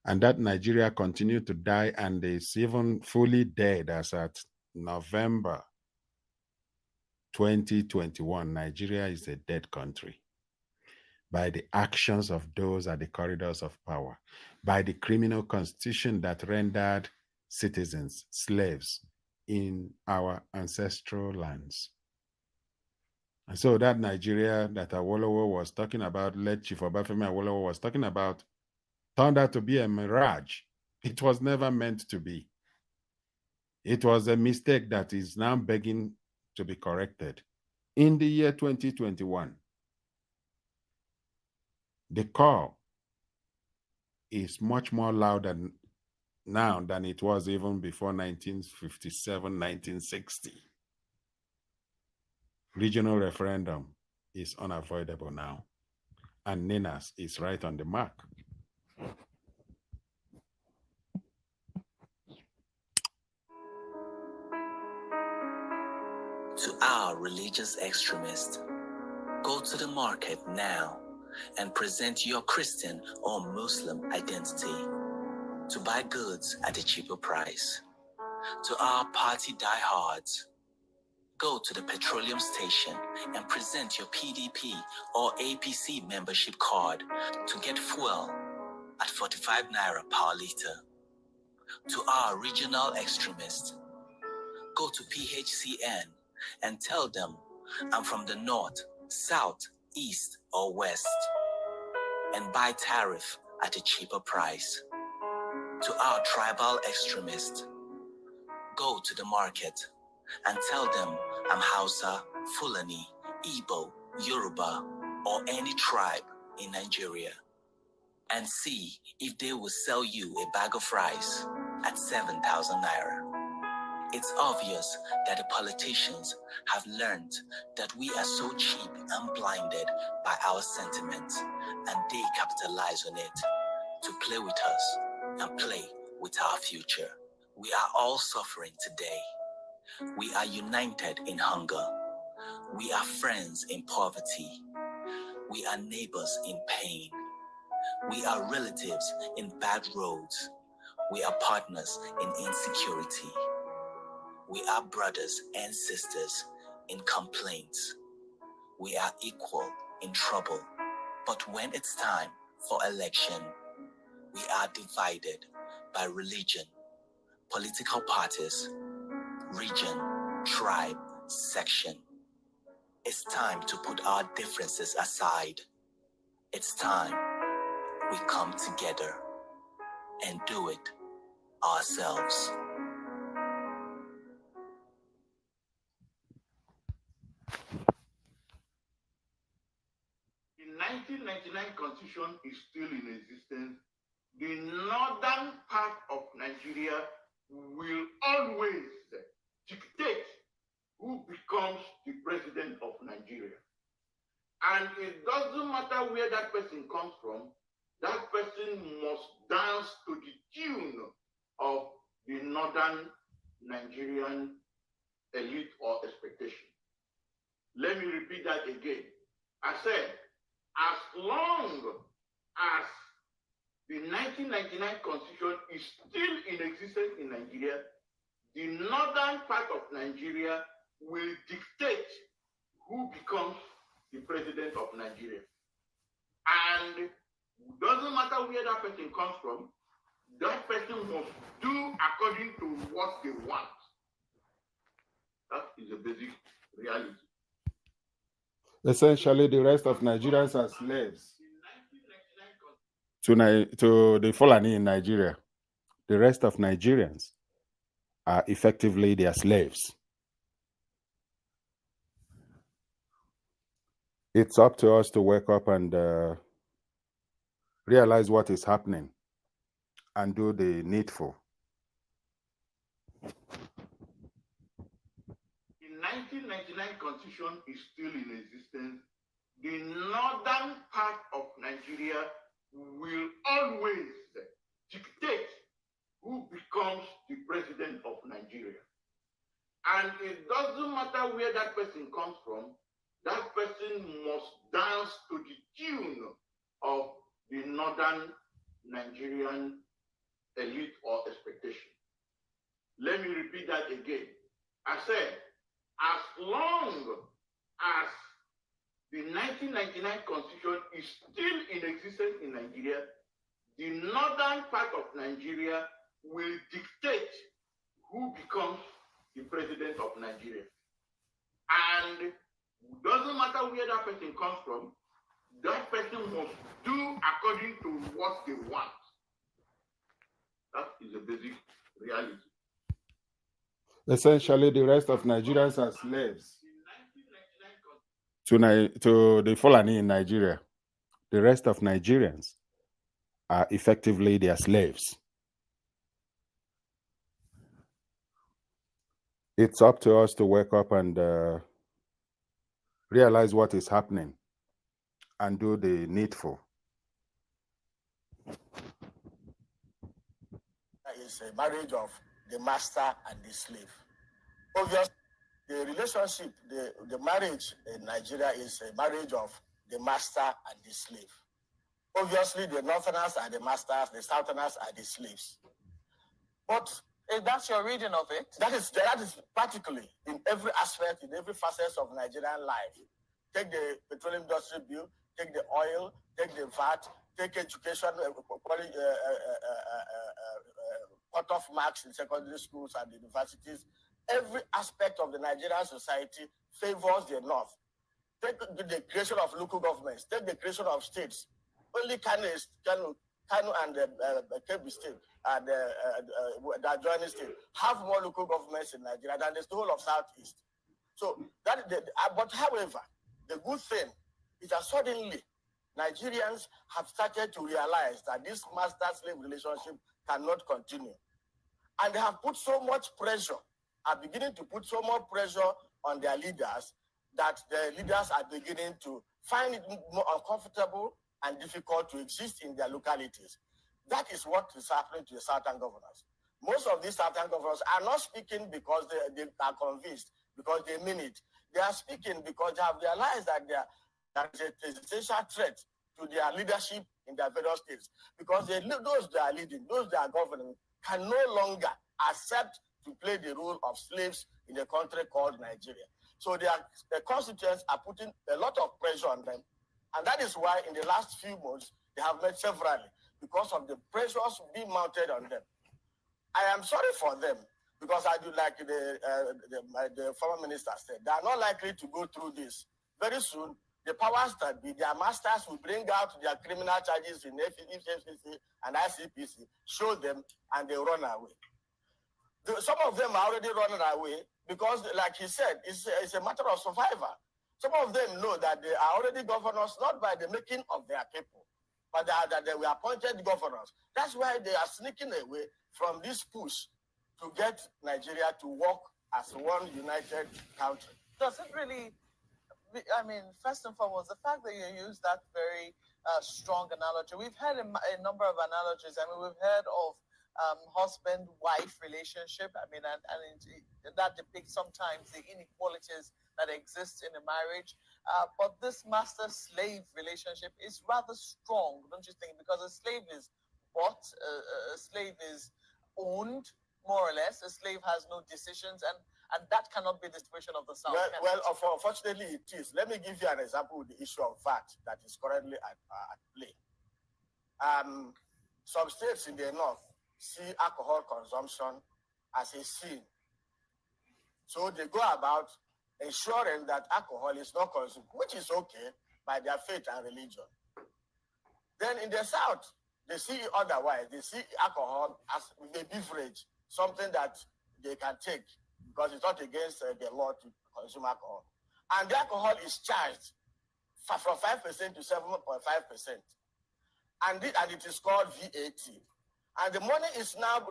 And that Nigeria continued to die and is even fully dead as at November 2021. Nigeria is a dead country by the actions of those at the corridors of power, by the criminal constitution that rendered citizens slaves in our ancestral lands. And so that Nigeria that Awolowo was talking about, late Chief Obafemi Awolowo was talking about, turned out to be a mirage. It was never meant to be. It was a mistake that is now begging to be corrected. In the year 2021, the call is much more louder now than it was even before 1957, 1960. Regional referendum is unavoidable now, and NINAS is right on the mark. To our religious extremists, go to the market now and present your Christian or Muslim identity to buy goods at a cheaper price. To our party diehards, go to the petroleum station and present your PDP or APC membership card to get fuel at 45 naira per liter. To our regional extremists, go to PHCN and tell them I'm from the north, south, east, or west, and buy tariff at a cheaper price. To our tribal extremists, go to the market and tell them I'm Hausa, Fulani, Igbo, Yoruba, or any tribe in Nigeria, and see if they will sell you a bag of rice at 7,000 naira. It's obvious that the politicians have learned that we are so cheap and blinded by our sentiments, and they capitalize on it to play with us and play with our future. We are all suffering today. We are united in hunger. We are friends in poverty. We are neighbors in pain. We are relatives in bad roads. We are partners in insecurity. We are brothers and sisters in complaints. We are equal in trouble. But when it's time for election, we are divided by religion, political parties, region, tribe, section. It's time to put our differences aside. It's time we come together and do it ourselves. The 1999 Constitution is still in existence. The northern part of Nigeria will always dictate who becomes the president of Nigeria. And it doesn't matter where that person comes from, that person must dance to the tune of the northern Nigerian elite or expectation. Let me repeat that again. I said, as long as the 1999 Constitution is still in existence in Nigeria, the northern part of Nigeria will dictate who becomes the president of Nigeria. And it doesn't matter where that person comes from, that person must do according to what they want. That is a basic reality. Essentially, the rest of Nigerians are slaves to the Fulani in Nigeria. The rest of Nigerians are effectively their slaves. It's up to us to wake up and realize what is happening and do the needful. The 1999 Constitution is still in existence. The northern part of Nigeria will always dictate who becomes the president of Nigeria. And it doesn't matter where that person comes from, that person must dance to the tune of the northern Nigerian elite or expectation. Let me repeat that again. I said, as long as the 1999 constitution is still in existence in Nigeria, the northern part of Nigeria will dictate who becomes the president of Nigeria. And it doesn't matter where that person comes from, that person must do according to what they want. That is a basic reality. Essentially, the rest of Nigerians are slaves to the Fulani in Nigeria. The rest of Nigerians are effectively their slaves. It's up to us to wake up and realize what is happening and do the needful. It's a marriage of the master and the slave. Obviously, the relationship, the marriage in Nigeria is a marriage of the master and the slave. Obviously, the Northerners are the masters, the Southerners are the slaves. But if that's your reading of it, that is practically in every aspect, in every facet of Nigerian life. Take the petroleum industry bill, take the oil, take the VAT, take education, cut-off marks in secondary schools and universities. Every aspect of the Nigerian society favors the North. Take the creation of local governments, take the creation of states. Only Kano and Kebbi State and the adjoining state have more local governments in Nigeria than the whole of Southeast. So but however, the good thing is that suddenly Nigerians have started to realize that this master-slave relationship cannot continue. And they have put so much pressure, are beginning to put so much pressure on their leaders that the leaders are beginning to find it more uncomfortable and difficult to exist in their localities. That is what is happening to the Southern governors. Most of these Southern governors are not speaking because they are convinced, because they mean it. They are speaking because they have realized that there is an essential threat to their leadership in their various states. Because those they are leading, those they are governing, can no longer accept to play the role of slaves in a country called Nigeria. So the constituents are putting a lot of pressure on them. And that is why in the last few months, they have met severally because of the pressures being mounted on them. I am sorry for them because I do like the former minister said, they are not likely to go through this. Very soon, the powers that be, their masters will bring out their criminal charges in FCC and ICPC, show them, and they run away. Some of them are already running away because, like he said, it's a matter of survival. Some of them know that they are already governors, not by the making of their people, but that they were appointed governors. That's why they are sneaking away from this push to get Nigeria to work as one united country. Does it really, I mean, first and foremost, the fact that you use that very strong analogy, we've had a number of analogies. I mean, we've heard of husband-wife relationship. I mean, and that depicts sometimes the inequalities that exist in a marriage. But this master-slave relationship is rather strong, don't you think? Because a slave is bought, a slave is owned, more or less. A slave has no decisions, and that cannot be the situation of the South. Well, unfortunately, it is. Let me give you an example with the issue of VAT that is currently at play. Some states in the North see alcohol consumption as a sin. So they go about ensuring that alcohol is not consumed, which is okay by their faith and religion. Then in the South, they see it otherwise. They see alcohol as a beverage, something that they can take because it's not against the law to consume alcohol. And the alcohol is charged from 5% to 7.5%. And it is called VAT. And the money is now,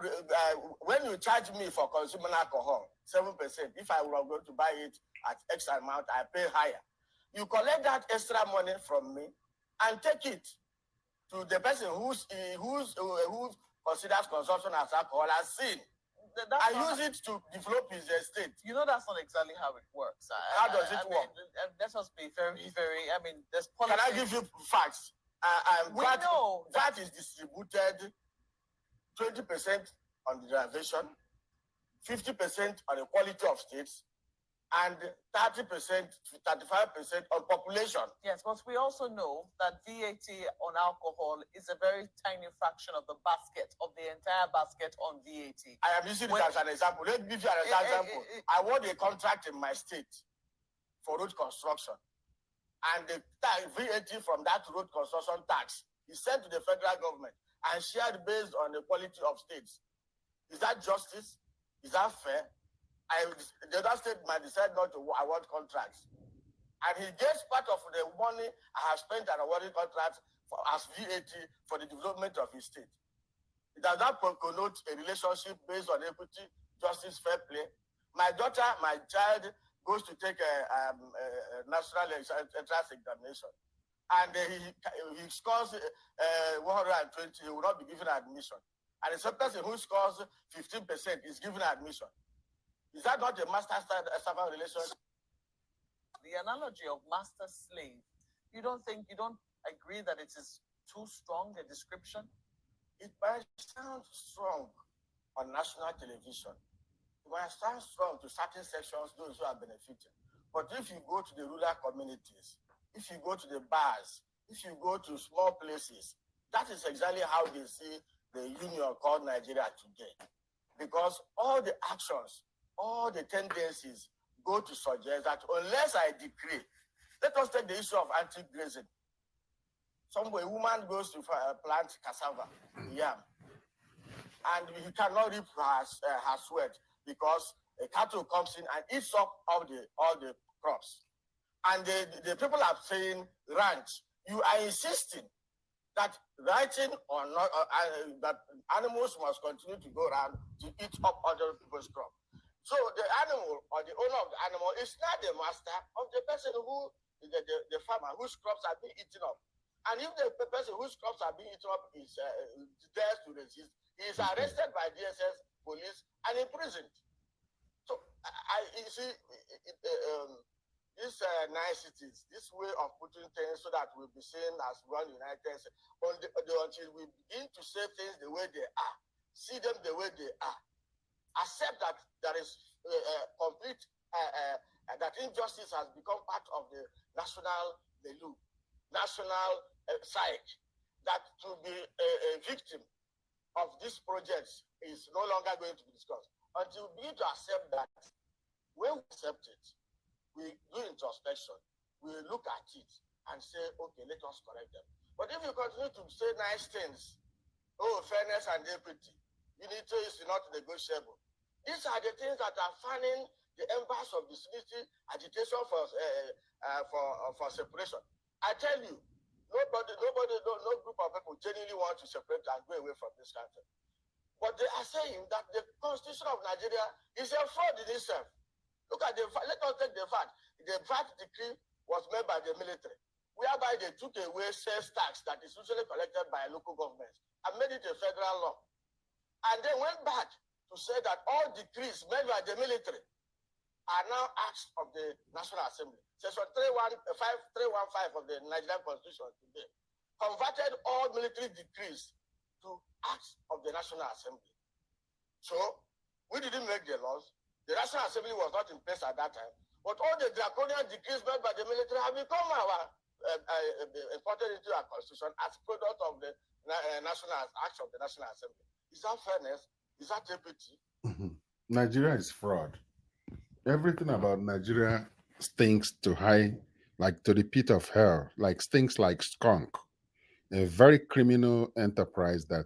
when you charge me for consuming alcohol, 7%, if I were going to buy it at X amount, I pay higher. You collect that extra money from me and take it. to the person who considers consumption as alcohol as sin. I use it to develop his estate. You know, that's not exactly how it works. How does it work? Let us be very, very, I mean, there's politics. Can I give you facts? We know that is distributed 20% on derivation, 50% on the quality of states, and 30%, 35% on population. Yes, but we also know that VAT on alcohol is a very tiny fraction of the basket, of the entire basket on VAT. I am using it as an example. Let me give you an example. I won a contract in my state for road construction. And the VAT from that road construction tax is sent to the federal government and shared based on the quality of states. Is that justice? Is that fair? The other state might decide not to award contracts. And he gets part of the money I have spent on awarding contracts as VAT for the development of his state. Does that connote a relationship based on equity, justice, fair play? My daughter, my child, goes to take a national entrance examination. And he scores 120, he will not be given admission. And the person who scores 15% is given admission. Is that not a master-servant relationship? The analogy of master-slave, you don't agree that it is too strong a description? It might sound strong on national television. It might sound strong to certain sections, those who are benefiting. But if you go to the rural communities, if you go to the bars, if you go to small places, that is exactly how they see the union called Nigeria today. Because all the actions, all the tendencies go to suggest that unless I decree, let us take the issue of anti-grazing. A woman goes to plant cassava, yam, and he cannot reap her sweat because a cattle comes in and eats up all the crops. And the people are saying, ranch, you are insisting that writing or not, that animals must continue to go around to eat up other people's crops. So the animal or the owner of the animal is not the master of the person who, the farmer whose crops are being eaten up. And if the person whose crops are being eaten up is dares to resist, he is arrested by DSS, police, and imprisoned. So you see, these niceties, this way of putting things so that we'll be seen as one united until we begin to say things the way they are, see them the way they are, accept that there is complete, that injustice has become part of the national psyche, that to be a victim of these projects is no longer going to be discussed. Until we begin to accept that, when we accept it, we do introspection, we look at it and say, okay, let us correct them. But if you continue to say nice things, oh, fairness and equity, unity is not negotiable. These are the things that are fanning the embers of disunity, agitation for separation. I tell you, no group of people genuinely want to separate and go away from this country. But they are saying that the Constitution of Nigeria is a fraud in itself. Look at let us take the fact. The VAT decree was made by the military, whereby they took away sales tax that is usually collected by local governments and made it a federal law. And they went back to say that all decrees made by the military are now acts of the National Assembly. Section 315 of the Nigerian Constitution today converted all military decrees to acts of the National Assembly. So we didn't make the laws. The National Assembly was not in place at that time. But all the draconian decrees made by the military have become imported into our Constitution as product of the national acts of the National Assembly. Is that fairness? Is that equity? Nigeria is fraud. Everything about Nigeria stinks to high, like to the pit of hell, like stinks like skunk. A very criminal enterprise that,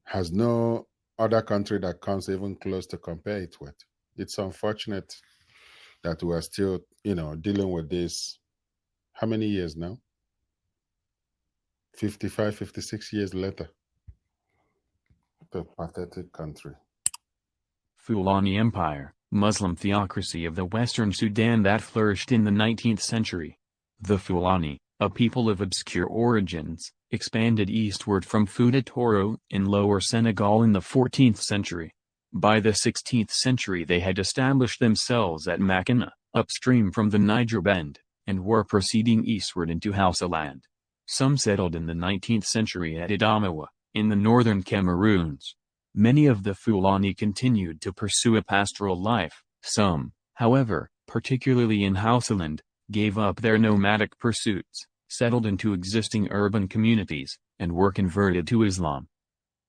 has no other country that comes even close to compare it with. It's unfortunate that we're still, dealing with this. How many years now? 55, 56 years later. The pathetic country. Fulani Empire, Muslim theocracy of the Western Sudan that flourished in the 19th century. The Fulani, a people of obscure origins, expanded eastward from Fouta Toro in Lower Senegal in the 14th century. By the 16th century they had established themselves at Makina, upstream from the Niger Bend, and were proceeding eastward into Hausaland. Some settled in the 19th century at Adamawa, in the northern Cameroons. Many of the Fulani continued to pursue a pastoral life. Some, however, particularly in Hausaland, gave up their nomadic pursuits, settled into existing urban communities, and were converted to Islam.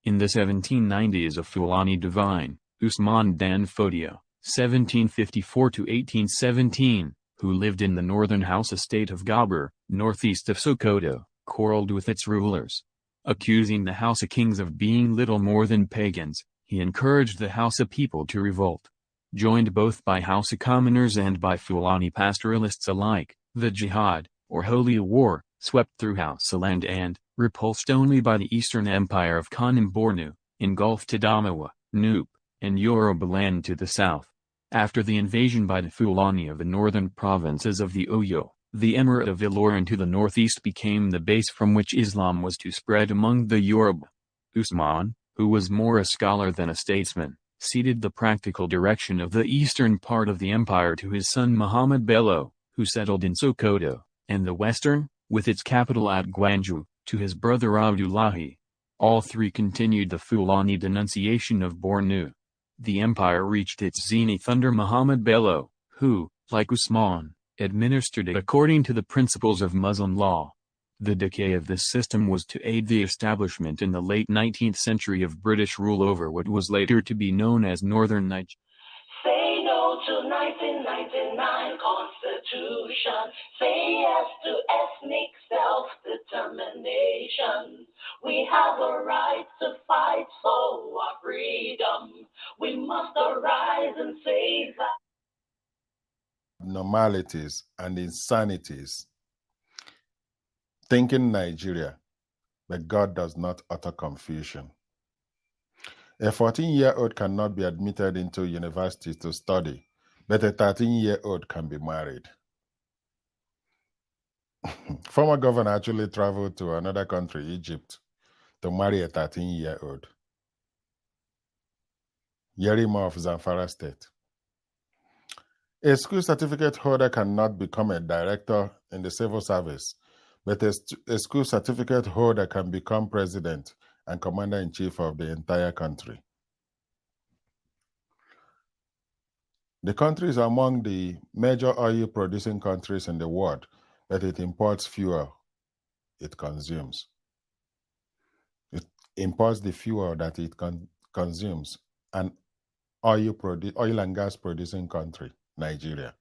In the 1790s a Fulani divine, Usman Dan Fodio, 1754–1817, who lived in the northern Hausa state of Gabar, northeast of Sokoto, quarreled with its rulers. Accusing the Hausa kings of being little more than pagans, he encouraged the Hausa people to revolt. Joined both by Hausa commoners and by Fulani pastoralists alike, the jihad, or holy war, swept through Hausaland and, repulsed only by the Eastern Empire of Kanem Bornu, engulfed Adamawa, Nupe, and Yorubaland to the south. After the invasion by the Fulani of the northern provinces of the Oyo, the Emirate of Ilorin to the northeast became the base from which Islam was to spread among the Yoruba. Usman, who was more a scholar than a statesman, ceded the practical direction of the eastern part of the empire to his son Muhammad Bello, who settled in Sokoto, and the western, with its capital at Gwanju, to his brother Abdullahi. All three continued the Fulani denunciation of Bornu. The empire reached its zenith under Muhammad Bello, who, like Usman, administered it according to the principles of Muslim law. The decay of this system was to aid the establishment in the late 19th century of British rule over what was later to be known as Northern Nigeria. Say no to 1999 Constitution. Say yes to ethnic self-determination. We have a right to fight for our freedom. We must arise and say that. Abnormalities and insanities. Thinking Nigeria, but God does not utter confusion. A 14-year-old cannot be admitted into university to study, but a 13-year-old can be married. Former governor actually traveled to another country, Egypt, to marry a 13-year-old. Yerima of Zamfara State. A school certificate holder cannot become a director in the civil service, but a school certificate holder can become president and commander-in-chief of the entire country. The country is among the major oil-producing countries in the world, but it imports fuel it consumes. It imports the fuel that it consumes, an oil and gas producing country, Nigeria.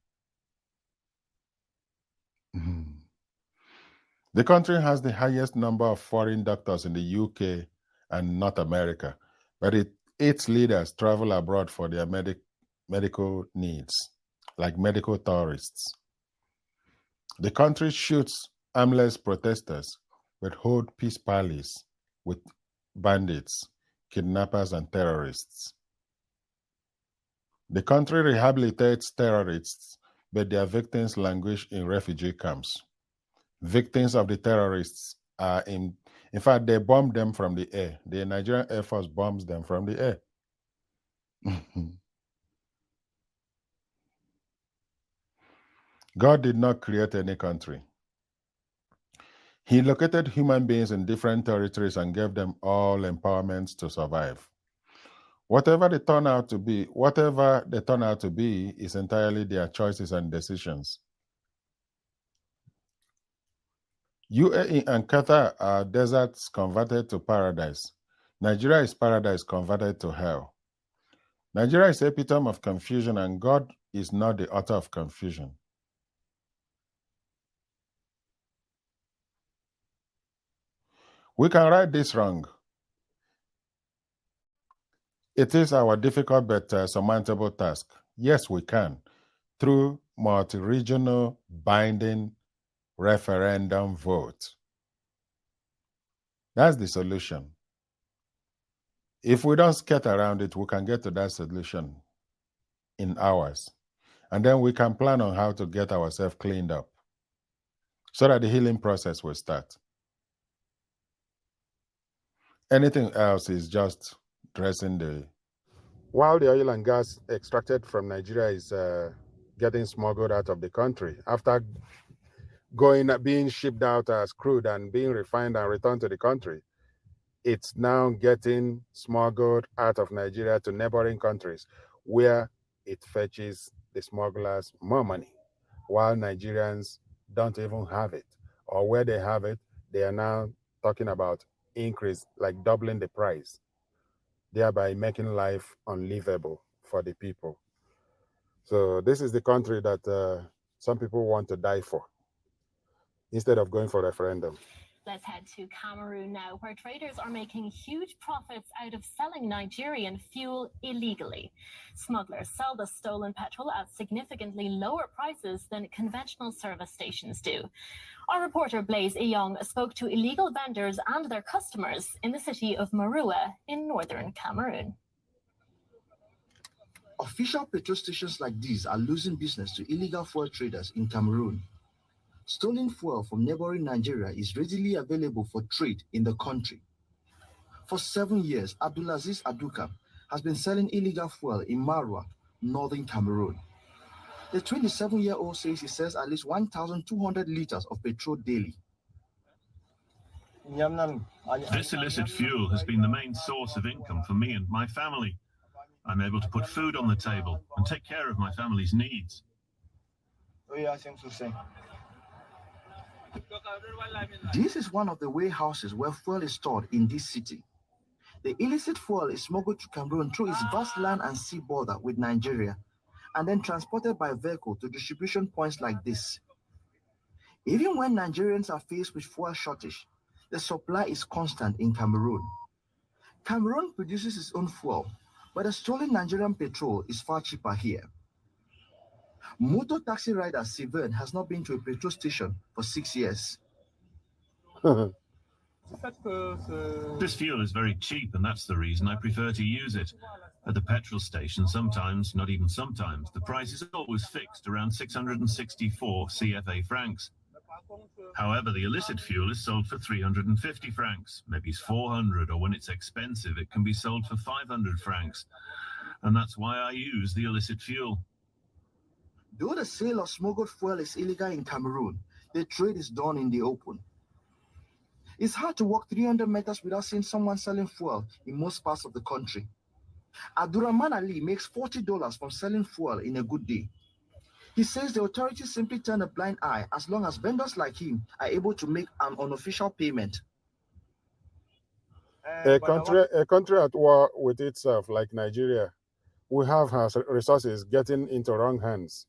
The country has the highest number of foreign doctors in the UK and North America, but its leaders travel abroad for their medical needs, like medical tourists. The country shoots armless protesters, but holds peace parleys with bandits, kidnappers, and terrorists. The country rehabilitates terrorists, but their victims languish in refugee camps. Victims of the terrorists are in fact, they bomb them from the air. The Nigerian Air Force bombs them from the air. God did not create any country. He located human beings in different territories and gave them all empowerments to survive. Whatever they turn out to be is entirely their choices and decisions. UAE and Qatar are deserts converted to paradise. Nigeria is paradise converted to hell. Nigeria is the epitome of confusion, and God is not the author of confusion. We can right this wrong. It is our difficult but surmountable task. Yes, we can, through multi-regional binding referendum vote. That's the solution. If we don't skirt around it, we can get to that solution in hours. And then we can plan on how to get ourselves cleaned up. so that the healing process will start. Anything else is just dressing the... While the oil and gas extracted from Nigeria is getting smuggled out of the country, after being shipped out as crude and being refined and returned to the country, it's now getting smuggled out of Nigeria to neighboring countries where it fetches the smugglers more money, while Nigerians don't even have it. Or where they have it, they are now talking about increase, like doubling the price, thereby making life unlivable for the people. So this is the country that some people want to die for instead of going for referendum. Let's head to Cameroon now, where traders are making huge profits out of selling Nigerian fuel illegally. Smugglers sell the stolen petrol at significantly lower prices than conventional service stations do. Our reporter Blaise Iyong spoke to illegal vendors and their customers in the city of Marua in northern Cameroon. Official petrol stations like these are losing business to illegal fuel traders in Cameroon. Stolen fuel from neighboring Nigeria is readily available for trade in the country. For 7 years, Abdulaziz Aduka has been selling illegal fuel in Marua, northern Cameroon. The 27-year-old says he sells at least 1,200 liters of petrol daily. This illicit fuel has been the main source of income for me and my family. I'm able to put food on the table and take care of my family's needs. This is one of the warehouses where fuel is stored in this city. The illicit fuel is smuggled to Cameroon through its vast land and sea border with Nigeria, and then transported by vehicle to distribution points like this. Even when Nigerians are faced with fuel shortage, the supply is constant in Cameroon. Cameroon produces its own fuel, but the stolen Nigerian petrol is far cheaper here. Motor taxi rider Sylvain has not been to a petrol station for 6 years. This fuel is very cheap, and that's the reason I prefer to use it. At the petrol station, sometimes, not even sometimes, the price is always fixed around 664 CFA francs. However, the illicit fuel is sold for 350 francs, maybe 400, or when it's expensive, it can be sold for 500 francs. And that's why I use the illicit fuel. Though the sale of smuggled fuel is illegal in Cameroon, the trade is done in the open. It's hard to walk 300 meters without seeing someone selling fuel in most parts of the country. Abdurrahman Ali makes $40 from selling fuel in a good day. He says the authorities simply turn a blind eye as long as vendors like him are able to make an unofficial payment. A country at war with itself, like Nigeria, will have her resources getting into wrong hands.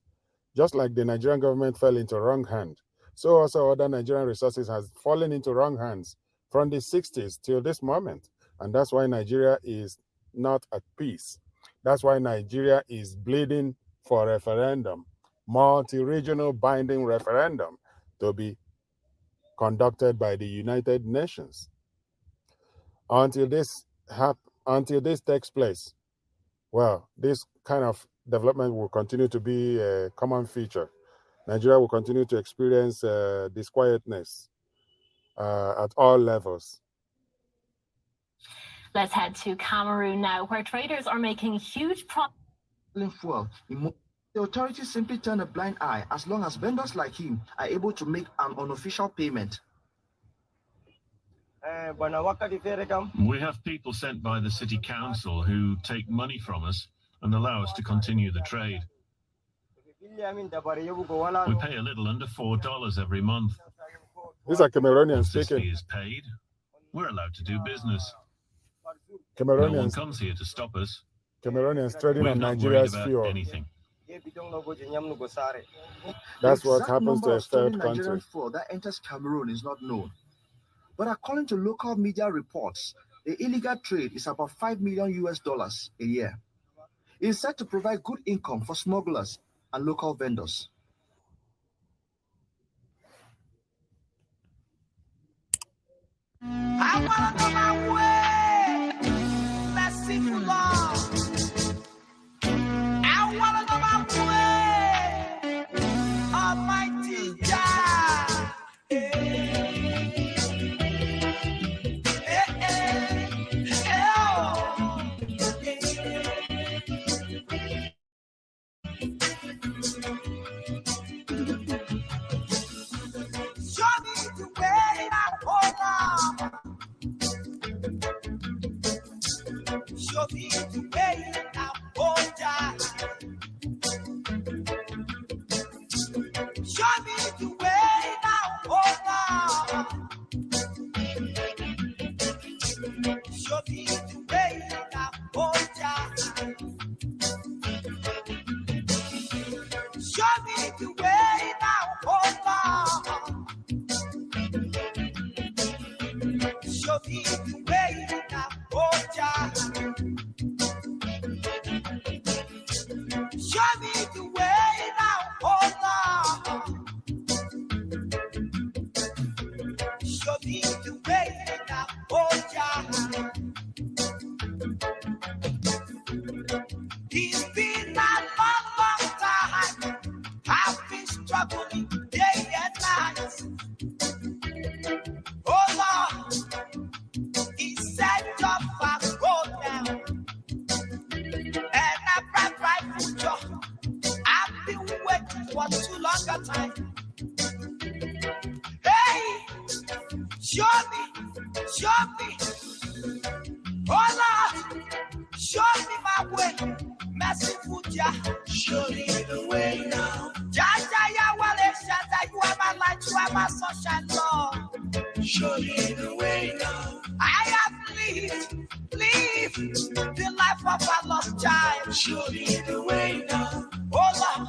Just like the Nigerian government fell into wrong hand, so also other Nigerian resources has fallen into wrong hands from the 60s till this moment. And that's why Nigeria is not at peace. That's why Nigeria is bleeding for referendum, multi-regional binding referendum to be conducted by the United Nations. Until this takes place, well, this kind of development will continue to be a common feature. Nigeria will continue to experience disquietness at all levels. Let's head to Cameroon now, where traders are making huge profits. The authorities simply turn a blind eye as long as vendors like him are able to make an unofficial payment. We have people sent by the city council who take money from us and allow us to continue the trade. We pay a little under $4 every month. These are Cameroonians Once this speaking. fee is paid, we're allowed to do business. Cameroonians, No one comes here to stop us. Cameroonians trading We're on not Nigeria's worried about fuel. anything. That's what The exact happens number to a of stolen third Nigerian country. fuel that enters Cameroon is not known. But according to local media reports, the illegal trade is about $5 million a year. It is said to provide good income for smugglers and local vendors. I wanna go my way, merciful Lord. I wanna go my way, Almighty God. the way now, oh Lord. Show me the way now, oh Jah. Show me the way now, oh Lord. Show me the way now, oh Jah. It's been a long, long time. I've been struggling day and night. Oh Lord, He said your fast go down, and I brought my future. I've been waiting for too long a time. Hey, show me, oh Lord, show me my way. Merciful Jah, show me the way now. Jah, Yahweh, Shatta, you are my light, you are my sunshine, Lord. Show me the way now. I have lived the life of a lost child. Show me the way now. Oh Lord,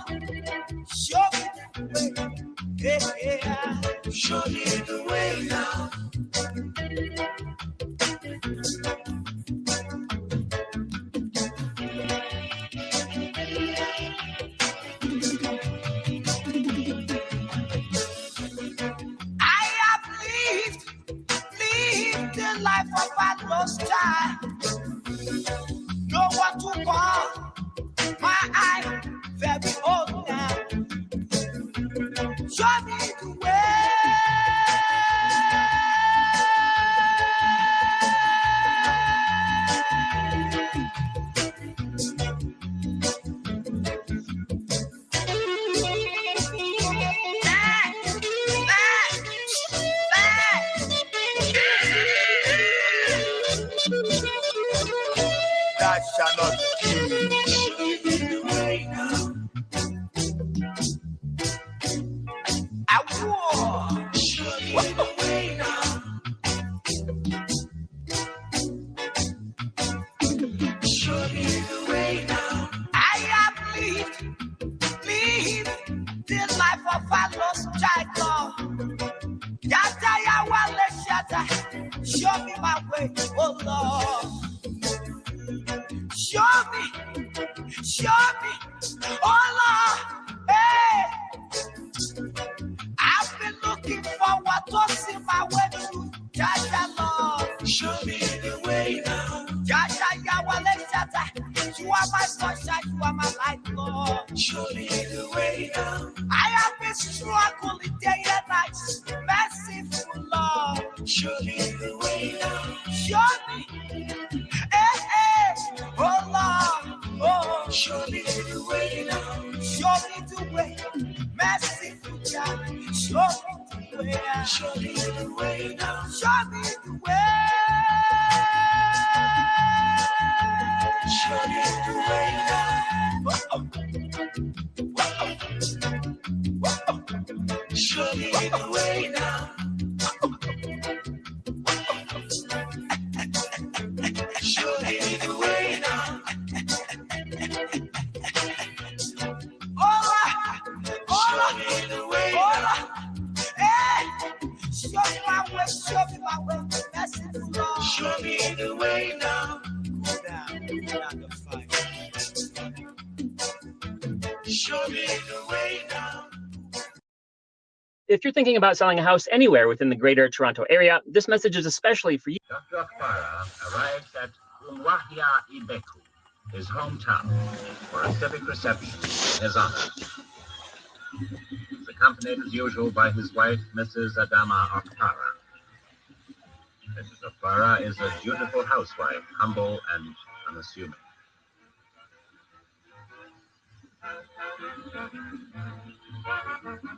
show me the way. Yeah. Show me the way now. I have lived the life of a lost child. No one to call my eye very old now. Show me the way. That shall not kill me. I war. Show me the way now. Show me the way now. I have lived the life of a lost child. Yatta Yahweh Shatta, show me my way, oh Lord. Show me, oh Lord. Hey, I've been looking forward to see my way through. Jaja Lord, show me the way now. Jaja Yahweh Shatta, you are my sunshine, you are my light, Lord. Show me the way now. I have been struggling day and night, merciful Lord. Show me the way now. Show me, oh Lord, oh. Show me the way now. Show me the way, merciful God. Show me the way. Show me the way now. Show me the way. Show me the way now. Show me the way now. Show me the way now. Show me the way now. Hey, show me my way, merciful Lord. Show me the way now. Show me the way now. If you're thinking about selling a house anywhere within the greater Toronto area, this message is especially for you. Dr. Farah arrives at Umwahia Ibeku, his hometown, for a civic reception in his honor. He's accompanied as usual by his wife, Mrs. Adama Okpara. Mrs. Okpara is a dutiful housewife, humble and unassuming.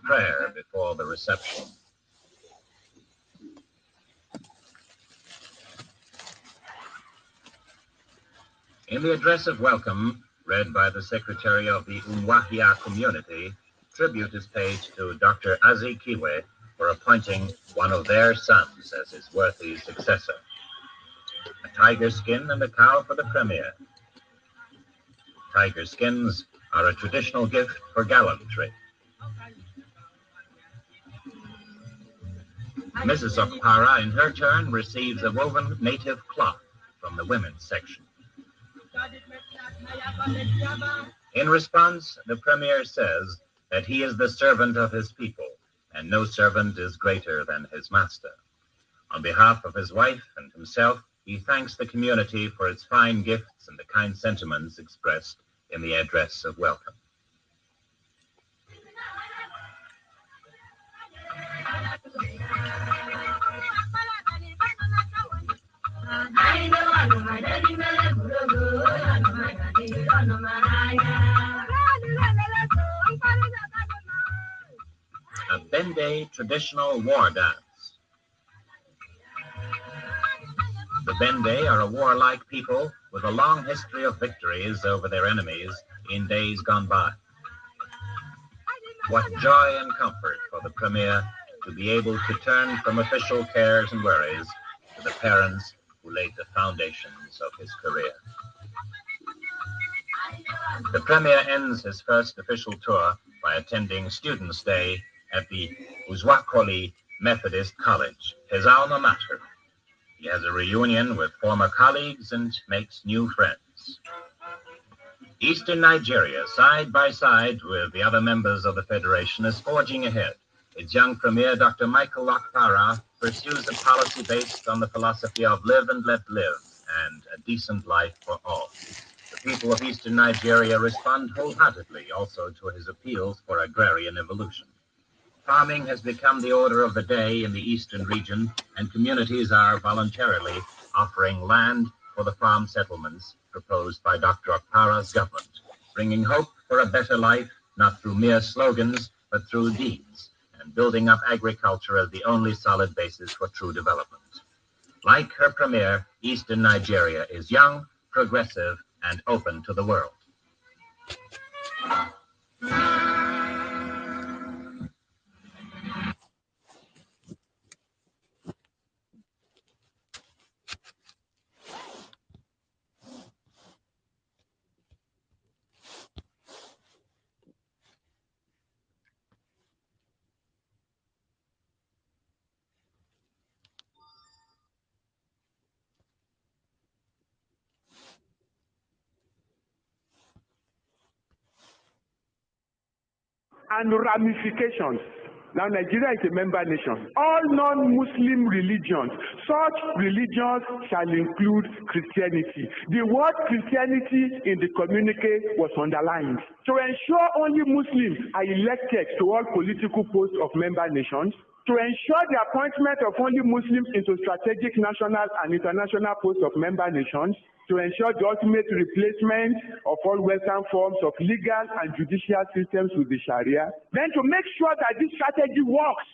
Prayer before the reception. In the address of welcome, read by the Secretary of the Umwahia community, tribute is paid to Dr. Azi Kiwe for appointing one of their sons as his worthy successor. A tiger skin and a cow for the premier. Tiger skins are a traditional gift for gallantry, Mrs. Okpara, in her turn, receives a woven native cloth from the women's section. In response, the Premier says that he is the servant of his people, and no servant is greater than his master. On behalf of his wife and himself, he thanks the community for its fine gifts and the kind sentiments expressed in the address of welcome. A Bende traditional war dance. The Bende are a warlike people with a long history of victories over their enemies in days gone by. What joy and comfort for the Premier to be able to turn from official cares and worries to the parents who laid the foundations of his career. The Premier ends his first official tour by attending Students' Day at the Uzwakoli Methodist College, his alma mater. He has a reunion with former colleagues and makes new friends. Eastern Nigeria, side by side with the other members of the Federation, is forging ahead. Its young Premier, Dr. Michael Okpara, pursues a policy based on the philosophy of live and let live and a decent life for all. The people of Eastern Nigeria respond wholeheartedly also to his appeals for agrarian evolution. Farming has become the order of the day in the eastern region, and communities are voluntarily offering land for the farm settlements proposed by Dr. Okpara's government, bringing hope for a better life, not through mere slogans, but through deeds, and building up agriculture as the only solid basis for true development. Like her premier, Eastern Nigeria is young, progressive, and open to the world. And ramifications. Now, Nigeria is a member nation. All non-Muslim religions, such religions shall include Christianity. The word Christianity in the communique was underlined. To ensure only Muslims are elected to all political posts of member nations, to ensure the appointment of only Muslims into strategic national and international posts of member nations, to ensure the ultimate replacement of all Western forms of legal and judicial systems with the Sharia, then to make sure that this strategy works,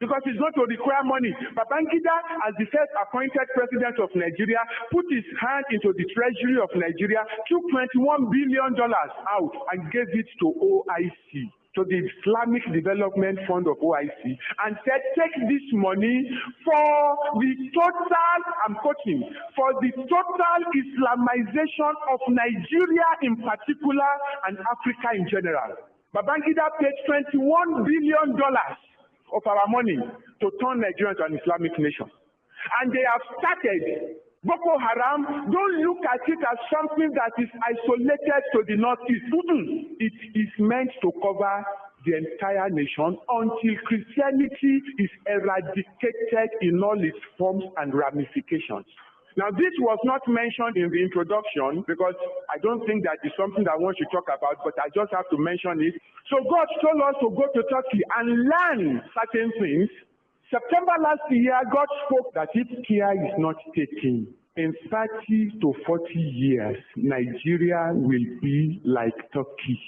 because it's going to require money. Babangida, as the first appointed president of Nigeria, put his hand into the treasury of Nigeria, took $21 billion out and gave it to OIC, to the Islamic Development Fund of OIC, and said, take this money for the total, I'm quoting, for the total Islamization of Nigeria in particular and Africa in general. Babangida paid $21 billion of our money to turn Nigeria into an Islamic nation. And they have started. Boko Haram, don't look at it as something that is isolated to the northeast. It is meant to cover the entire nation until Christianity is eradicated in all its forms and ramifications. Now, this was not mentioned in the introduction because I don't think that is something that one should talk about, but I just have to mention it. So God told us to go to Turkey and learn certain things. September last year, God spoke that if care is not taken, in 30 to 40 years, Nigeria will be like Turkey.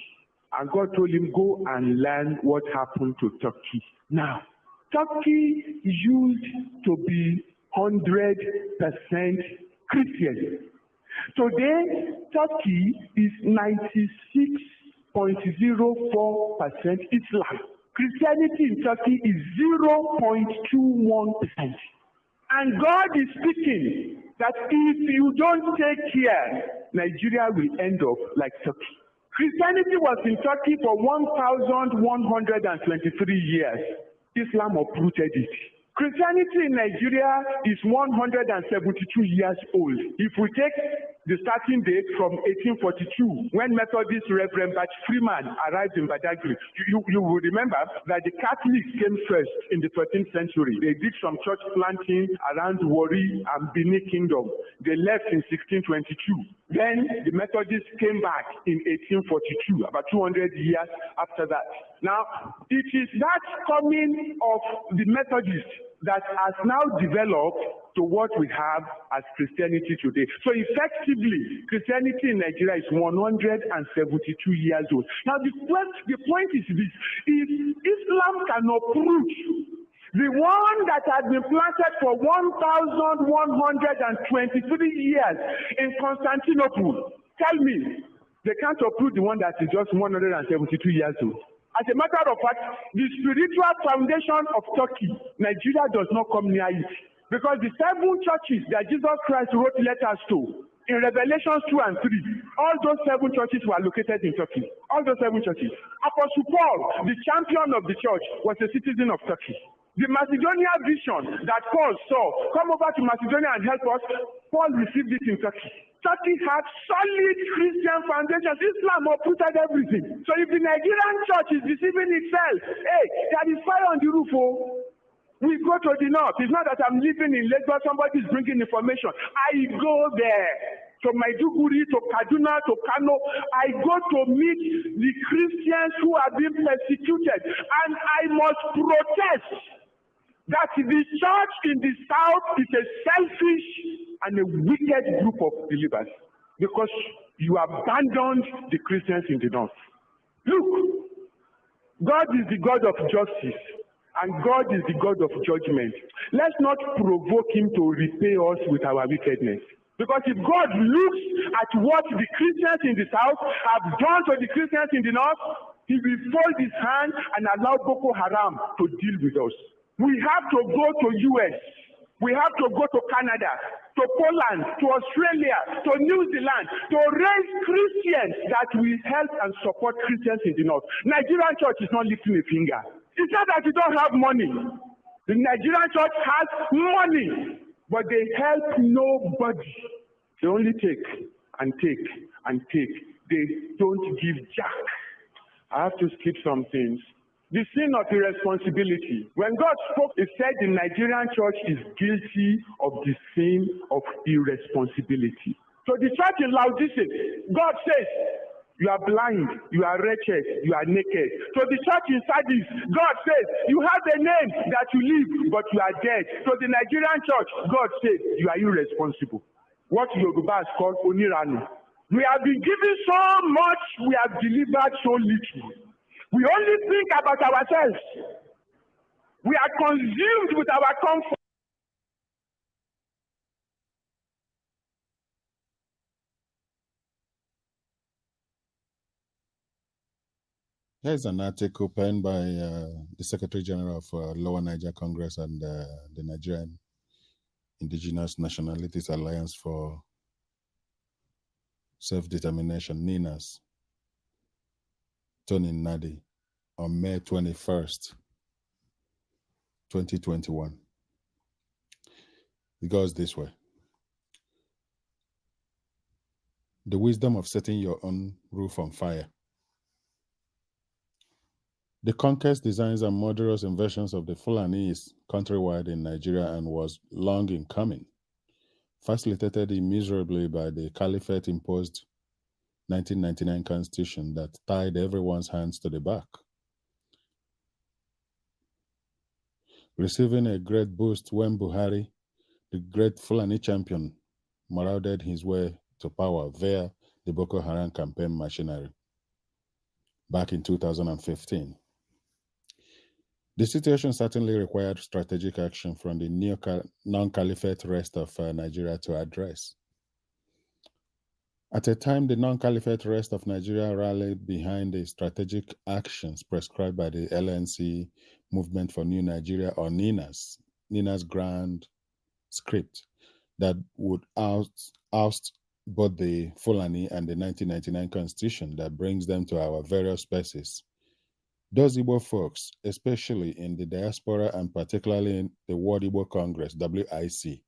And God told him, go and learn what happened to Turkey. Now, Turkey used to be 100% Christian. Today, Turkey is 96.04% Islam. Christianity in Turkey is 0.21%. And God is speaking that if you don't take care, Nigeria will end up like Turkey. Christianity was in Turkey for 1,123 years. Islam uprooted it. Christianity in Nigeria is 172 years old. If we take the starting date from 1842, when Methodist Reverend Bach Freeman arrived in Badagry, you will remember that the Catholics came first in the 13th century. They did some church planting around Warri and Benin Kingdom. They left in 1622. Then the Methodists came back in 1842, about 200 years after that. Now, it is that coming of the Methodists that has now developed to what we have as Christianity today. So effectively, Christianity in Nigeria is 172 years old. Now, the point is this: if Islam can uproot the one that had been planted for 1,123 years in Constantinople, tell me, they can't uproot the one that is just 172 years old. As a matter of fact, the spiritual foundation of Turkey, Nigeria does not come near it. Because the 7 churches that Jesus Christ wrote letters to, in Revelations 2 and 3, all those 7 churches were located in Turkey. All those 7 churches. Apostle Paul, the champion of the church, was a citizen of Turkey. The Macedonia vision that Paul saw, come over to Macedonia and help us, Paul received it in Turkey. Turkey had solid Christian foundations. Islam uprooted everything. So if the Nigerian church is deceiving itself, hey, there is fire on the roof. Oh. We go to the north. It's not that I'm living in Lagos, somebody is bringing information. I go there. To Maiduguri, to Kaduna, to Kano. I go to meet the Christians who are being persecuted. And I must protest that the church in the south is a selfish and a wicked group of believers because you abandoned the Christians in the north. Look, God is the God of justice and God is the God of judgment. Let's not provoke him to repay us with our wickedness. Because if God looks at what the Christians in the south have done to the Christians in the north, he will fold his hand and allow Boko Haram to deal with us. We have to go to US. We have to go to Canada, to Poland, to Australia, to New Zealand, to raise Christians that will help and support Christians in the north. Nigerian church is not lifting a finger. It's not that you don't have money. The Nigerian church has money, but they help nobody. They only take and take and take. They don't give jack. I have to skip some things. The sin of irresponsibility. When God spoke, he said the Nigerian church is guilty of the sin of irresponsibility. So the church in Laodicea, God says, you are blind, you are wretched, you are naked. So the church in Sardis, God says, you have a name that you live, but you are dead. So the Nigerian church, God says, you are irresponsible. What Yoruba is called Oniranu. We have been given so much, we have delivered so little. We only think about ourselves. We are consumed with our comfort. Here's an article penned by the Secretary General of Lower Niger Congress and the Nigerian Indigenous Nationalities Alliance for Self-Determination, NINAS, Tony Nadi, on May 21st, 2021. It goes this way. The wisdom of setting your own roof on fire. The conquest, designs, and murderous invasions of the Fulanese countrywide in Nigeria and was long in coming, facilitated immeasurably by the Caliphate-imposed 1999 constitution that tied everyone's hands to the back. Receiving a great boost when Buhari, the great Fulani champion, marauded his way to power via the Boko Haram campaign machinery back in 2015. The situation certainly required strategic action from the non-caliphate rest of Nigeria to address. At a time, the non-caliphate rest of Nigeria rallied behind the strategic actions prescribed by the LNC Movement for New Nigeria, or NINA's grand script that would oust both the Fulani and the 1999 Constitution that brings them to our various spaces. Those Igbo folks, especially in the diaspora and particularly in the World Igbo Congress, WIC,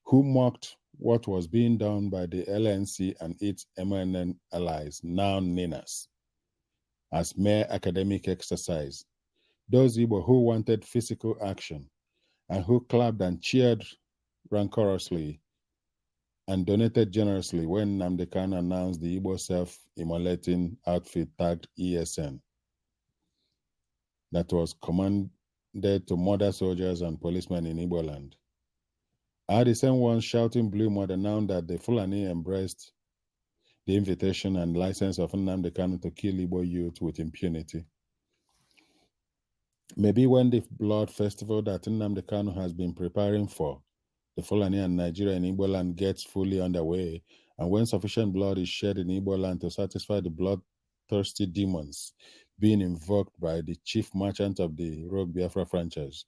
who mocked what was being done by the LNC and its MNN allies, now NINAS, as mere academic exercise. Those Igbo who wanted physical action and who clapped and cheered rancorously and donated generously when Nnamdi Kanu announced the Igbo self-immolating outfit tagged ESN that was commanded to murder soldiers and policemen in Igbo land. Are the same ones shouting blue murder now that the Fulani embraced the invitation and license of Nnamdi Kanu to kill Igbo youth with impunity? Maybe when the blood festival that Nnamdi Kanu has been preparing for the Fulani and Nigeria in Igbo land gets fully underway, and when sufficient blood is shed in Igbo land to satisfy the bloodthirsty demons being invoked by the chief merchant of the Rogue Biafra franchise,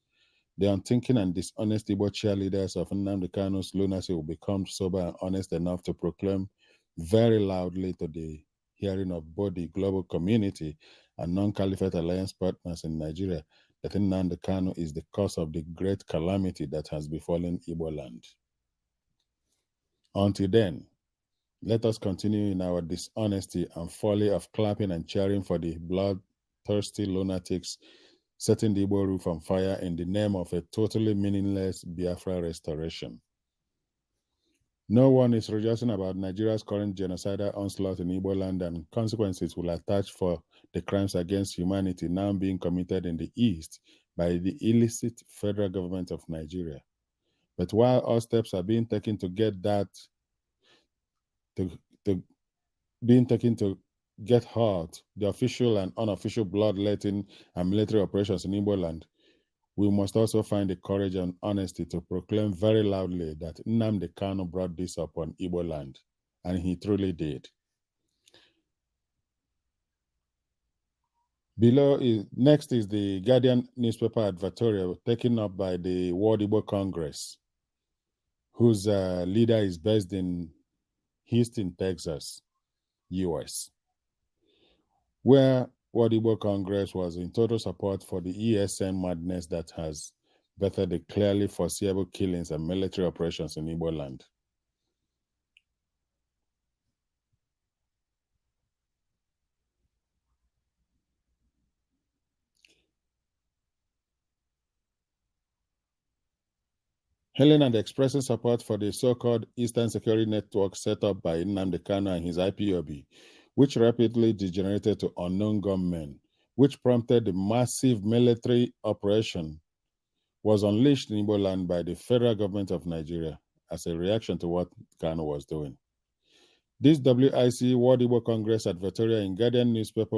the unthinking and dishonest Igbo cheerleaders of Nnamdi Kanu's lunacy will become sober and honest enough to proclaim very loudly to the hearing of both the global community and non-caliphate alliance partners in Nigeria that Nnamdi Kanu is the cause of the great calamity that has befallen Igbo land. Until then, let us continue in our dishonesty and folly of clapping and cheering for the bloodthirsty lunatics setting the Igbo roof on fire in the name of a totally meaningless Biafra restoration. No one is rejoicing about Nigeria's current genocidal onslaught in Igbo land and consequences will attach for the crimes against humanity now being committed in the East by the illicit federal government of Nigeria. But while all steps are being taken to get that, to get halt the official and unofficial bloodletting and military operations in Igbo land, we must also find the courage and honesty to proclaim very loudly that Nnamdi Kanu brought this upon Igbo land, and he truly did. Next is the Guardian newspaper advertorial taken up by the World Igbo Congress, whose leader is based in Houston, Texas, US, where World Igbo Congress was in total support for the ESN madness that has bettered the clearly foreseeable killings and military operations in Igbo land. Hailing and expressing support for the so-called Eastern Security Network set up by Nnamdi Kanu and his IPOB, which rapidly degenerated to unknown gunmen, which prompted the massive military operation was unleashed in Igbo land by the federal government of Nigeria as a reaction to what Kanu was doing. This WIC World Igbo Congress advertorial in Guardian newspaper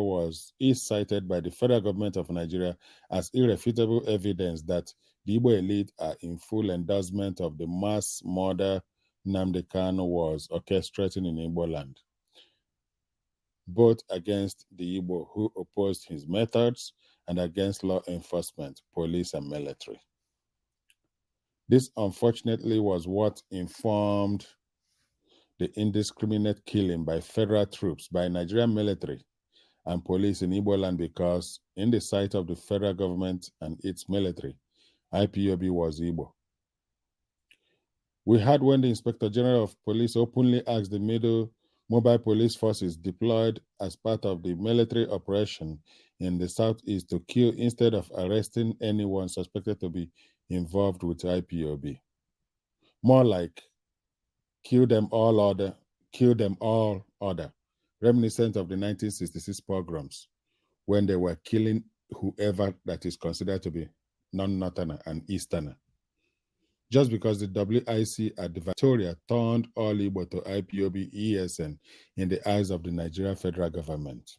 is cited by the federal government of Nigeria as irrefutable evidence that the Igbo elite are in full endorsement of the mass murder Nnamdi Kanu was orchestrating in Igbo land, both against the Igbo who opposed his methods and against law enforcement, police, and military. This, unfortunately, was what informed the indiscriminate killing by federal troops, by Nigerian military and police in Igbo land, because in the sight of the federal government and its military, IPOB was Igbo. We heard when the Inspector General of Police openly asked the mobile police forces deployed as part of the military operation in the southeast to kill instead of arresting anyone suspected to be involved with IPOB. More like kill them all order, reminiscent of the 1966 pogroms, when they were killing whoever that is considered to be non-Northerner and Easterner. Just because the WIC at Victoria turned all Igbo to IPOB ESN in the eyes of the Nigerian federal government.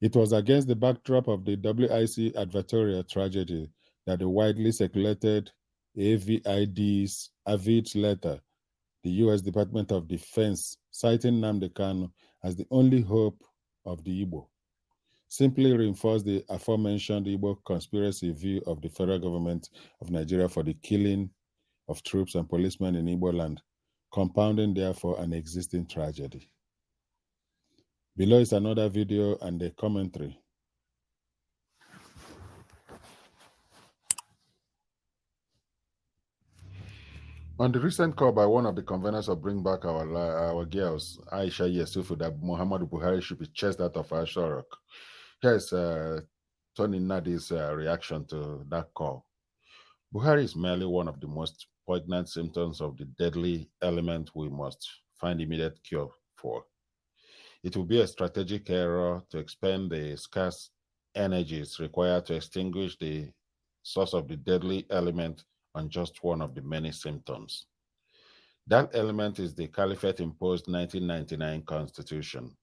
It was against the backdrop of the WIC advertorial tragedy that the widely circulated AVID's letter, the U.S. Department of Defense, citing Nnamdi Kanu as the only hope of the Igbo, simply reinforced the aforementioned Igbo conspiracy view of the federal government of Nigeria for the killing of troops and policemen in Igbo land compounding therefore an existing tragedy. Below is another video and a commentary. On the recent call by one of the conveners of Bring Back Our Girls, Aisha Yesufu, that Muhammadu Buhari should be chased out of Asha Rock. Here's Tony Nadi's reaction to that call. Buhari is merely one of the most poignant symptoms of the deadly element we must find immediate cure for. It will be a strategic error to expend the scarce energies required to extinguish the source of the deadly element on just one of the many symptoms. That element is the Caliphate-imposed 1999 Constitution.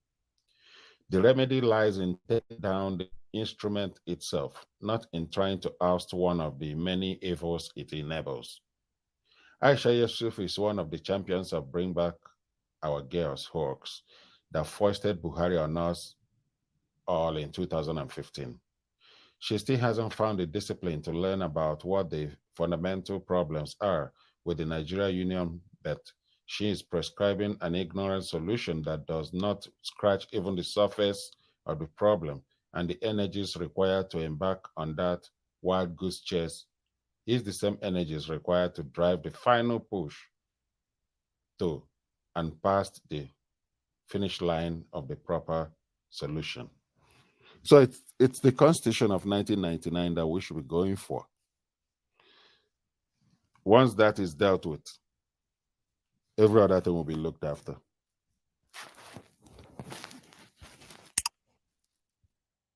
The remedy lies in taking down the instrument itself, not in trying to oust one of the many evils it enables. Aisha Yusuf is one of the champions of Bring Back Our Girls hoax that foisted Buhari on us all in 2015. She still hasn't found the discipline to learn about what the fundamental problems are with the Nigeria Union, but she is prescribing an ignorant solution that does not scratch even the surface of the problem, and the energies required to embark on that wild goose chase is the same energies required to drive the final push to and past the finish line of the proper solution. So it's the Constitution of 1999 that we should be going for. Once that is dealt with, every other thing will be looked after.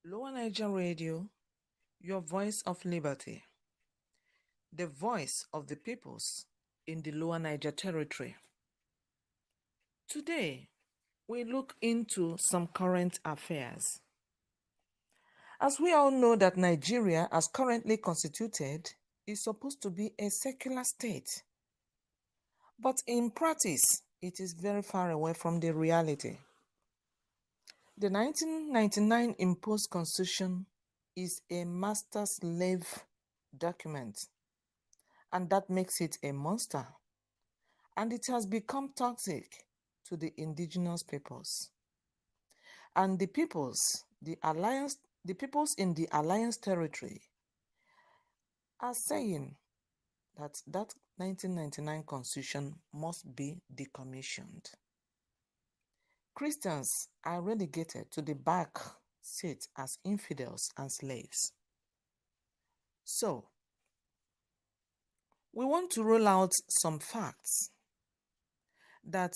Lower Niger Radio, your voice of liberty. The voice of the peoples in the Lower Niger Territory. Today, we look into some current affairs. As we all know that Nigeria, as currently constituted, is supposed to be a secular state. But in practice, it is very far away from the reality. The 1999 imposed constitution is a master slave document, and that makes it a monster. And it has become toxic to the indigenous peoples. And the peoples in the Alliance territory are saying that 1999 constitution must be decommissioned. Christians are relegated to the back seat as infidels and slaves. So, we want to roll out some facts that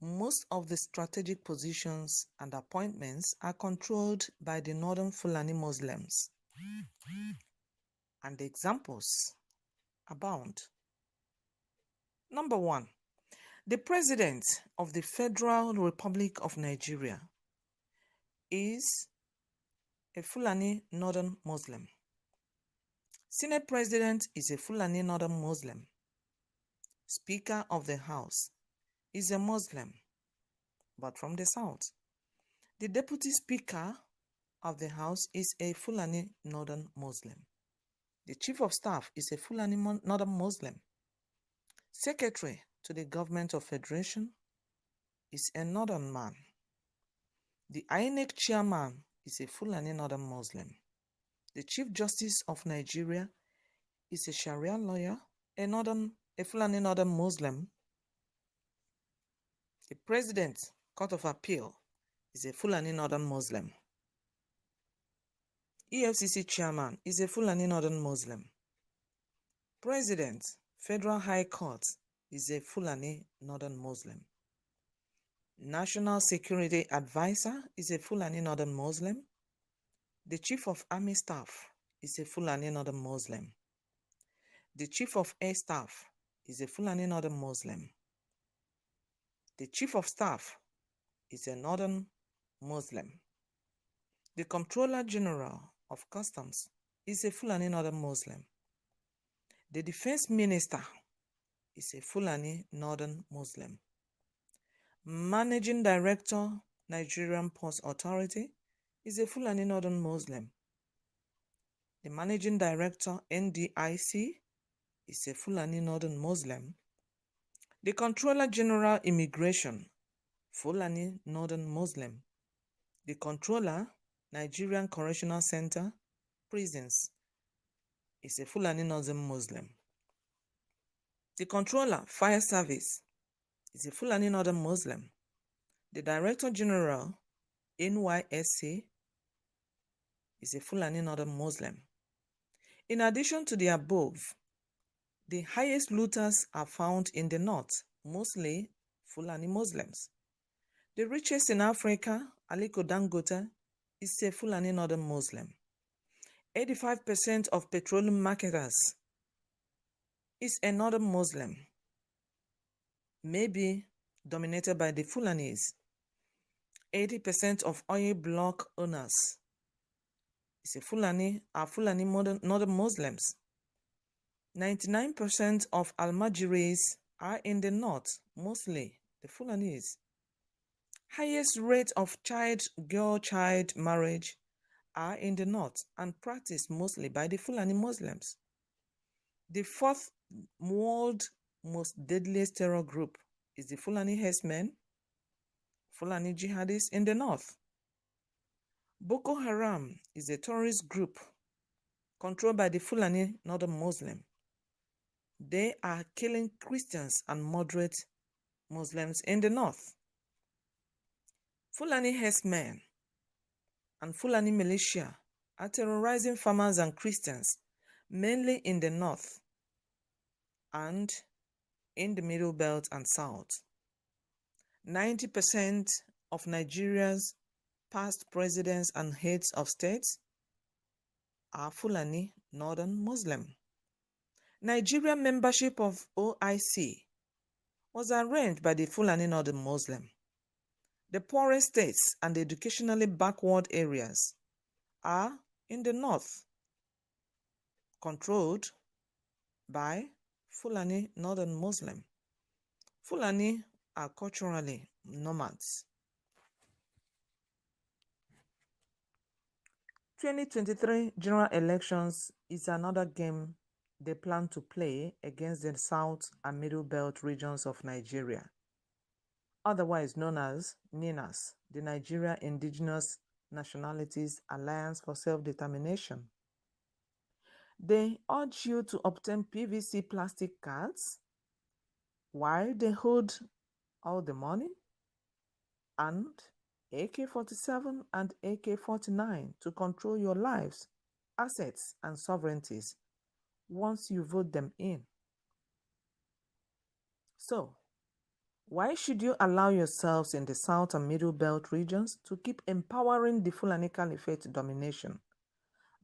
most of the strategic positions and appointments are controlled by the Northern Fulani Muslims. And the examples abound. Number one, the President of the Federal Republic of Nigeria is a Fulani Northern Muslim. Senate President is a Fulani Northern Muslim. Speaker of the House is a Muslim, but from the South. The Deputy Speaker of the House is a Fulani Northern Muslim. The Chief of Staff is a Fulani Northern Muslim. Secretary to the Government of Federation is a Northern man. The INEC Chairman is a Fulani Northern Muslim. The Chief Justice of Nigeria is a Sharia lawyer, a Fulani Northern Muslim. The President, Court of Appeal, is a Fulani Northern Muslim. EFCC Chairman is a Fulani Northern Muslim. President, Federal High Court, is a Fulani Northern Muslim. National Security Advisor is a Fulani Northern Muslim. The Chief of Army Staff is a Fulani Northern Muslim. The Chief of Air Staff is a Fulani Northern Muslim. The Chief of Staff is a Northern Muslim. The Comptroller General of Customs is a Fulani Northern Muslim. The Defense Minister is a Fulani Northern Muslim. Managing Director, Nigerian Ports Authority, is a Fulani Northern Muslim. The Managing Director, NDIC, is a Fulani Northern Muslim. The Controller General Immigration, Fulani Northern Muslim. The Controller, Nigerian Correctional Center, Prisons, is a Fulani Northern Muslim. The Controller, Fire Service, is a Fulani Northern Muslim. The Director General, NYSC, is a Fulani Northern Muslim. In addition to the above, the highest looters are found in the north, mostly Fulani Muslims. The richest in Africa, Aliko Dangote, is a Fulani Northern Muslim. 85% of petroleum marketers is a Northern Muslim, maybe dominated by the Fulanis. 80% of oil block owners is are Fulani Northern Muslims. 99% of Almajiris are in the north, mostly the Fulanis. Highest rate of girl-child marriage are in the north and practiced mostly by the Fulani Muslims. The fourth world most deadliest terror group is the Fulani herdsmen, Fulani jihadists in the north. Boko Haram is a terrorist group controlled by the Fulani Northern Muslim. They are killing Christians and moderate Muslims in the north. Fulani herdsmen and Fulani militia are terrorizing farmers and Christians, mainly in the north and in the Middle Belt and South. 90% of Nigeria's past presidents and heads of states are Fulani Northern Muslim. Nigerian membership of OIC was arranged by the Fulani Northern Muslim. The poorest states and the educationally backward areas are in the north, controlled by Fulani Northern Muslim. Fulani are culturally nomads. 2023 general elections is another game they plan to play against the South and Middle Belt regions of Nigeria, otherwise known as NINAS, the Nigeria Indigenous Nationalities Alliance for Self-Determination. They urge you to obtain PVC plastic cards while they hold all the money and AK-47 and AK-49 to control your lives, assets, and sovereignties once you vote them in. So, why should you allow yourselves in the South and Middle Belt regions to keep empowering the Fulani Caliphate domination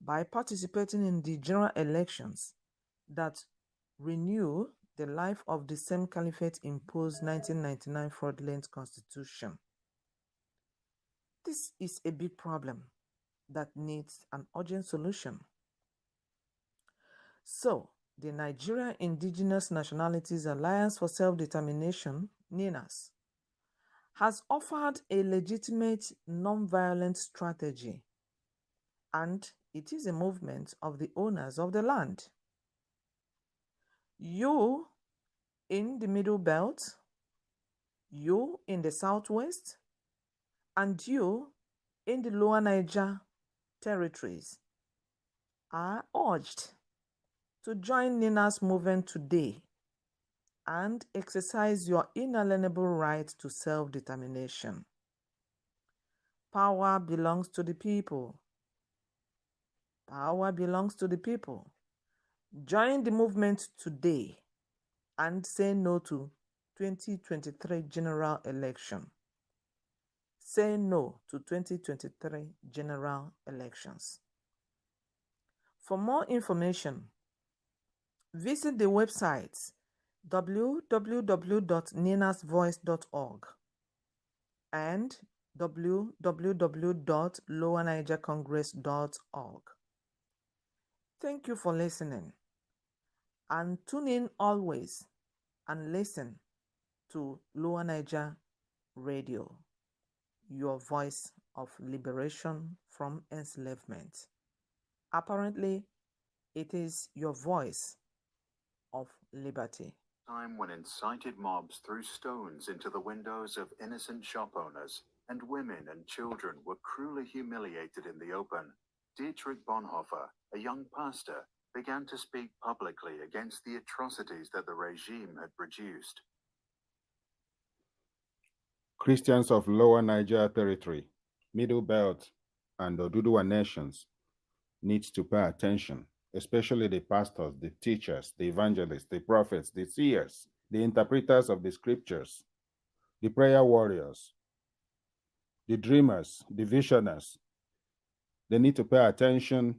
by participating in the general elections that renew the life of the same Caliphate imposed 1999 fraudulent constitution? This is a big problem that needs an urgent solution. So, the Nigeria Indigenous Nationalities Alliance for Self-Determination, NINAS, has offered a legitimate non-violent strategy, and it is a movement of the owners of the land. You in the Middle Belt, you in the Southwest, and you in the Lower Niger territories are urged to join NINA's movement today and exercise your inalienable right to self-determination. Power belongs to the people. Power belongs to the people. Join the movement today and say no to 2023 general election. Say no to 2023 general elections. For more information, visit the websites www.ninasvoice.org and www.lowernigercongress.org. Thank you for listening, and tune in always and listen to Lower Niger Radio, your voice of liberation from enslavement. Apparently, it is your voice of liberty. Time when incited mobs threw stones into the windows of innocent shop owners, and women and children were cruelly humiliated in the open, Dietrich Bonhoeffer, a young pastor, began to speak publicly against the atrocities that the regime had produced. Christians of Lower Niger Territory, Middle Belt, and Oduduwa nations need to pay attention, especially the pastors, the teachers, the evangelists, the prophets, the seers, the interpreters of the scriptures, the prayer warriors, the dreamers, the visioners. They need to pay attention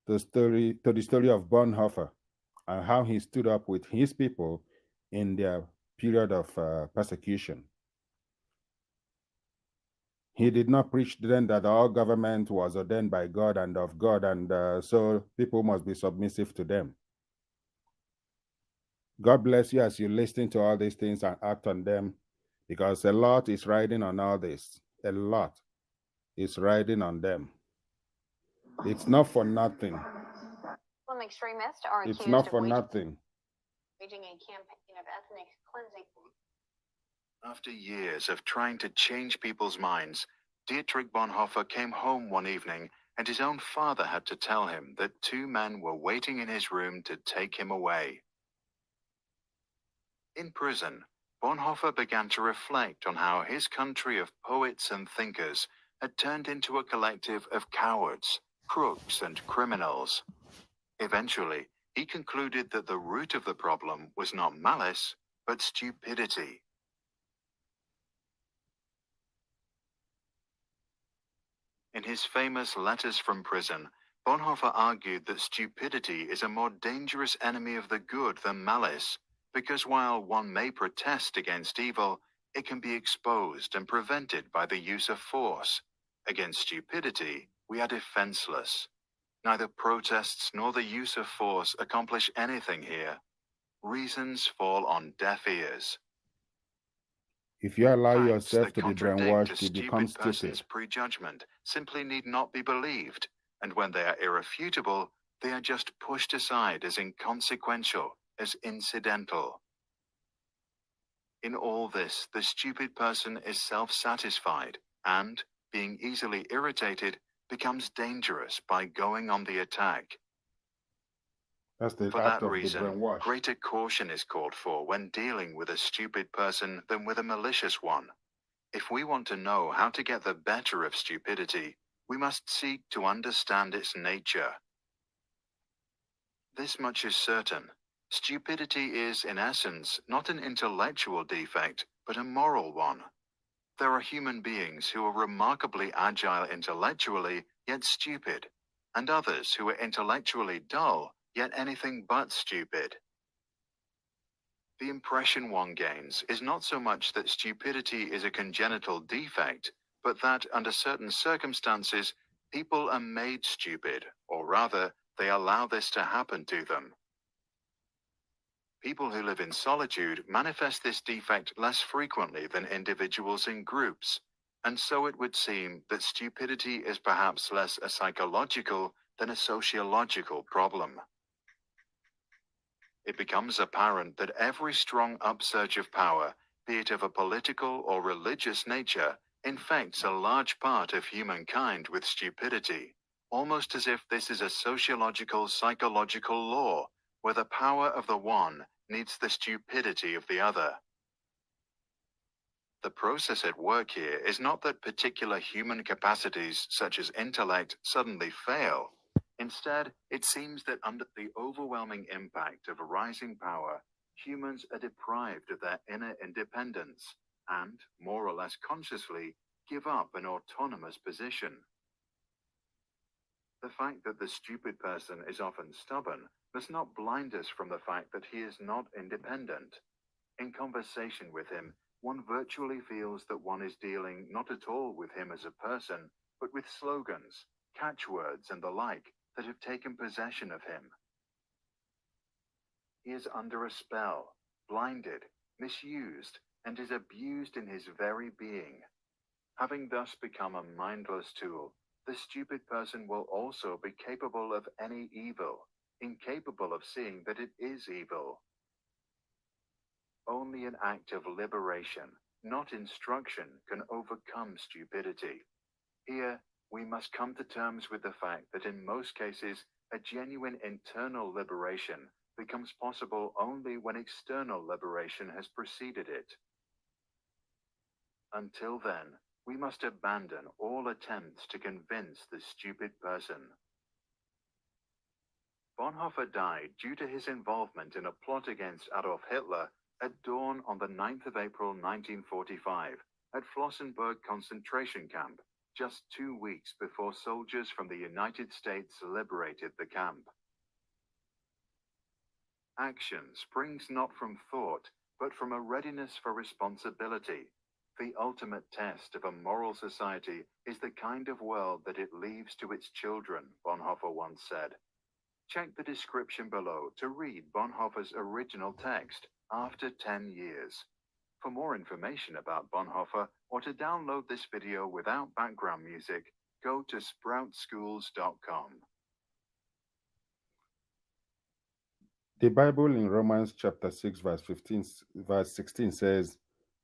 to the story of Bonhoeffer and how he stood up with his people in their period of persecution. He did not preach then that all government was ordained by God and of God, and so people must be submissive to them. God bless you as you listen to all these things and act on them, because a lot is riding on all this. A lot is riding on them. It's not for nothing. Muslim extremists are accused It's not of for nothing. waging a campaign of ethnic cleansing. After years of trying to change people's minds, Dietrich Bonhoeffer came home one evening, and his own father had to tell him that two men were waiting in his room to take him away. In prison, Bonhoeffer began to reflect on how his country of poets and thinkers had turned into a collective of cowards, crooks, and criminals. Eventually, he concluded that the root of the problem was not malice, but stupidity. In his famous Letters from Prison, Bonhoeffer argued that stupidity is a more dangerous enemy of the good than malice, because while one may protest against evil, it can be exposed and prevented by the use of force. Against stupidity, we are defenseless. Neither protests nor the use of force accomplish anything here. Reasons fall on deaf ears. If you allow Facts yourself that to be contradict brainwashed, a you become stupid person's stupid. prejudgment simply need not be believed, and when they are irrefutable, they are just pushed aside as inconsequential, as incidental. In all this, the stupid person is self-satisfied and, being easily irritated, becomes dangerous by going on the attack. That's the For act that of the reason, brainwash. greater caution is called for when dealing with a stupid person than with a malicious one. If we want to know how to get the better of stupidity, we must seek to understand its nature. This much is certain. Stupidity is, in essence, not an intellectual defect, but a moral one. There are human beings who are remarkably agile intellectually, yet stupid, and others who are intellectually dull, yet anything but stupid. The impression one gains is not so much that stupidity is a congenital defect, but that, under certain circumstances, people are made stupid, or rather, they allow this to happen to them. People who live in solitude manifest this defect less frequently than individuals in groups, and so it would seem that stupidity is perhaps less a psychological than a sociological problem. It becomes apparent that every strong upsurge of power, be it of a political or religious nature, infects a large part of humankind with stupidity, almost as if this is a sociological, psychological law, where the power of the one needs the stupidity of the other. The process at work here is not that particular human capacities, such as intellect, suddenly fail. Instead, it seems that under the overwhelming impact of rising power, humans are deprived of their inner independence and, more or less consciously, give up an autonomous position. The fact that the stupid person is often stubborn must not blind us from the fact that he is not independent. In conversation with him, one virtually feels that one is dealing not at all with him as a person, but with slogans, catchwords, and the like that have taken possession of him. He is under a spell, blinded, misused, and is abused in his very being. Having thus become a mindless tool, the stupid person will also be capable of any evil, incapable of seeing that it is evil. Only an act of liberation, not instruction, can overcome stupidity. Here, we must come to terms with the fact that in most cases, a genuine internal liberation becomes possible only when external liberation has preceded it. Until then, we must abandon all attempts to convince the stupid person. Bonhoeffer died due to his involvement in a plot against Adolf Hitler at dawn on the 9th of April 1945 at Flossenburg concentration camp, just 2 weeks before soldiers from the United States liberated the camp. Action springs not from thought, but from a readiness for responsibility. The ultimate test of a moral society is the kind of world that it leaves to its children, Bonhoeffer once said. Check the description below to read Bonhoeffer's original text, After 10 Years. For more information about Bonhoeffer or to download this video without background music, go to sproutschools.com. The Bible in Romans chapter 6, verse 16 says,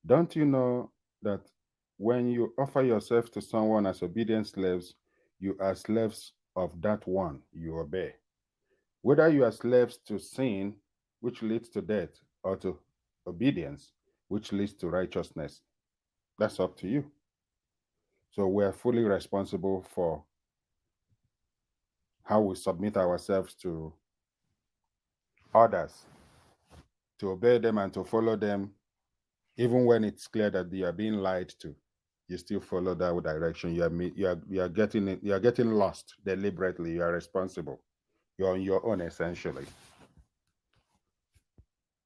"Don't you know that when you offer yourself to someone as obedient slaves, you are slaves of that one you obey? Whether you are slaves to sin, which leads to death, or to obedience, which leads to righteousness. That's up to you." So we are fully responsible for how we submit ourselves to others, to obey them and to follow them, even when it's clear that you are being lied to. You still follow that direction. You are getting lost deliberately. You are responsible. You're on your own, essentially.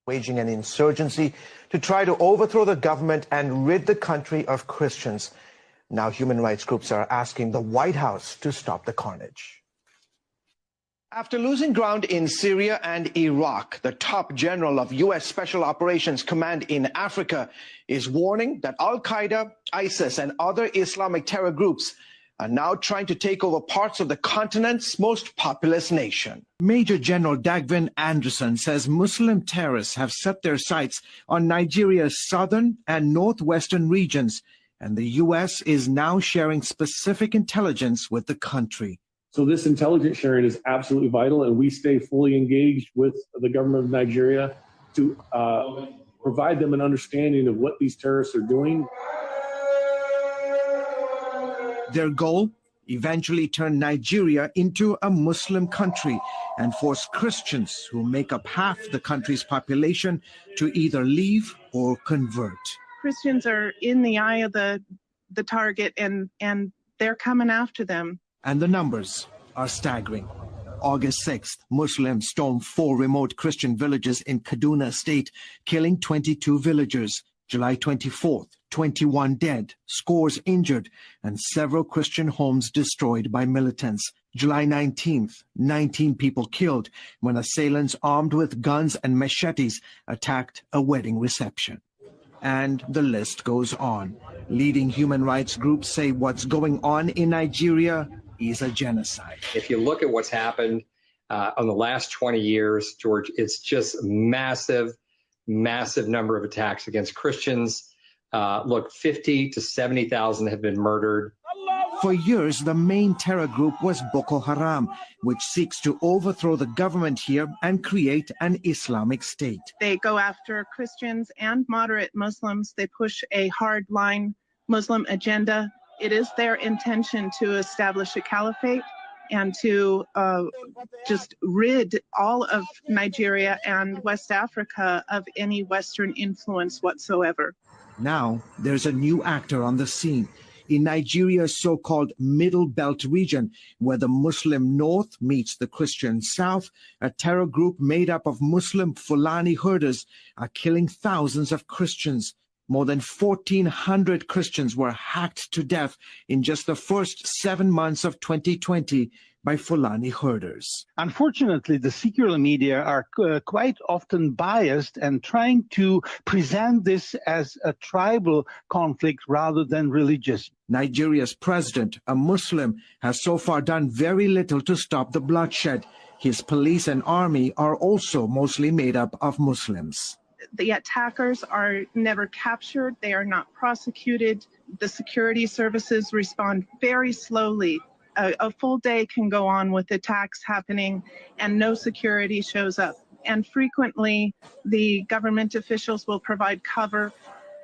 Waging an insurgency to try to overthrow the government and rid the country of Christians. Now human rights groups are asking the White House to stop the carnage. After losing ground in Syria and Iraq, the top general of U.S. Special Operations Command in Africa is warning that Al-Qaeda, ISIS, and other Islamic terror groups are now trying to take over parts of the continent's most populous nation. Major General Dagvin Anderson says Muslim terrorists have set their sights on Nigeria's southern and northwestern regions, and the U.S. is now sharing specific intelligence with the country. So this intelligence sharing is absolutely vital, and we stay fully engaged with the government of Nigeria to provide them an understanding of what these terrorists are doing. Their goal? Eventually turn Nigeria into a Muslim country and force Christians, who make up half the country's population, to either leave or convert. Christians are in the eye of the target, and they're coming after them. And the numbers are staggering. August 6th, Muslims stormed 4 remote Christian villages in Kaduna State, killing 22 villagers. July 24th, 21 dead, scores injured, and several Christian homes destroyed by militants. July 19th, 19 people killed when assailants armed with guns and machetes attacked a wedding reception. And the list goes on. Leading human rights groups say what's going on in Nigeria is a genocide. If you look at what's happened on the last 20 years, George, it's just massive number of attacks against Christians. Look, 50 to 70,000 have been murdered. For years, the main terror group was Boko Haram, which seeks to overthrow the government here and create an Islamic state. They go after Christians and moderate Muslims. They push a hardline Muslim agenda. It is their intention to establish a caliphate and to just rid all of Nigeria and West Africa of any Western influence whatsoever. Now, there's a new actor on the scene. In Nigeria's so-called Middle Belt region, where the Muslim North meets the Christian South, a terror group made up of Muslim Fulani herders are killing thousands of Christians. More than 1,400 Christians were hacked to death in just the first 7 months of 2020 by Fulani herders. Unfortunately, the secular media are quite often biased and trying to present this as a tribal conflict rather than religious. Nigeria's president, a Muslim, has so far done very little to stop the bloodshed. His police and army are also mostly made up of Muslims. The attackers are never captured. They are not prosecuted. The security services respond very slowly. A full day can go on with attacks happening and no security shows up. And frequently, the government officials will provide cover.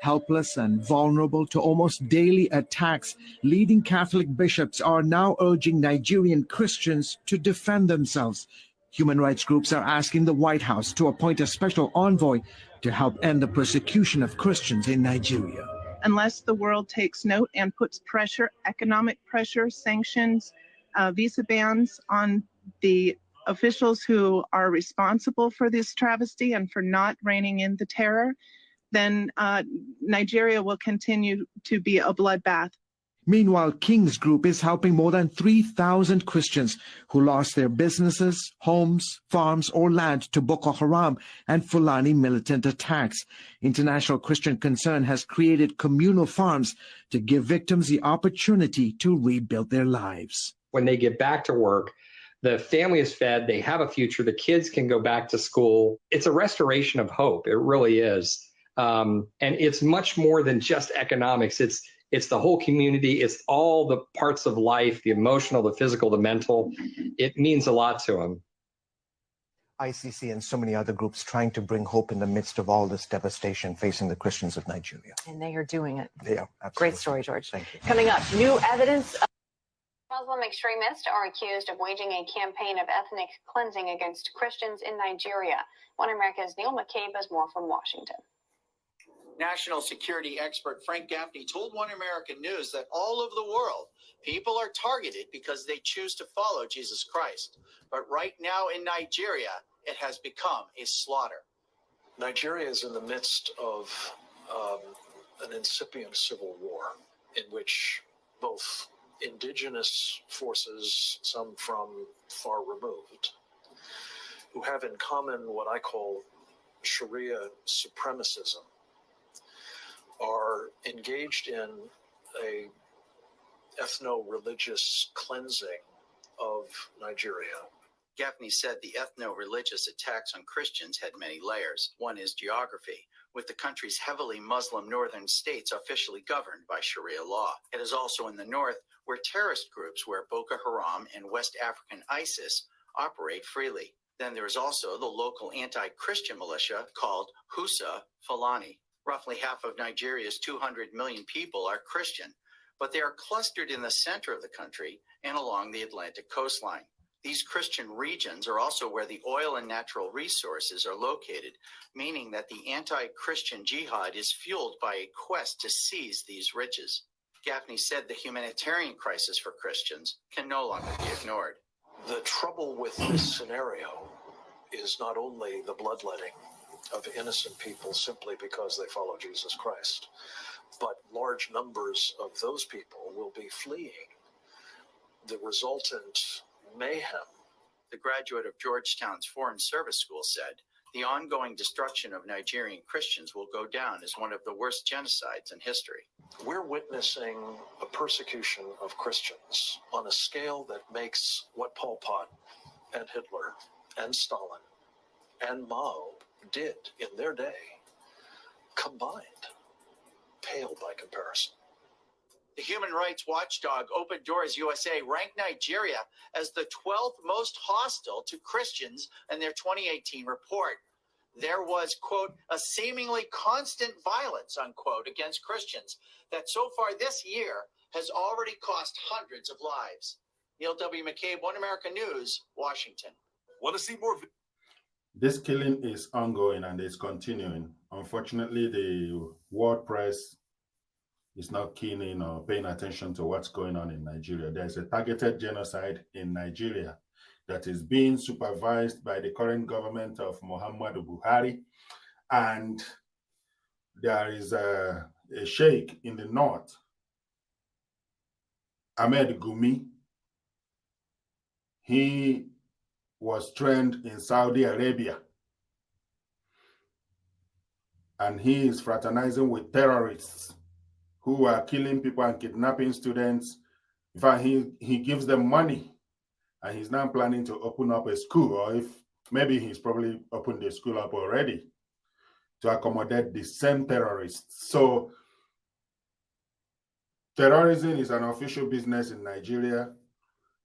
Helpless and vulnerable to almost daily attacks, leading Catholic bishops are now urging Nigerian Christians to defend themselves. Human rights groups are asking the White House to appoint a special envoy to help end the persecution of Christians in Nigeria. Unless the world takes note and puts pressure, economic pressure, sanctions, visa bans on the officials who are responsible for this travesty and for not reining in the terror, then Nigeria will continue to be a bloodbath. Meanwhile, King's Group is helping more than 3,000 Christians who lost their businesses, homes, farms, or land to Boko Haram and Fulani militant attacks. International Christian Concern has created communal farms to give victims the opportunity to rebuild their lives. When they get back to work, the family is fed, they have a future, the kids can go back to school. It's a restoration of hope. It really is. And it's much more than just economics. It's the whole community. It's all the parts of life, the emotional, the physical, the mental. It means a lot to them. ICC and so many other groups trying to bring hope in the midst of all this devastation facing the Christians of Nigeria. And they are doing it. They are, absolutely. Great story, George. Thank you. Coming up, new evidence. Muslim extremists are accused of waging a campaign of ethnic cleansing against Christians in Nigeria. One America's Neil McCabe has more from Washington. National security expert Frank Gaffney told One American News that all over the world, people are targeted because they choose to follow Jesus Christ. But right now in Nigeria, it has become a slaughter. Nigeria is in the midst of an incipient civil war in which both indigenous forces, some from far removed, who have in common what I call Sharia supremacism, are engaged in a ethno-religious cleansing of Nigeria. Gaffney said the ethno-religious attacks on Christians had many layers. One is geography, with the country's heavily Muslim northern states officially governed by Sharia law. It is also in the north where terrorist groups where Boko Haram and West African ISIS operate freely. Then there is also the local anti-Christian militia called Husa Fulani. Roughly half of Nigeria's 200 million people are Christian, but they are clustered in the center of the country and along the Atlantic coastline. These Christian regions are also where the oil and natural resources are located, meaning that the anti-Christian jihad is fueled by a quest to seize these riches. Gaffney said the humanitarian crisis for Christians can no longer be ignored. The trouble with this scenario is not only the bloodletting of innocent people simply because they follow Jesus Christ, but large numbers of those people will be fleeing the resultant mayhem. The graduate of Georgetown's Foreign Service School said, the ongoing destruction of Nigerian Christians will go down as one of the worst genocides in history. We're witnessing a persecution of Christians on a scale that makes what Pol Pot and Hitler and Stalin and Mao did in their day combined pale by comparison. The human rights watchdog Open Doors USA ranked Nigeria as the 12th most hostile to Christians in their 2018 report. There was, quote, a seemingly constant violence, unquote, against Christians that so far this year has already cost hundreds of lives. Neil W. McCabe, One America News, Washington. Want to see more? This killing is ongoing and it's continuing. Unfortunately, the world press is not keen in or paying attention to what's going on in Nigeria. There's a targeted genocide in Nigeria that is being supervised by the current government of Muhammadu Buhari. And there is a sheikh in the north, Ahmed Gumi. He was trained in Saudi Arabia. And he is fraternizing with terrorists who are killing people and kidnapping students. In fact, he gives them money, and he's now planning to open up a school, or if maybe he's probably opened the school up already, to accommodate the same terrorists. So terrorism is an official business in Nigeria.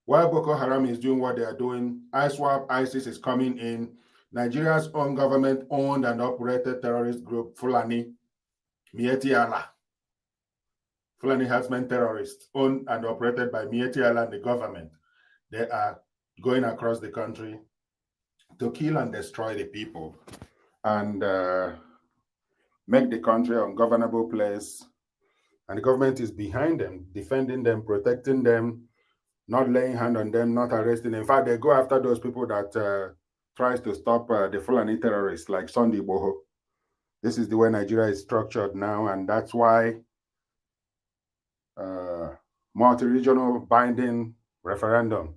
While Boko Haram is doing what they are doing, ISWAP, ISIS is coming in. Nigeria's own government-owned and operated terrorist group, Fulani, Mieti Allah, Fulani herdsmen terrorists, owned and operated by Mieti Allah and the government. They are going across the country to kill and destroy the people and make the country an ungovernable place. And the government is behind them, defending them, protecting them, not laying hand on them, not arresting them. In fact, they go after those people that tries to stop the Fulani terrorists like Sunday Boho. This is the way Nigeria is structured now, and that's why multi-regional binding referendum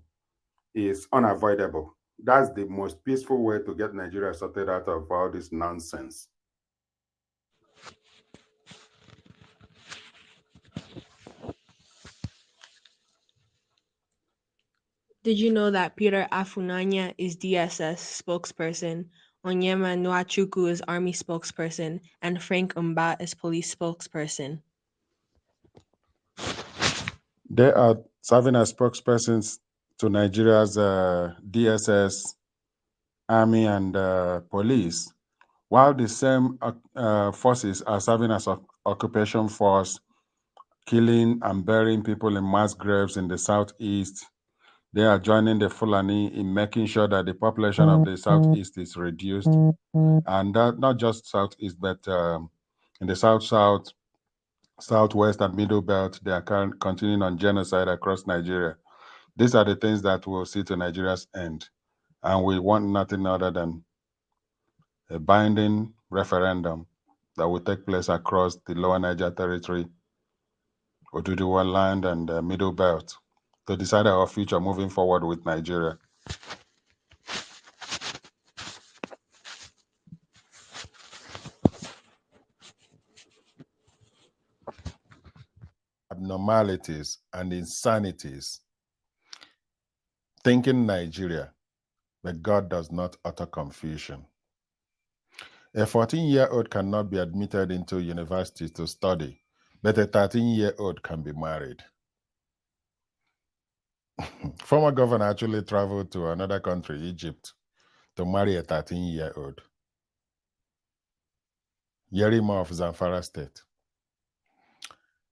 is unavoidable. That's the most peaceful way to get Nigeria sorted out of all this nonsense. Did you know that Peter Afunanya is DSS spokesperson, Onyema Nwachukwu is Army spokesperson, and Frank Mba is police spokesperson? They are serving as spokespersons to Nigeria's DSS, Army, and police, while the same forces are serving as occupation force, killing and burying people in mass graves in the southeast. They are joining the Fulani in making sure that the population of the southeast is reduced, and that not just southeast, but in the south, southwest, and middle belt, they are continuing on genocide across Nigeria. These are the things that will see to Nigeria's end, and we want nothing other than a binding referendum that will take place across the Lower Niger Territory, Oduduwa land, and the Middle Belt to decide our future moving forward with Nigeria. Abnormalities and insanities. Thinking Nigeria, but God does not utter confusion. A 14-year-old cannot be admitted into university to study, but a 13-year-old can be married. Former governor actually traveled to another country, Egypt, to marry a 13-year-old. Yerima of Zamfara State.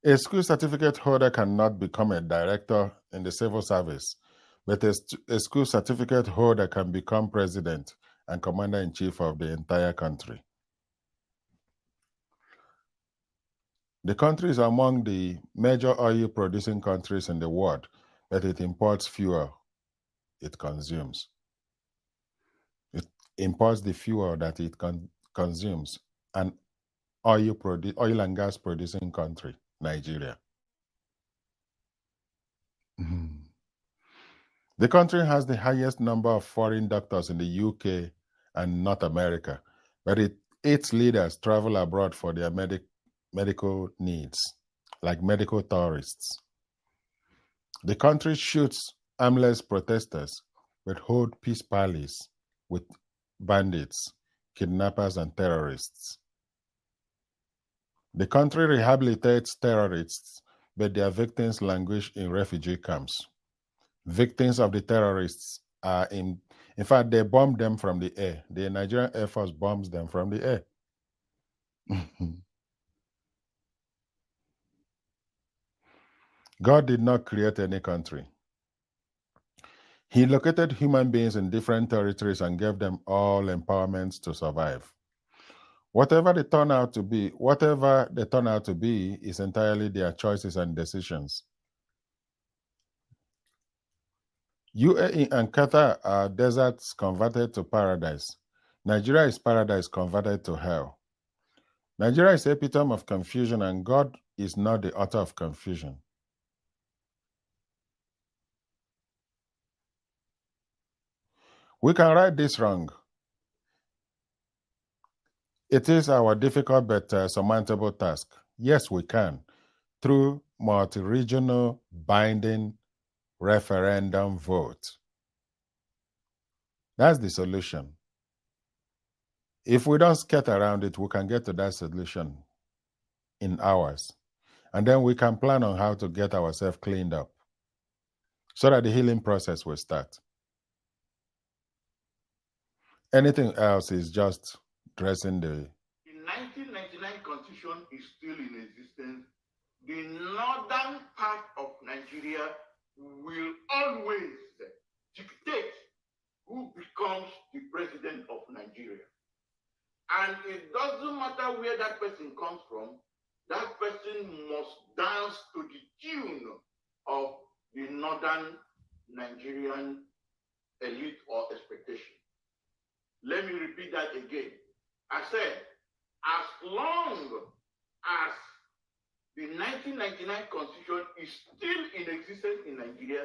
A school certificate holder cannot become a director in the civil service, but a school certificate holder can become president and commander-in-chief of the entire country. The country is among the major oil-producing countries in the world, but it imports fuel it consumes. It imports the fuel that it consumes, an oil and gas producing country, Nigeria. The country has the highest number of foreign doctors in the UK and North America, but its leaders travel abroad for their medical needs, like medical tourists. The country shoots armless protesters, but holds peace parleys with bandits, kidnappers, and terrorists. The country rehabilitates terrorists, but their victims languish in refugee camps. Victims of the terrorists are in fact, they bomb them from the air. The Nigerian Air Force bombs them from the air. God did not create any country. He located human beings in different territories and gave them all empowerments to survive. Whatever they turn out to be is entirely their choices and decisions. UAE and Qatar are deserts converted to paradise. Nigeria is paradise converted to hell. Nigeria is the epitome of confusion, and God is not the author of confusion. We can right this wrong. It is our difficult but surmountable task. Yes, we can, through multi-regional binding referendum vote. That's the solution. If we don't skirt around it, we can get to that solution in hours. And then we can plan on how to get ourselves cleaned up so that the healing process will start. Anything else is just dressing the... The 1999 Constitution is still in existence. The northern part of Nigeria will always dictate who becomes the president of Nigeria. And it doesn't matter where that person comes from, that person must dance to the tune of the northern Nigerian elite or expectation. Let me repeat that again. I said, as long as the 1999 Constitution is still in existence in Nigeria,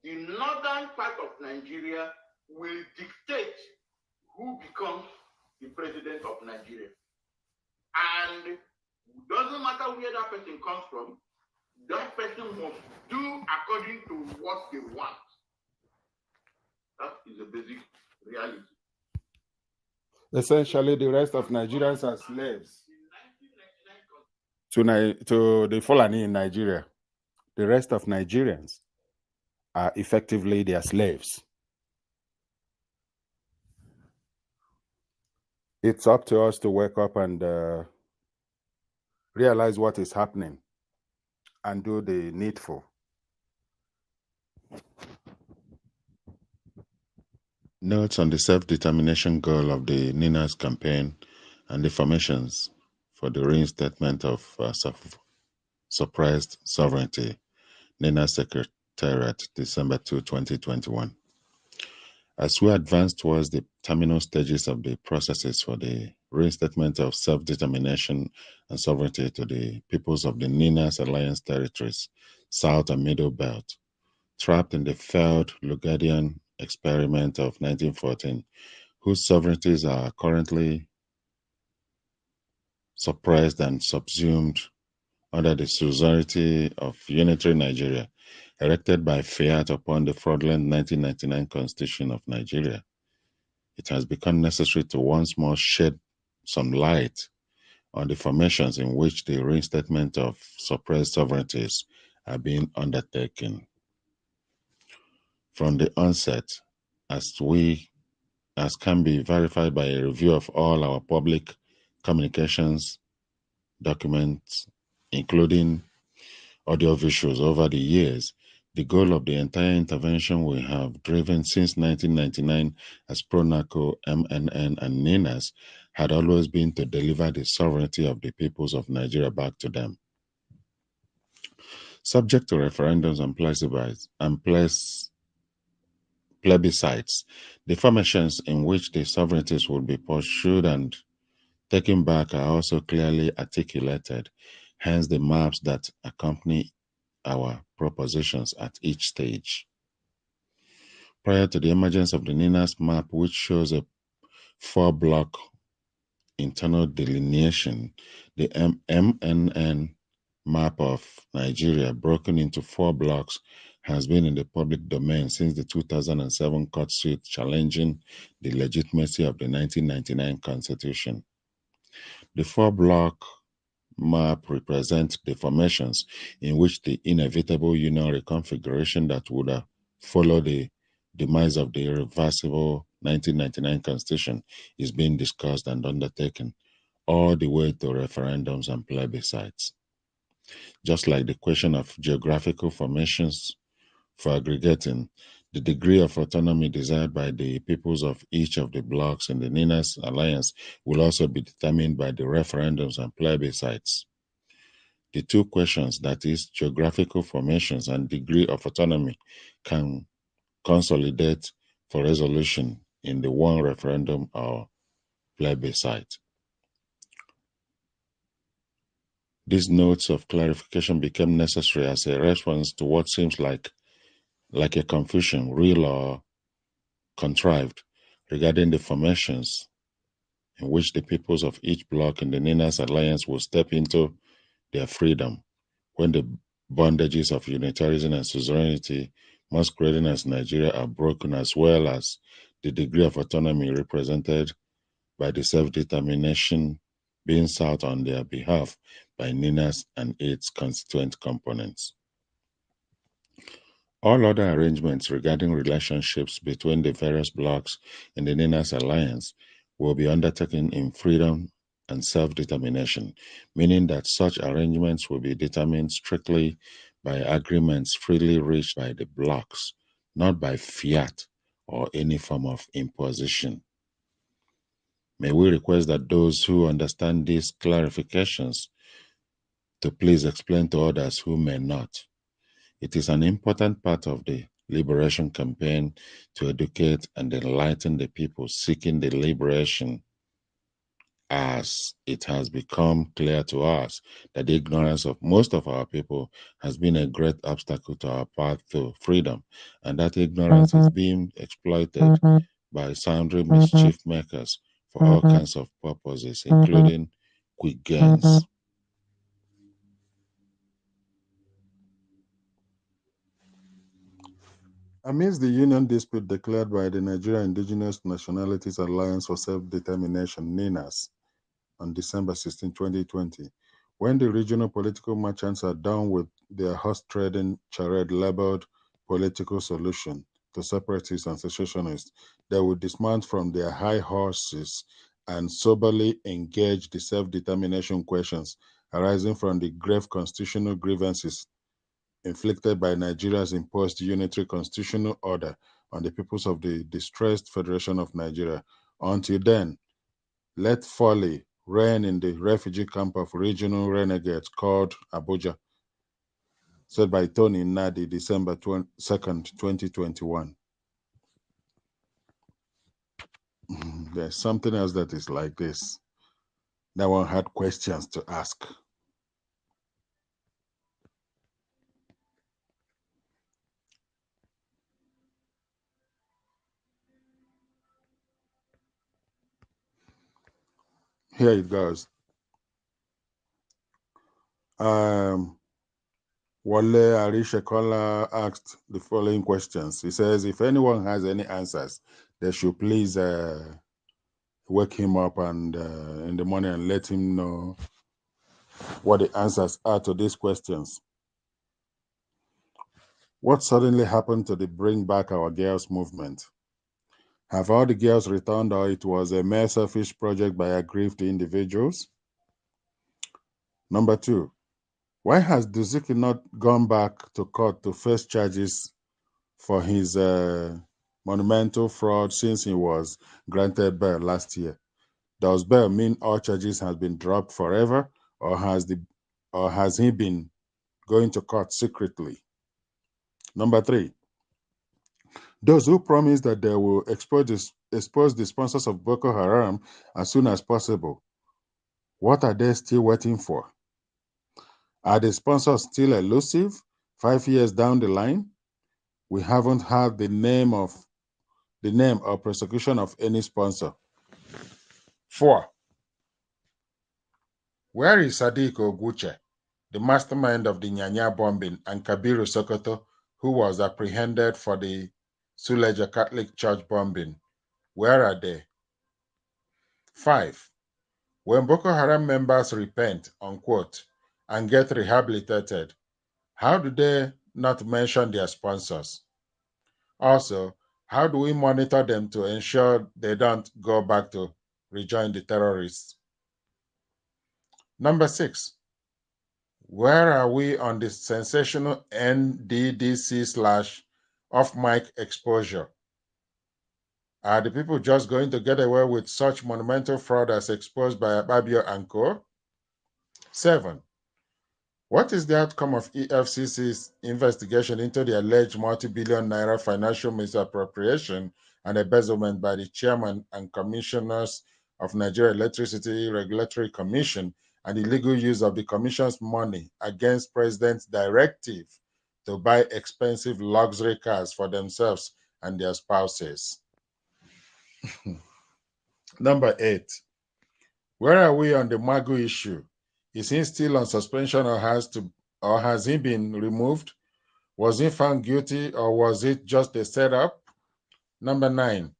the northern part of Nigeria will dictate who becomes the president of Nigeria. And it doesn't matter where that person comes from, that person must do according to what they want. That is a basic reality. Essentially, the rest of Nigerians are slaves to the Fulani in Nigeria. The rest of Nigerians are effectively their slaves. It's up to us to wake up and realize what is happening and do the needful. Notes on the self-determination goal of the NINA's campaign and the formations for the reinstatement of suppressed sovereignty, NINA Secretariat, December 2, 2021. As we advance towards the terminal stages of the processes for the reinstatement of self-determination and sovereignty to the peoples of the NINA's alliance territories, South and Middle Belt, trapped in the failed Lugadian experiment of 1914, whose sovereignties are currently suppressed and subsumed under the suzerainty of unitary Nigeria, erected by fiat upon the fraudulent 1999 Constitution of Nigeria. It has become necessary to once more shed some light on the formations in which the reinstatement of suppressed sovereignties are being undertaken. From the onset, as can be verified by a review of all our public communications documents, including audiovisuals over the years, the goal of the entire intervention we have driven since 1999 as PRONACO, MNN, and NINAS had always been to deliver the sovereignty of the peoples of Nigeria back to them. Subject to referendums and plebiscites, the formations in which the sovereignties will be pursued and taken back are also clearly articulated, hence the maps that accompany our propositions at each stage. Prior to the emergence of the NINAS map, which shows a 4-block internal delineation, the MNN map of Nigeria, broken into 4 blocks, has been in the public domain since the 2007 court suit challenging the legitimacy of the 1999 Constitution. The 4-block map represents the formations in which the inevitable union reconfiguration that would follow the demise of the irreversible 1999 Constitution is being discussed and undertaken, all the way to referendums and plebiscites. Just like the question of geographical formations for aggregating, the degree of autonomy desired by the peoples of each of the blocks in the NINAS alliance will also be determined by the referendums and plebiscites. The two questions, that is, geographical formations and degree of autonomy, can consolidate for resolution in the one referendum or plebiscite. These notes of clarification became necessary as a response to what seems like a confusion, real or contrived, regarding the formations in which the peoples of each bloc in the NINAS alliance will step into their freedom when the bondages of unitarism and suzerainty masquerading as Nigeria are broken, as well as the degree of autonomy represented by the self-determination being sought on their behalf by NINAS and its constituent components. All other arrangements regarding relationships between the various blocs in the NINAS alliance will be undertaken in freedom and self-determination, meaning that such arrangements will be determined strictly by agreements freely reached by the blocs, not by fiat or any form of imposition. May we request that those who understand these clarifications to please explain to others who may not. It is an important part of the liberation campaign to educate and enlighten the people seeking the liberation, as it has become clear to us that the ignorance of most of our people has been a great obstacle to our path to freedom, and that ignorance is being exploited by sundry mischief makers for all kinds of purposes, including quick gains. Amidst the union dispute declared by the Nigeria Indigenous Nationalities Alliance for Self-Determination, NINAS, on December 16, 2020, when the regional political merchants are done with their horse-trading charade labeled political solution to separatists and secessionists, they will dismount from their high horses and soberly engage the self-determination questions arising from the grave constitutional grievances inflicted by Nigeria's imposed unitary constitutional order on the peoples of the distressed Federation of Nigeria. Until then, let folly reign in the refugee camp of regional renegades called Abuja, said by Tony Nadi, December 2nd, 2021. There's something else that is like this. That one had questions to ask. Here it goes. Wale Arishekola asked the following questions. He says, if anyone has any answers, they should please wake him up and in the morning and let him know what the answers are to these questions. What suddenly happened to the Bring Back Our Girls movement? Have all the girls returned, or it was a mere selfish project by aggrieved individuals? Number 2, why has Duzuki not gone back to court to face charges for his monumental fraud since he was granted bail last year? Does bail mean all charges have been dropped forever, or has he been going to court secretly? Number 3, those who promise that they will expose the sponsors of Boko Haram as soon as possible, what are they still waiting for? Are the sponsors still elusive 5 years down the line? We haven't had the name or prosecution of any sponsor. 4, where is Sadiq Oguche, the mastermind of the Nyanya bombing, and Kabiru Sokoto, who was apprehended for the Suleja Catholic Church bombing? Where are they? 5, when Boko Haram members repent, unquote, and get rehabilitated, how do they not mention their sponsors? Also, how do we monitor them to ensure they don't go back to rejoin the terrorists? Number 6, where are we on the sensational NDDC/off-mic exposure? Are the people just going to get away with such monumental fraud as exposed by Ababio and Co? 7, what is the outcome of EFCC's investigation into the alleged multi-billion naira financial misappropriation and embezzlement by the chairman and commissioners of Nigeria Electricity Regulatory Commission and the illegal use of the commission's money against President's directive to buy expensive luxury cars for themselves and their spouses? Number 8, where are we on the Magu issue? Is he still on suspension, or has he been removed? Was he found guilty, or was it just a setup? Number 9,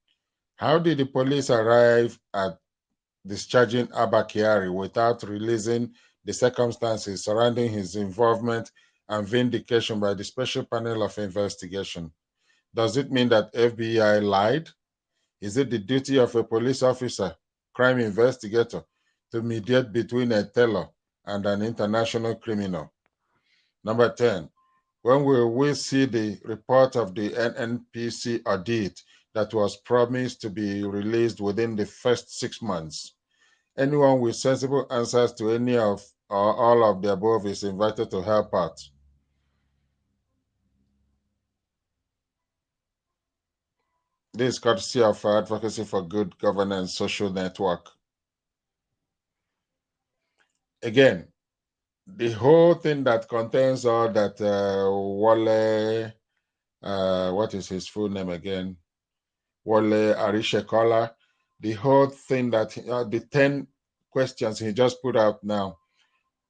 how did the police arrive at discharging Abba Kyari without releasing the circumstances surrounding his involvement and vindication by the Special Panel of Investigation. Does it mean that FBI lied? Is it the duty of a police officer, crime investigator, to mediate between a teller and an international criminal? Number 10, when will we see the report of the NNPC audit that was promised to be released within the first 6 months? Anyone with sensible answers to any of or all of the above is invited to help out. This is courtesy of Advocacy for Good Governance Social Network. Again, the whole thing that contains all that Wale, what is his full name again? Wale Arishekola, the whole thing that the 10 questions he just put out now,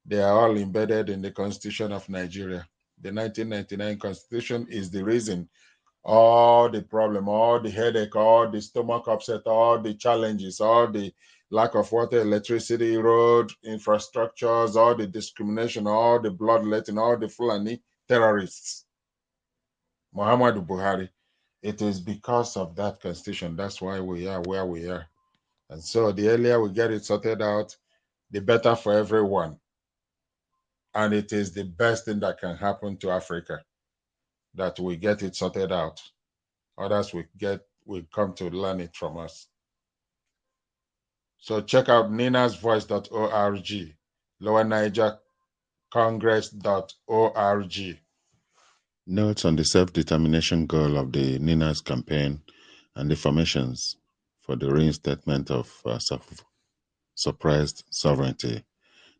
they are all embedded in the Constitution of Nigeria. The 1999 Constitution is the reason all the problem, all the headache, all the stomach upset, all the challenges, all the lack of water, electricity, road, infrastructures, all the discrimination, all the bloodletting, all the Fulani terrorists. Muhammadu Buhari. It is because of that constitution. That's why we are where we are. And so the earlier we get it sorted out, the better for everyone. And it is the best thing that can happen to Africa, that we get it sorted out. Others will come to learn it from us. So check out ninasvoice.org, Lower Niger Congress.org. Notes on the self-determination goal of the Ninas campaign and the formations for the reinstatement of suppressed sovereignty.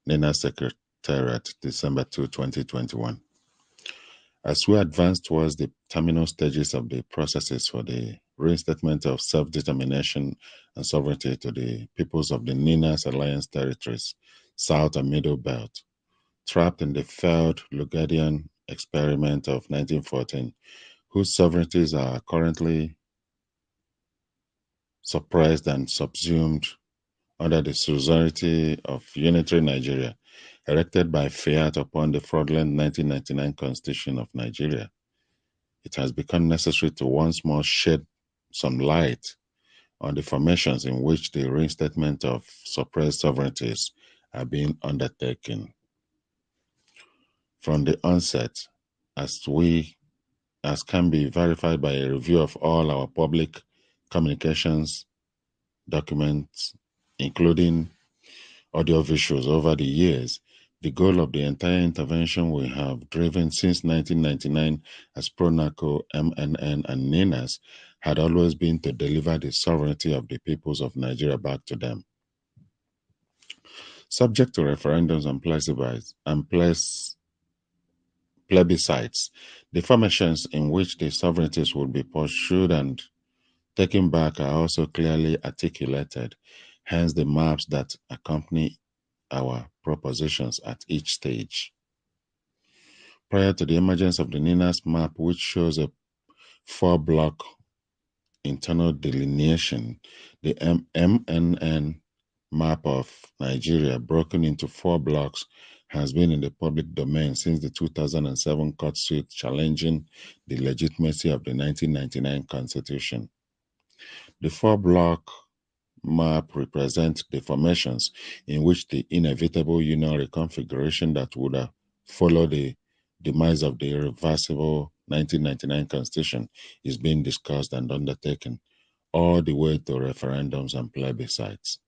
Nina Secretariat, December 2, 2021. As we advance towards the terminal stages of the processes for the reinstatement of self-determination and sovereignty to the peoples of the Ninas Alliance territories, South and Middle Belt, trapped in the failed Lugadian experiment of 1914, whose sovereignties are currently suppressed and subsumed under the suzerainty of unitary Nigeria, erected by fiat upon the fraudulent 1999 Constitution of Nigeria. It has become necessary to once more shed some light on the formations in which the reinstatement of suppressed sovereignties are being undertaken. From the onset, as can be verified by a review of all our public communications documents, including audiovisuals over the years, the goal of the entire intervention we have driven since 1999 as PRONACO, MNN, and NINAS had always been to deliver the sovereignty of the peoples of Nigeria back to them. Subject to referendums and plebiscites, the formations in which the sovereignties would be pursued and taken back are also clearly articulated, hence the maps that accompany our propositions at each stage. Prior to the emergence of the NINAS map, which shows a 4-block internal delineation, the MNN map of Nigeria, broken into 4 blocks, has been in the public domain since the 2007 court suit challenging the legitimacy of the 1999 Constitution. The 4-block map represents the formations in which the inevitable union reconfiguration that would follow the demise of the irreversible 1999 Constitution is being discussed and undertaken, all the way to referendums and plebiscites.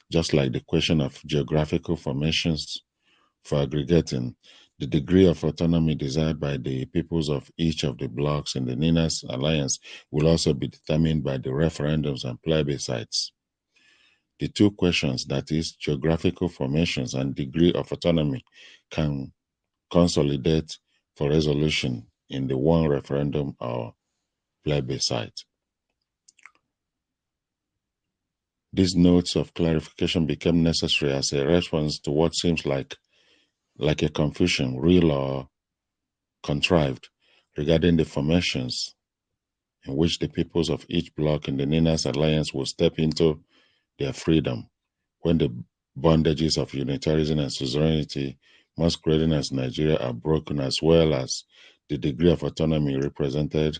Just like the question of geographical formations for aggregating, the degree of autonomy desired by the peoples of each of the blocks in the NINAS alliance will also be determined by the referendums and plebiscites. The two questions, that is, geographical formations and degree of autonomy, can consolidate for resolution in the one referendum or plebiscite. These notes of clarification became necessary as a response to what seems like a confusion, real or contrived, regarding the formations in which the peoples of each bloc in the NINAS alliance will step into their freedom when the bondages of unitarianism and suzerainty masquerading as Nigeria are broken, as well as the degree of autonomy represented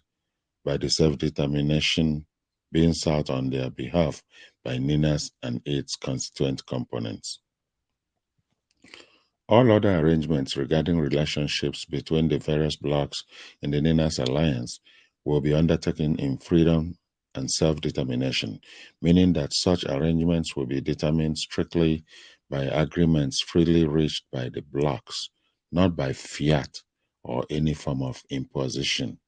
by the self-determination being sought on their behalf by NINAS and its constituent components. All other arrangements regarding relationships between the various blocs in the NINAS alliance will be undertaken in freedom and self-determination, meaning that such arrangements will be determined strictly by agreements freely reached by the blocs, not by fiat or any form of imposition.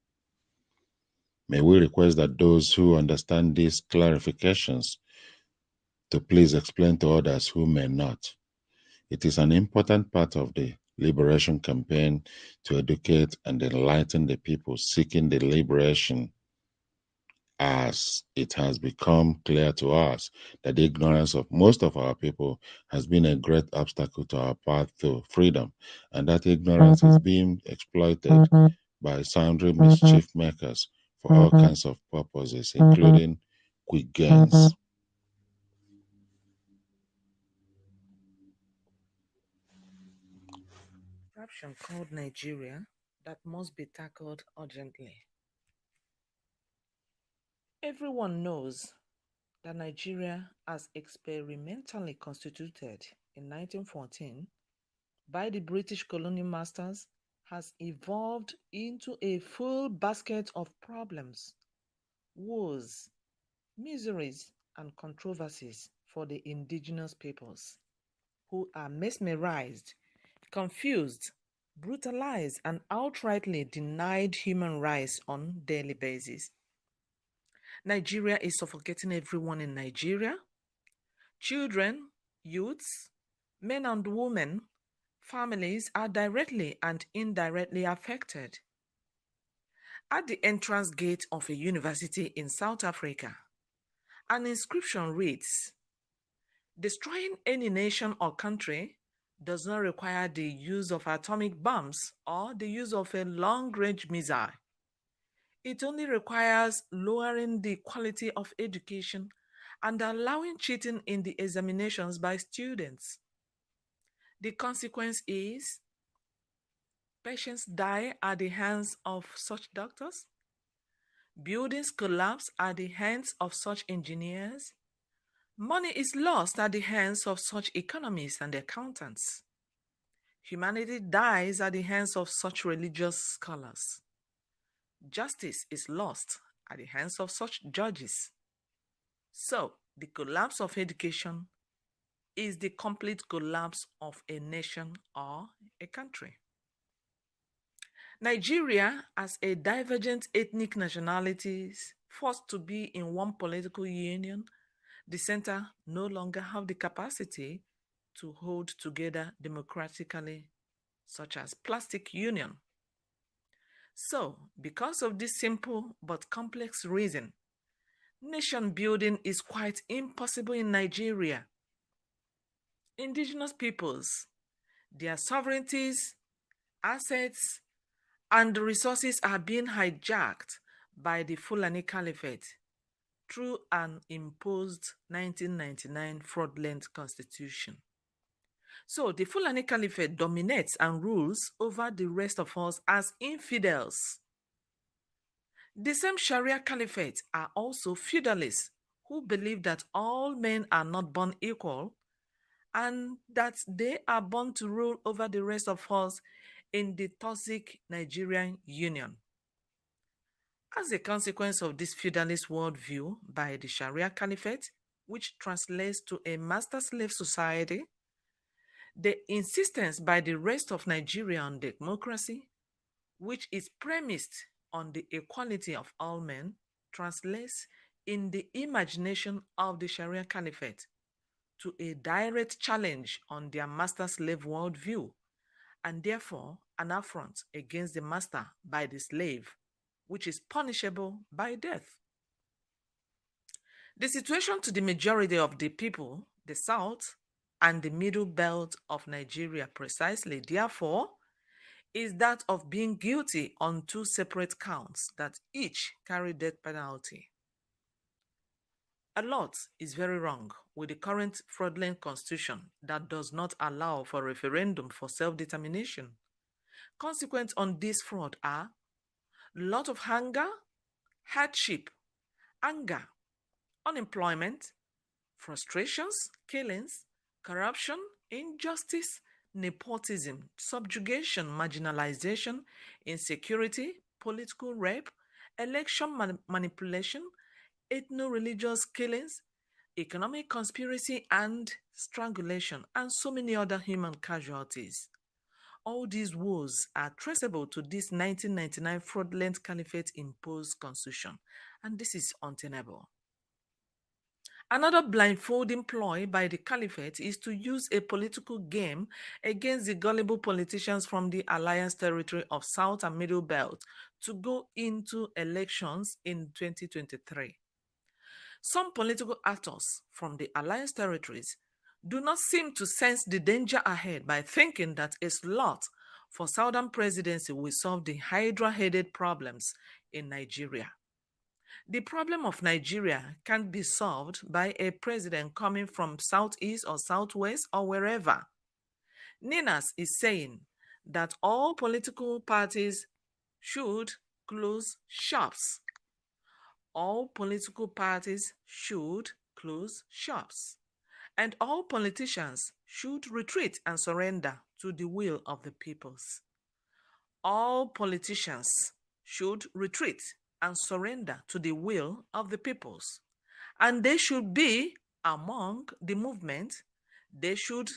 May we request that those who understand these clarifications to please explain to others who may not. It is an important part of the liberation campaign to educate and enlighten the people seeking the liberation, as it has become clear to us that the ignorance of most of our people has been a great obstacle to our path to freedom, and that ignorance is being exploited by sundry mischief makers for all kinds of purposes, including quick gains. Corruption called Nigeria that must be tackled urgently. Everyone knows that Nigeria, as experimentally constituted in 1914 by the British colonial masters, has evolved into a full basket of problems, wars, miseries, and controversies for the indigenous peoples, who are mesmerized, confused, brutalized, and outrightly denied human rights on daily basis. Nigeria is suffocating everyone in Nigeria. Children, youths, men and women, families are directly and indirectly affected. At the entrance gate of a university in South Africa, an inscription reads, "Destroying any nation or country does not require the use of atomic bombs or the use of a long-range missile. It only requires lowering the quality of education and allowing cheating in the examinations by students. The consequence is patients die at the hands of such doctors, buildings collapse at the hands of such engineers, money is lost at the hands of such economists and accountants. Humanity dies at the hands of such religious scholars. Justice is lost at the hands of such judges. So, the collapse of education is the complete collapse of a nation or a country. Nigeria, as a divergent ethnic nationalities forced to be in one political union, the center no longer have the capacity to hold together democratically, such as plastic union. So, because of this simple but complex reason, nation building is quite impossible in Nigeria. Indigenous peoples, their sovereignties, assets, and resources are being hijacked by the Fulani Caliphate through an imposed 1999 fraudulent constitution. So the Fulani Caliphate dominates and rules over the rest of us as infidels. The same Sharia Caliphate are also feudalists who believe that all men are not born equal and that they are born to rule over the rest of us in the toxic Nigerian Union. As a consequence of this feudalist worldview by the Sharia Caliphate, which translates to a master-slave society, the insistence by the rest of Nigeria on democracy, which is premised on the equality of all men, translates in the imagination of the Sharia Caliphate to a direct challenge on their master-slave worldview, and therefore an affront against the master by the slave, which is punishable by death. The situation to the majority of the people, the South and the middle belt of Nigeria precisely, therefore, is that of being guilty on two separate counts that each carry death penalty. A lot is very wrong with the current fraudulent constitution that does not allow for referendum for self-determination. Consequences on this fraud are lot of hunger, hardship, anger, unemployment, frustrations, killings, corruption, injustice, nepotism, subjugation, marginalization, insecurity, political rape, election manipulation, ethno-religious killings, economic conspiracy and strangulation, and so many other human casualties. All these woes are traceable to this 1999 fraudulent caliphate-imposed constitution, and this is untenable. Another blindfolding ploy by the caliphate is to use a political game against the gullible politicians from the alliance territory of South and Middle Belt to go into elections in 2023. Some political actors from the alliance territories do not seem to sense the danger ahead by thinking that a slot for Southern presidency will solve the hydra-headed problems in Nigeria. The problem of Nigeria can't be solved by a president coming from Southeast or Southwest or wherever. Ninas is saying that all political parties should close shops. All political parties should close shops. And all politicians should retreat and surrender to the will of the peoples. All politicians should retreat and surrender to the will of the peoples. And they should be among the movement. They should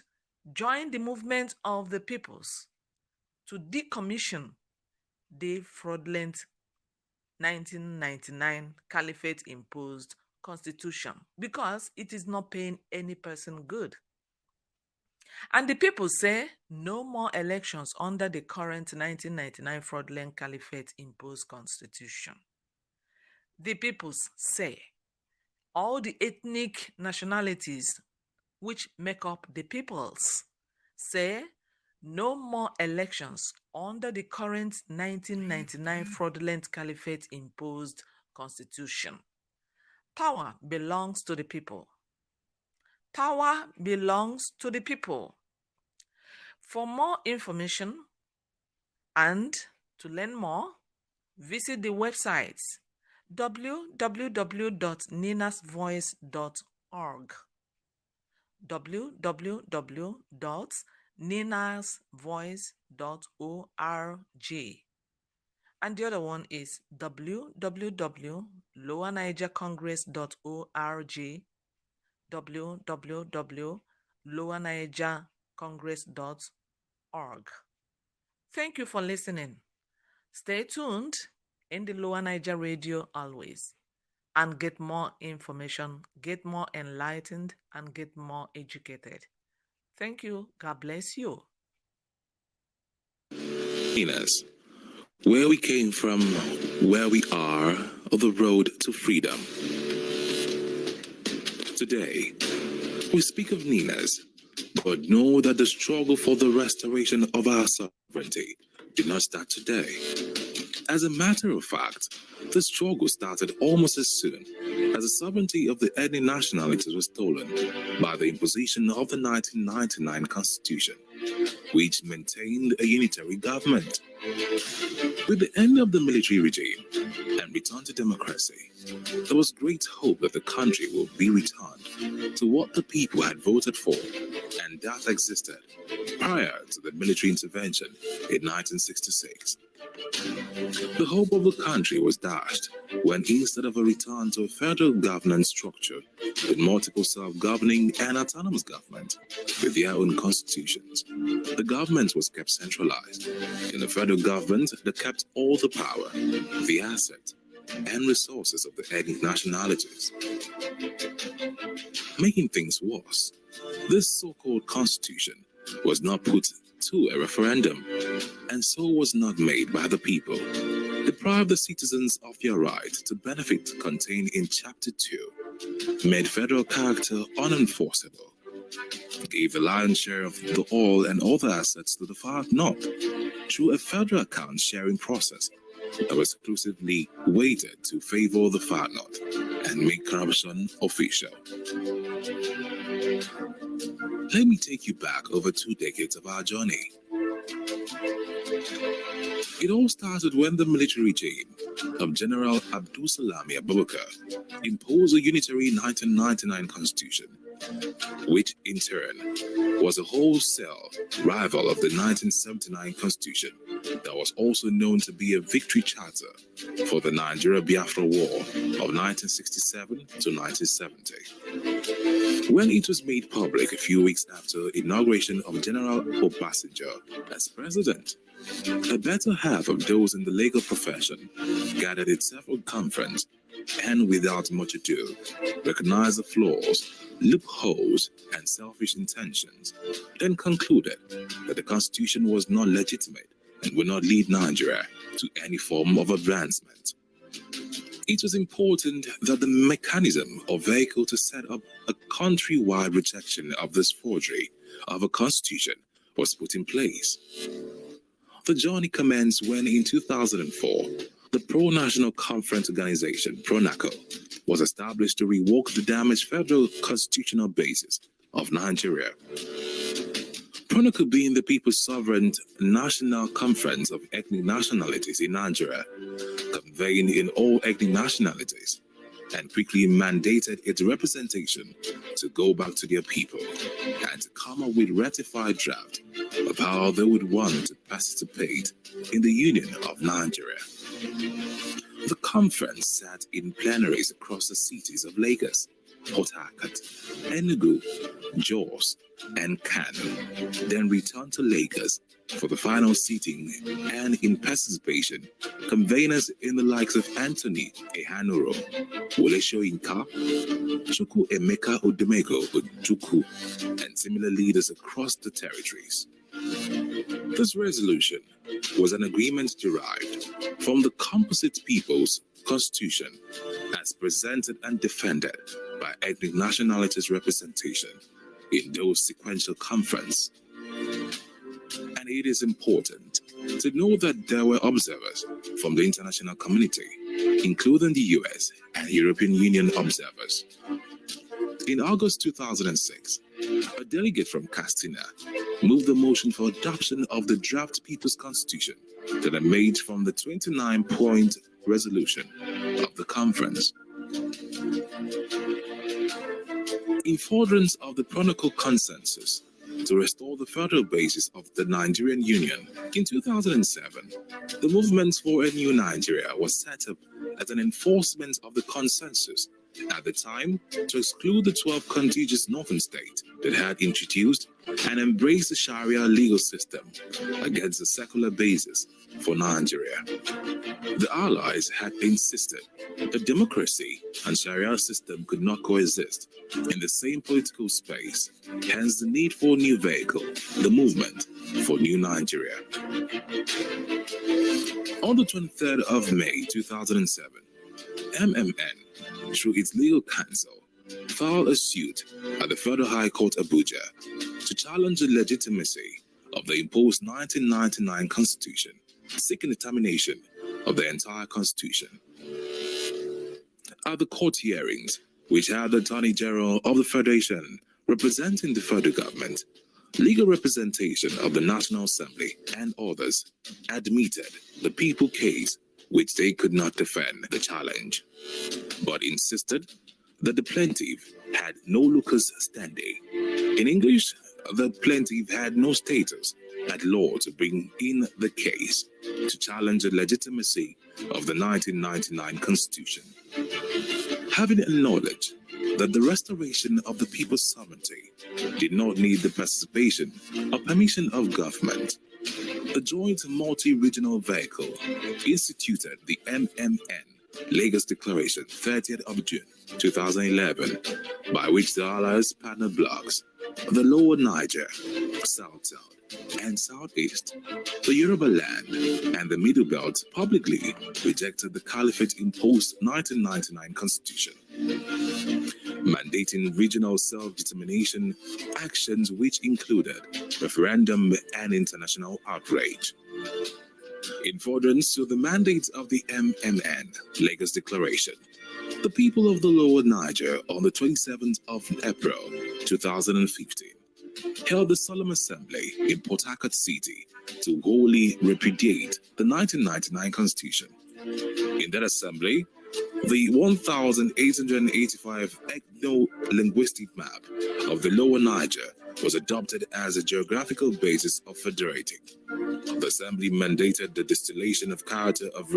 join the movement of the peoples to decommission the fraudulent 1999 caliphate-imposed constitution because it is not paying any person good. And the people say no more elections under the current 1999 fraudulent caliphate-imposed constitution. The peoples say all the ethnic nationalities which make up the peoples say no more elections under the current 1999 fraudulent caliphate-imposed constitution. Power belongs to the people. Power belongs to the people. For more information and to learn more, visit the websites www.ninasvoice.org, www.ninasvoice.org, and the other one is www.lowernigercongress.org, www.lowernigercongress.org. Thank you for listening. Stay tuned in the Lower Niger Radio always and get more information, get more enlightened, and get more educated. Thank you. God bless you. Where we came from, where we are, or the road to freedom. Today, we speak of Ninas, but know that the struggle for the restoration of our sovereignty did not start today. As a matter of fact, the struggle started almost as soon as the sovereignty of the ethnic nationalities was stolen by the imposition of the 1999 Constitution, which maintained a unitary government. With the end of the military regime and return to democracy, there was great hope that the country will be returned to what the people had voted for, and that existed prior to the military intervention in 1966. The hope of the country was dashed when, instead of a return to a federal governance structure with multiple self-governing and autonomous government with their own constitutions, the government was kept centralized in a federal government that kept all the power, the asset, and resources of the ethnic nationalities. Making things worse, this so-called constitution was not put to a referendum, and so was not made by the people. Deprive the citizens of your right to benefit contained in Chapter 2, made federal character unenforceable, gave the lion's share of the oil and other assets to the far north through a federal account sharing process that was exclusively weighted to favor the far north, and make corruption official. Let me take you back over 2 decades of our journey. It all started when the military regime of General Abdul Salami Abubakar imposed a unitary 1999 constitution, which in turn was a wholesale rival of the 1979 constitution that was also known to be a victory charter for the Nigeria-Biafra War of 1967 to 1970. When it was made public a few weeks after inauguration of General Obasanjo as president, a better half of those in the legal profession gathered at several conferences and without much ado recognized the flaws, loopholes, and selfish intentions, then concluded that the constitution was not legitimate and would not lead Nigeria to any form of advancement. It was important that the mechanism or vehicle to set up a countrywide rejection of this forgery of a constitution was put in place. The journey commenced when, in 2004, the Pro-National Conference Organization, PRONACO, was established to revoke the damaged federal constitutional basis of Nigeria. PRONACO being the People's Sovereign National Conference of Ethnic Nationalities in Nigeria, convened in all ethnic nationalities, and quickly mandated its representation to go back to their people and to come up with ratified draft of how they would want to participate in the Union of Nigeria. The conference sat in plenaries across the cities of Lagos, Port Harcourt, Enugu, Jos, and Kano, then returned to Lagos for the final sitting, and in participation, conveners in the likes of Anthony Ehanuro, Wole Soyinka, Chukwu Emeka Odumego Ojukwu, and similar leaders across the territories. This resolution was an agreement derived from the composite People's Constitution as presented and defended by ethnic nationalities representation in those sequential conferences. And it is important to know that there were observers from the international community, including the US and European Union observers. In August 2006, a delegate from Castina moved the motion for adoption of the draft People's Constitution that emerged from the 29-point resolution of the conference. In furtherance of the PRONACO consensus to restore the federal basis of the Nigerian Union, in 2007, the Movement for a New Nigeria was set up as an enforcement of the consensus at the time to exclude the 12 contiguous northern states that had introduced and embraced the Sharia legal system against a secular basis for Nigeria. The Allies had insisted that democracy and Sharia system could not coexist in the same political space, hence the need for a new vehicle, the Movement for New Nigeria. On the 23rd of May 2007, MMN, through its legal counsel, filed a suit at the Federal High Court Abuja to challenge the legitimacy of the imposed 1999 Constitution, seeking the termination of the entire Constitution. At the court hearings, which had the Attorney General of the Federation representing the federal government, legal representation of the National Assembly, and others admitted the people case which they could not defend the challenge, but insisted that the plaintiff had no locus standi. In English, the plaintiff had no status at law to bring in the case to challenge the legitimacy of the 1999 Constitution. Having acknowledged that the restoration of the people's sovereignty did not need the participation or permission of government, the joint multi-regional vehicle instituted the MMN Lagos Declaration 30th of June 2011, by which the Allies partner blocks, the Lower Niger, South-South, and Southeast, the Yoruba land, and the Middle Belt publicly rejected the Caliphate-imposed 1999 Constitution, mandating regional self-determination actions which included referendum and international outrage. In furtherance to the mandate of the MMN Lagos Declaration, The people of the Lower Niger on the 27th of April 2015 held a solemn assembly in Port Harcourt City to wholly repudiate the 1999 Constitution. In that assembly, the 1,885 ethno-linguistic map of the Lower Niger was adopted as a geographical basis of federating. The assembly mandated the distillation of character of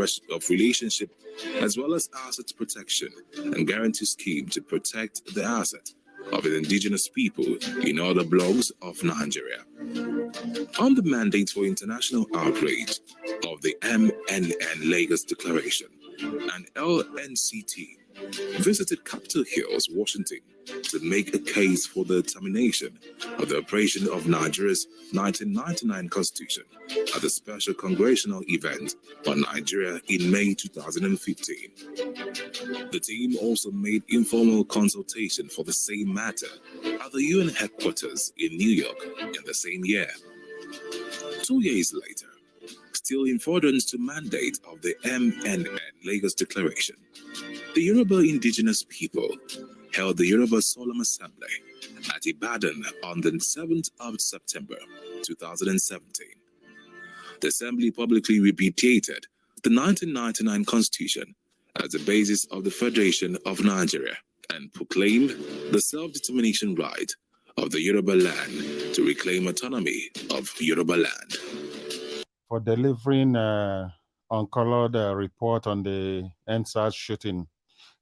relationship as well as asset protection and guarantee scheme to protect the asset of the indigenous people in other blocks of Nigeria. On the mandate for international outrage of the MNN Lagos Declaration, and LNCT visited Capitol Hills, Washington, to make a case for the termination of the operation of Nigeria's 1999 Constitution at the special congressional event on Nigeria in May 2015. The team also made informal consultation for the same matter at the UN headquarters in New York in the same year. 2 years later, still in furtherance to mandate of the MNN Lagos Declaration, the Yoruba indigenous people held the Yoruba Solemn Assembly at Ibadan on the 7th of September 2017. The Assembly publicly repudiated the 1999 Constitution as the basis of the Federation of Nigeria and proclaimed the self-determination right of the Yoruba land to reclaim autonomy of Yoruba land. For delivering uncolored report on the NSAS shooting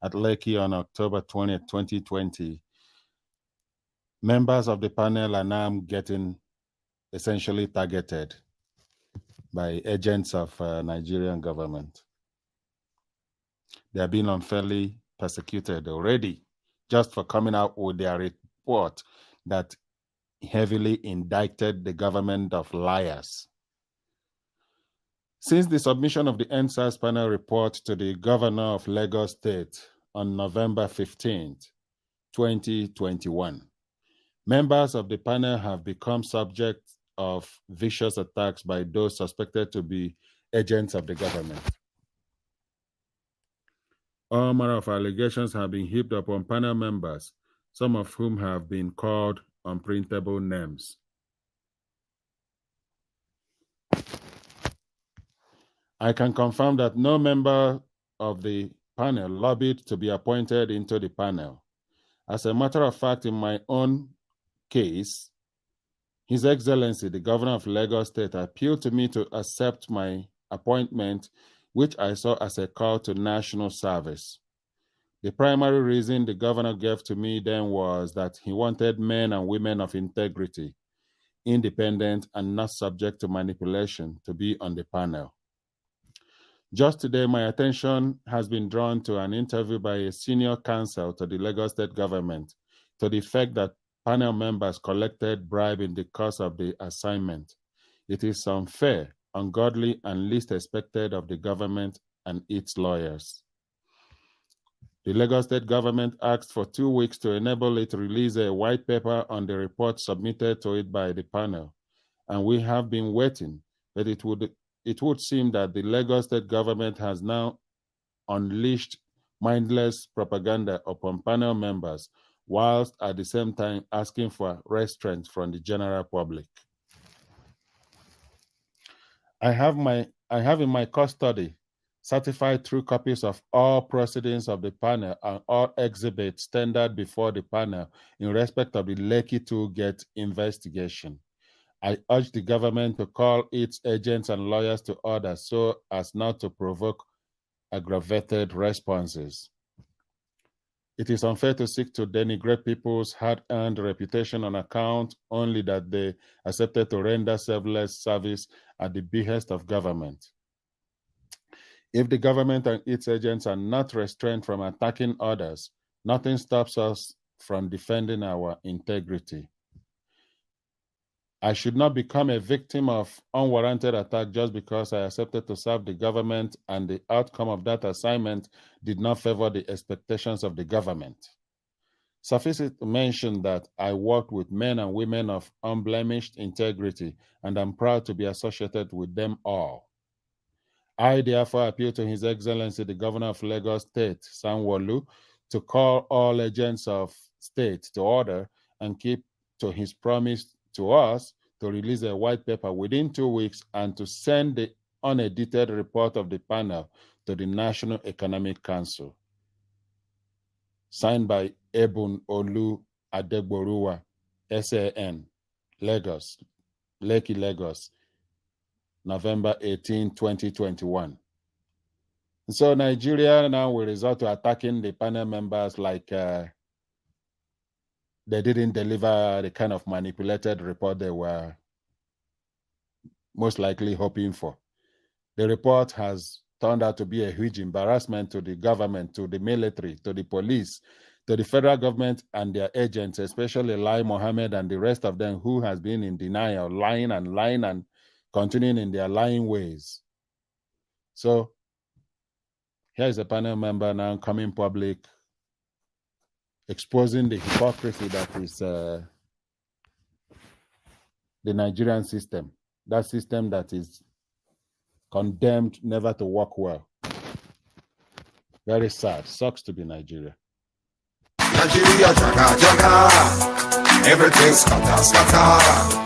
at Lekki on October 20th, 2020, members of the panel are now getting essentially targeted by agents of Nigerian government. They are being unfairly persecuted already just for coming out with their report that heavily indicted the government of liars. Since the submission of the NSAS panel report to the governor of Lagos State on November 15th, 2021, members of the panel have become subject of vicious attacks by those suspected to be agents of the government. All manner of allegations have been heaped upon panel members, some of whom have been called unprintable names. I can confirm that no member of the panel lobbied to be appointed into the panel. As a matter of fact, in my own case, His Excellency, the Governor of Lagos State, appealed to me to accept my appointment, which I saw as a call to national service. The primary reason the governor gave to me then was that he wanted men and women of integrity, independent and not subject to manipulation, to be on the panel. Just today, my attention has been drawn to an interview by a senior counsel to the Lagos State government to the effect that panel members collected bribe in the course of the assignment. It is unfair, ungodly, and least expected of the government and its lawyers. The Lagos State government asked for 2 weeks to enable it to release a white paper on the report submitted to it by the panel, and we have been waiting, but it would seem that the Lagos State government has now unleashed mindless propaganda upon panel members, whilst at the same time asking for restraint from the general public. I have in my custody certified true copies of all proceedings of the panel and all exhibits tendered before the panel in respect of the Lekki Tollgate investigation. I urge the government to call its agents and lawyers to order so as not to provoke aggravated responses. It is unfair to seek to denigrate people's hard-earned reputation on account only that they accepted to render selfless service at the behest of government. If the government and its agents are not restrained from attacking others, nothing stops us from defending our integrity. I should not become a victim of unwarranted attack just because I accepted to serve the government and the outcome of that assignment did not favor the expectations of the government. Suffice it to mention that I worked with men and women of unblemished integrity, and I'm proud to be associated with them all. I therefore appeal to His Excellency the Governor of Lagos State, Sanwo-Olu, to call all agents of state to order and keep to his promise to us to release a white paper within 2 weeks and to send the unedited report of the panel to the National Economic Council. Signed by Ebun Olu Adegboruwa, SAN, Lagos, Lekki, Lagos, November 18, 2021. So Nigeria now will resort to attacking the panel members like they didn't deliver the kind of manipulated report they were most likely hoping for. The report has turned out to be a huge embarrassment to the government, to the military, to the police, to the federal government and their agents, especially Lai Mohammed and the rest of them who has been in denial, lying and continuing in their lying ways. So here is a panel member now coming public, exposing the hypocrisy that is the Nigerian system, that system that is condemned never to work well. Very sad. Sucks to be Nigeria. Nigeria, jaga, jaga. Everything scatter, scatter.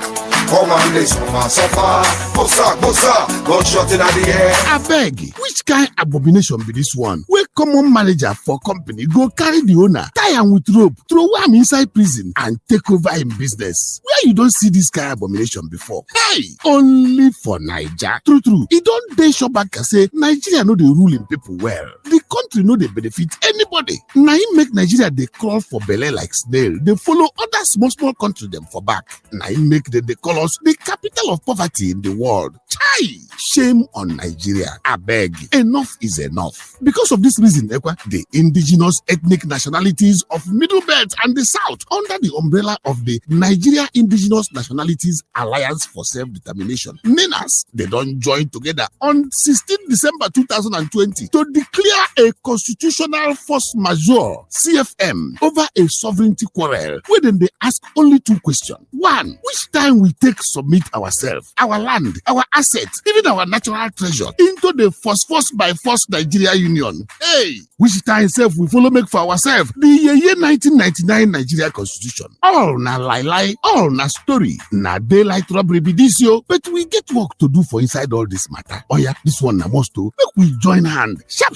Come on, this suffer. Bossa, gunshot in the air. I beg, which kind abomination be this one? Where common manager for company go carry the owner, tie am with rope, throw am inside prison, and take over in business. Where you don't see this kind abomination before? Hey, only for Niger. True. It don't dey sure back and say Nigeria know the ruling people well. The country know they benefit anybody. Now he make Nigeria they crawl for belle like snail. They follow other small countries them for back. Now he make them they call us the capital of poverty in the world. Chai! Shame on Nigeria. I beg. Enough is enough. Because of this reason, the indigenous ethnic nationalities of Middle Belt and the South, under the umbrella of the Nigeria Indigenous Nationalities Alliance for Self-Determination, NINAS, they don't join together on 16 December 2020 to declare a constitutional force majeure, CFM, over a sovereignty quarrel, where then they ask only two questions. One, which time we take submit ourselves, our land, our assets, even our natural treasure into the force by force Nigeria Union? Hey, which time self we follow make for ourselves the year 1999 Nigeria Constitution? All na lie, all na story, na daylight robbery be this yo. But we get work to do for inside all this matter. Oh yeah, this one na must to make we join hand sharp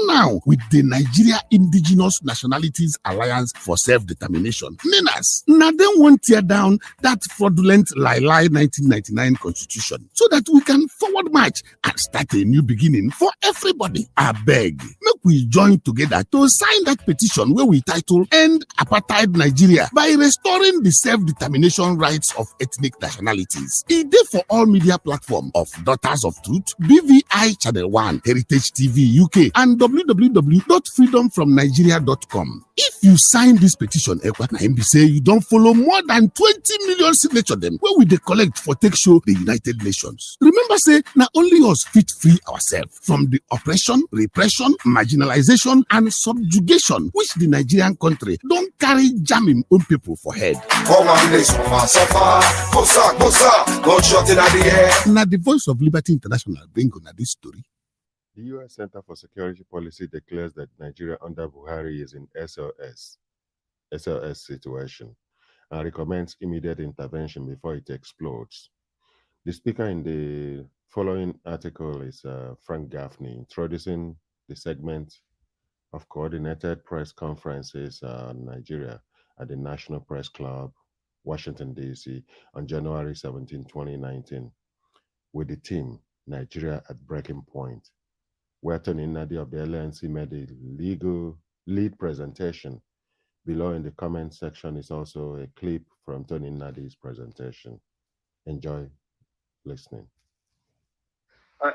now with the Nigeria Indigenous Nationalities Alliance for Self-Determination, NINAS. Now then won't tear down that fraudulent lie 1999 Constitution so that we can forward march and start a new beginning for everybody. I beg, make we join together to sign that petition where we title End Apartheid Nigeria by restoring the self-determination rights of ethnic nationalities. It is for all media platforms of Daughters of Truth, BVI Channel 1, Heritage TV UK, and www.freedomfromnigeria.com. If you sign this petition, say you don't follow more than 20 million signatures them where we collect for take show the United Nations. Remember, say now only us fit free ourselves from the oppression, repression, marginalization, and subjugation which the Nigerian country don't carry jamming own people for head. Come on, this suffer. Bossa, gunshot in the air. Now the Voice of Liberty International bring on this story. The U.S. Center for Security Policy declares that Nigeria under Buhari is in SLS situation and recommends immediate intervention before it explodes. The speaker in the following article is Frank Gaffney, introducing the segment of coordinated press conferences in Nigeria at the National Press Club, Washington, D.C. on January 17, 2019, with the theme Nigeria at Breaking Point, where Tony Nadi of the LNC made a lead presentation. Below in the comment section is also a clip from Tony Nadi's presentation. Enjoy listening.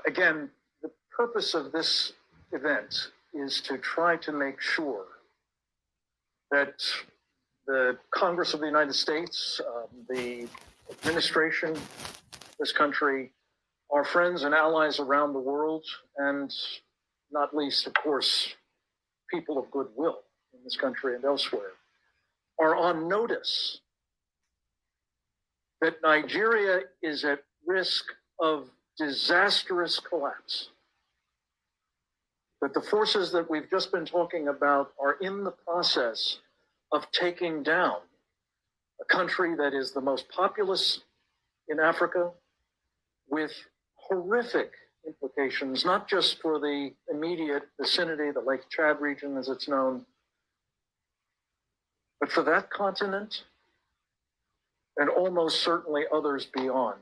Again, the purpose of this event is to try to make sure that the Congress of the United States, the administration, this country, our friends and allies around the world, and not least, of course, people of goodwill in this country and elsewhere, are on notice that Nigeria is at risk of disastrous collapse. that the forces that we've just been talking about are in the process of taking down a country that is the most populous in Africa, with horrific implications, not just for the immediate vicinity, the Lake Chad region as it's known, but for that continent and almost certainly others beyond.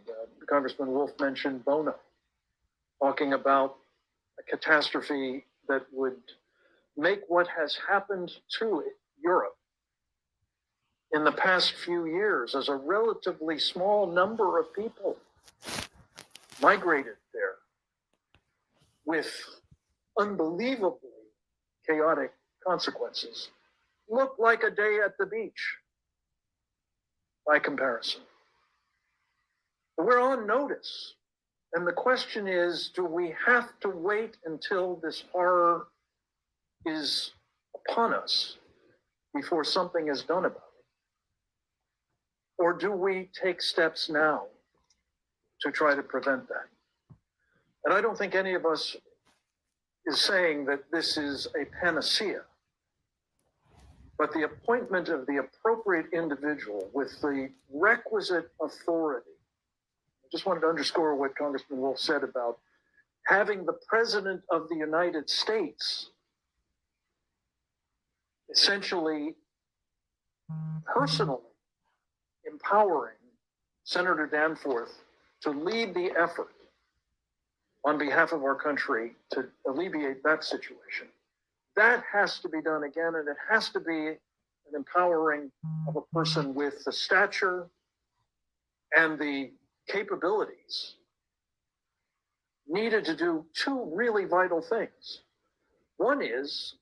Congressman Wolf mentioned Bono, talking about a catastrophe that would make what has happened to Europe in the past few years, as a relatively small number of people migrated there with unbelievably chaotic consequences, look like a day at the beach by comparison. But we're on notice. And the question is, do we have to wait until this horror is upon us before something is done about it? Or do we take steps now to try to prevent that? And I don't think any of us is saying that this is a panacea, but the appointment of the appropriate individual with the requisite authority. I just wanted to underscore what Congressman Wolf said about having the President of the United States essentially personally empowering Senator Danforth to lead the effort on behalf of our country to alleviate that situation. That has to be done again, and it has to be an empowering of a person with the stature and the capabilities needed to do two really vital things. One is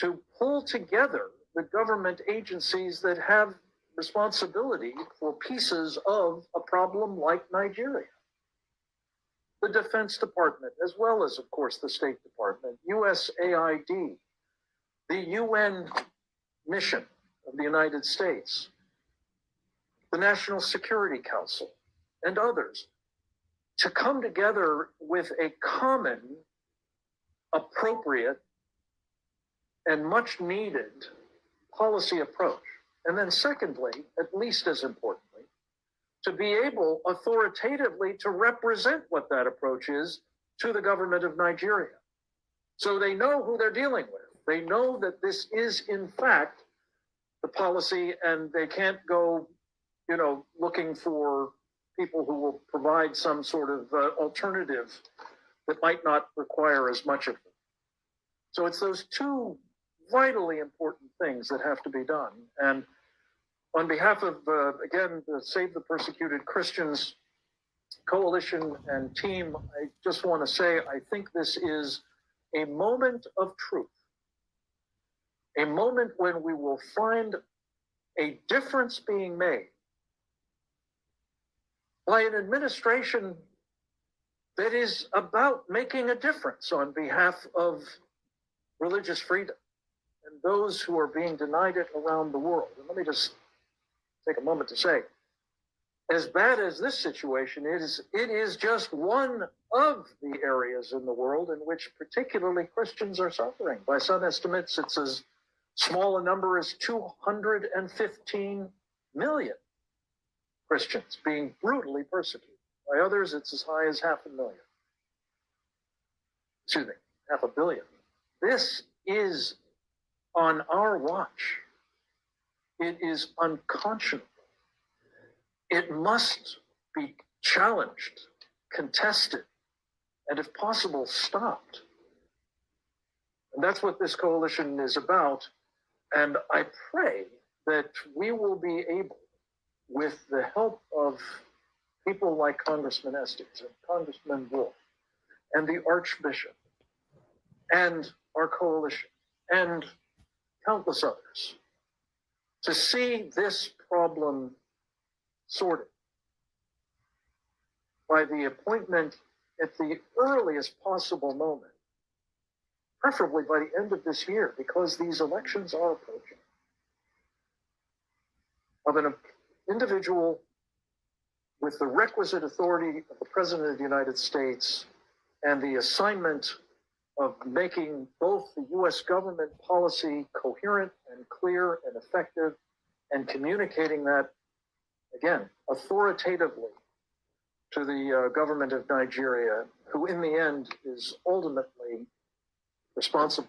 to pull together the government agencies that have responsibility for pieces of a problem like Nigeria. The Defense Department, as well as, of course, the State Department, USAID, the UN mission of the United States, the National Security Council, and others, to come together with a common, appropriate, and much needed policy approach. And then secondly, at least as importantly, to be able authoritatively to represent what that approach is to the government of Nigeria. So they know who they're dealing with. They know that this is in fact the policy, and they can't go, looking for people who will provide some sort of alternative that might not require as much of them. So it's those two vitally important things that have to be done. And on behalf of, again, the Save the Persecuted Christians Coalition and team, I just want to say, I think this is a moment of truth, a moment when we will find a difference being made by an administration that is about making a difference on behalf of religious freedom and those who are being denied it around the world. And let me just take a moment to say, as bad as this situation is, it is just one of the areas in the world in which particularly Christians are suffering. By some estimates, it's as small a number as 215 million Christians being brutally persecuted. By others, it's as high as 500,000. 500 million. This is on our watch. It is unconscionable. It must be challenged, contested, and if possible, stopped. And that's what this coalition is about. And I pray that we will be able, with the help of people like Congressman Estes and Congressman Wolf and the Archbishop and our coalition and countless others, to see this problem sorted by the appointment at the earliest possible moment, preferably by the end of this year, because these elections are approaching, of an individual with the requisite authority of the President of the United States and the assignment of making both the U.S. government policy coherent and clear and effective, and communicating that, again, authoritatively to the government of Nigeria, who in the end is ultimately responsible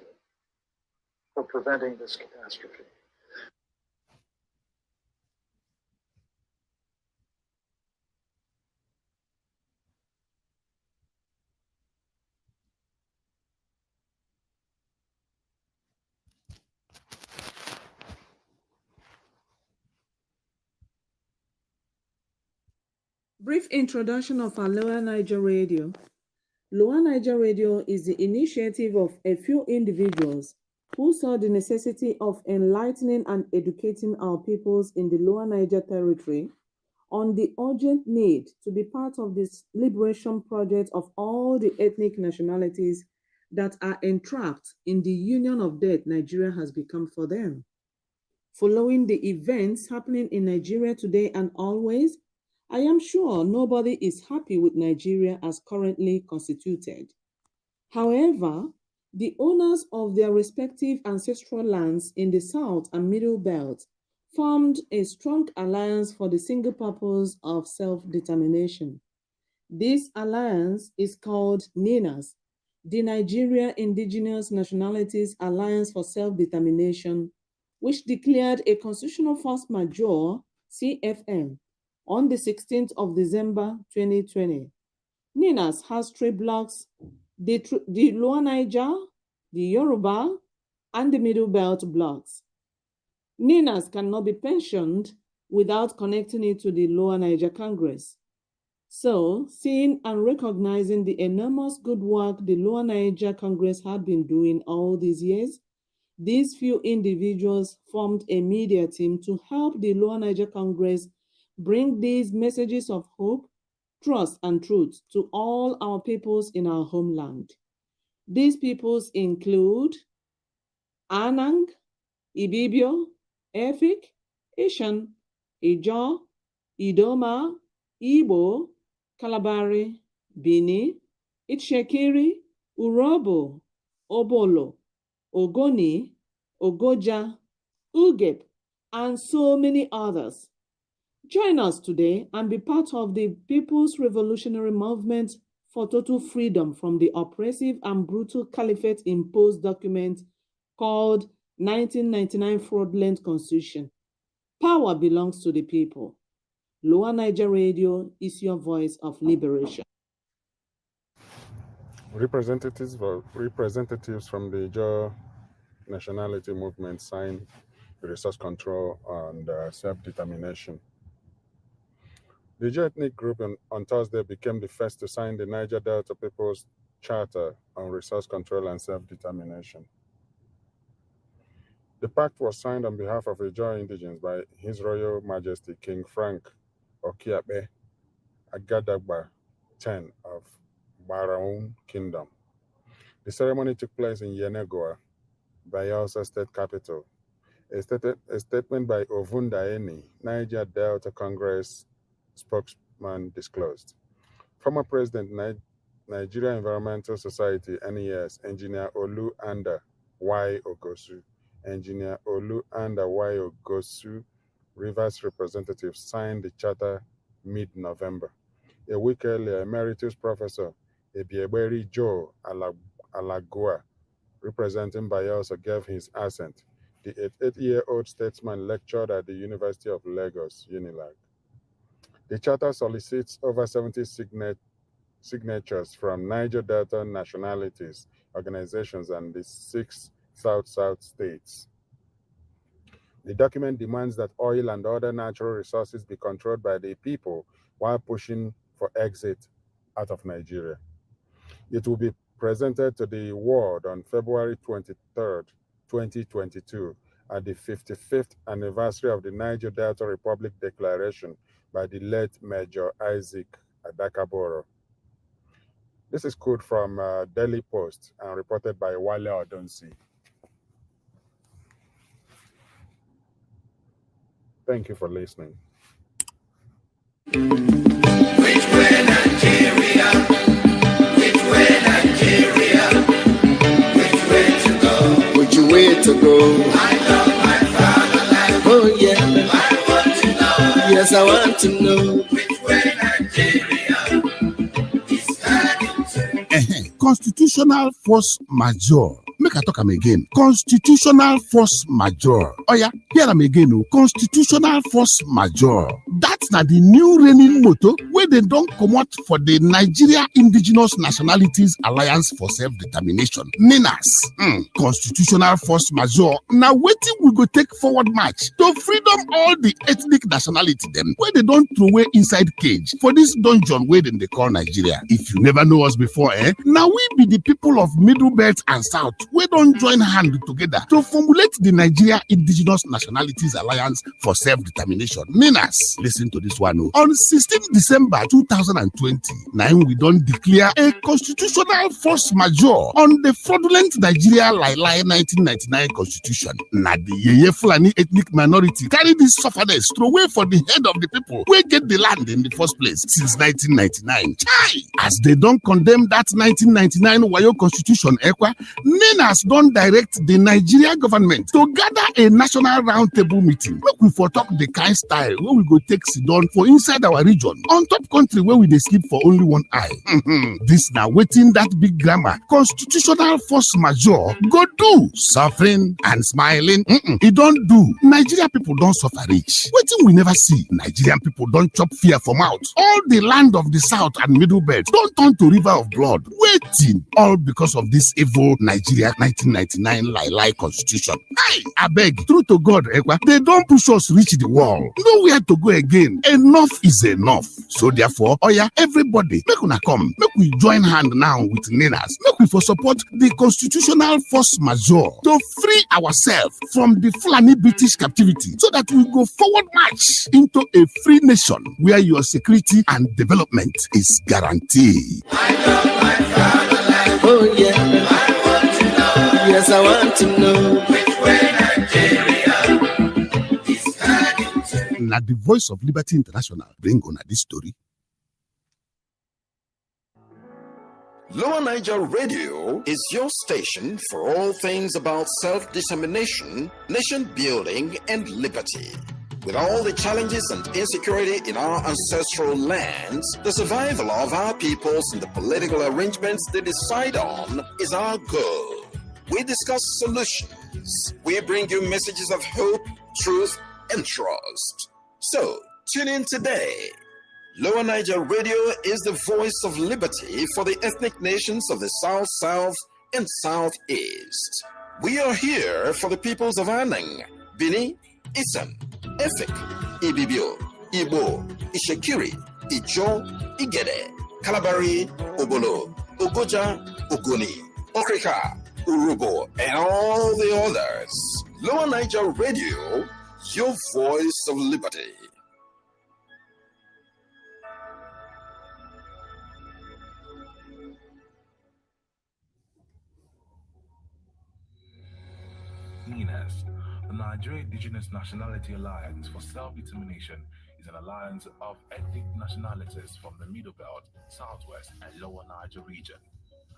for preventing this catastrophe. Brief introduction of our Lower Niger Radio. Lower Niger Radio is the initiative of a few individuals who saw the necessity of enlightening and educating our peoples in the Lower Niger Territory on the urgent need to be part of this liberation project of all the ethnic nationalities that are entrapped in the union of death Nigeria has become for them. Following the events happening in Nigeria today and always, I am sure nobody is happy with Nigeria as currently constituted. However, the owners of their respective ancestral lands in the South and Middle Belt formed a strong alliance for the single purpose of self-determination. This alliance is called NINAS, the Nigeria Indigenous Nationalities Alliance for Self-Determination, which declared a constitutional force majeure, CFM, on the 16th of December 2020. NINAS has three blocks, the Lower Niger, the Yoruba, and the Middle Belt blocks. NINAS cannot be pensioned without connecting it to the Lower Niger Congress. So, seeing and recognizing the enormous good work the Lower Niger Congress had been doing all these years, these few individuals formed a media team to help the Lower Niger Congress bring these messages of hope, trust, and truth to all our peoples in our homeland. These peoples include Anang, Ibibio, Efik, Ishan, Ijaw, Idoma, Igbo, Kalabari, Bini, Itshekiri, Urobo, Obolo, Ogoni, Ogoja, Ugep, and so many others. Join us today and be part of the People's Revolutionary Movement for total freedom from the oppressive and brutal caliphate-imposed document called 1999 Fraudulent Constitution. Power belongs to the people. Lower Niger Radio is your voice of liberation. Representatives from the Ijaw nationality movement signed the resource control and self-determination. The Ijaw ethnic group on Thursday became the first to sign the Niger Delta People's Charter on Resource Control and Self-Determination. The pact was signed on behalf of Ijaw indigents by His Royal Majesty King Frank Okiabe Agadagba X of Baraun Kingdom. The ceremony took place in Yenagoa, Bayelsa State Capital. A statement by Ovunda Eni, Niger Delta Congress spokesman, disclosed. Former President, Nigeria Environmental Society, NES, Engineer Olu Anda Y. Ogosu, Engineer Olu Anda Y. Ogosu, Rivers representative, signed the charter mid-November. A week earlier, Emeritus Professor Ebieberi Joe Alagua, representing Bayelsa, gave his assent. The 88-year-old statesman lectured at the University of Lagos, UNILAG. The charter solicits over 70 signatures from Niger Delta nationalities, organizations, and the 6 South-South states. The document demands that oil and other natural resources be controlled by the people while pushing for exit out of Nigeria. It will be presented to the world on February 23rd, 2022, at the 55th anniversary of the Niger Delta Republic Declaration by the late Major Isaac Adakaboro. This is quote from Daily Post and reported by Wale Odunsi. Thank you for listening. Which way Nigeria? Which way Nigeria? go. Oh yeah, I want to know. Yes, I want to know which way Nigeria is heading to. Constitutional force majeure. Make I talk am again. Constitutional force majeure. Oh yeah, hear am again. Oh. Constitutional force majeure. That's not the new reigning motto where they don't come out for the Nigeria Indigenous Nationalities Alliance for Self-Determination. NINAS. Constitutional force majeure. Now waiting we go take forward march to freedom all the ethnic nationality them where they don't throw away inside cage for this dungeon where they call Nigeria. If you never know us before, now we be the people of Middle Belt and South. We don't join hands together to formulate the Nigeria Indigenous Nationalities Alliance for Self-Determination. NINAS. Listen to this one. On 16 December 2020, now we don't declare a constitutional force majeure on the fraudulent Nigeria Lai 1999 constitution. Now the Yeye Fulani ethnic minority carry this sufferness throw away for the head of the people who get the land in the first place since 1999. Chai! As they don't condemn that 1999 Wayo constitution, NINAS don't direct the Nigeria government to gather a national roundtable meeting. Look, we for talk the kind style where we go take sit down for inside our region, on top country where we dey sleep for only one eye. This now waiting that big grammar. Constitutional force majeure go do suffering and smiling. It don't do. Nigeria people don't suffer rich. Waiting we never see. Nigerian people don't chop fear from out. All the land of the South and Middle Belt don't turn to river of blood. Waiting all because of this evil Nigeria 1999 lie constitution. Hey, I beg, true to God, they don't push us reach the wall. Nowhere to go again. Enough is enough. So therefore, everybody, make una come. Make we join hand now with NINAS. Make we for support the constitutional force majeure to free ourselves from the Fulani British captivity so that we go forward march into a free nation where your security and development is guaranteed. Oh yeah, I want to know. Yes, I want to know which way Nigeria is heading to. Now the Voice of Liberty International bring on this story. Lower Niger Radio is your station for all things about self-determination, nation building, and liberty. With all the challenges and insecurity in our ancestral lands, the survival of our peoples and the political arrangements they decide on is our goal. We discuss solutions. We bring you messages of hope, truth, and trust. So, tune in today. Lower Niger Radio is the voice of liberty for the ethnic nations of the South, South, and Southeast. We are here for the peoples of Anang, Bini, Isan, Efik, Ibibio, Igbo, Ishekiri, Ijo, Igede, Kalabari, Obolo, Ogoja, Ogoni, Okrika, Urubo, and all the others. Lower Niger Radio, your voice of liberty. NINAS, the Nigeria Indigenous Nationality Alliance for Self-Determination, is an alliance of ethnic nationalities from the Middle Belt, Southwest, and Lower Niger region.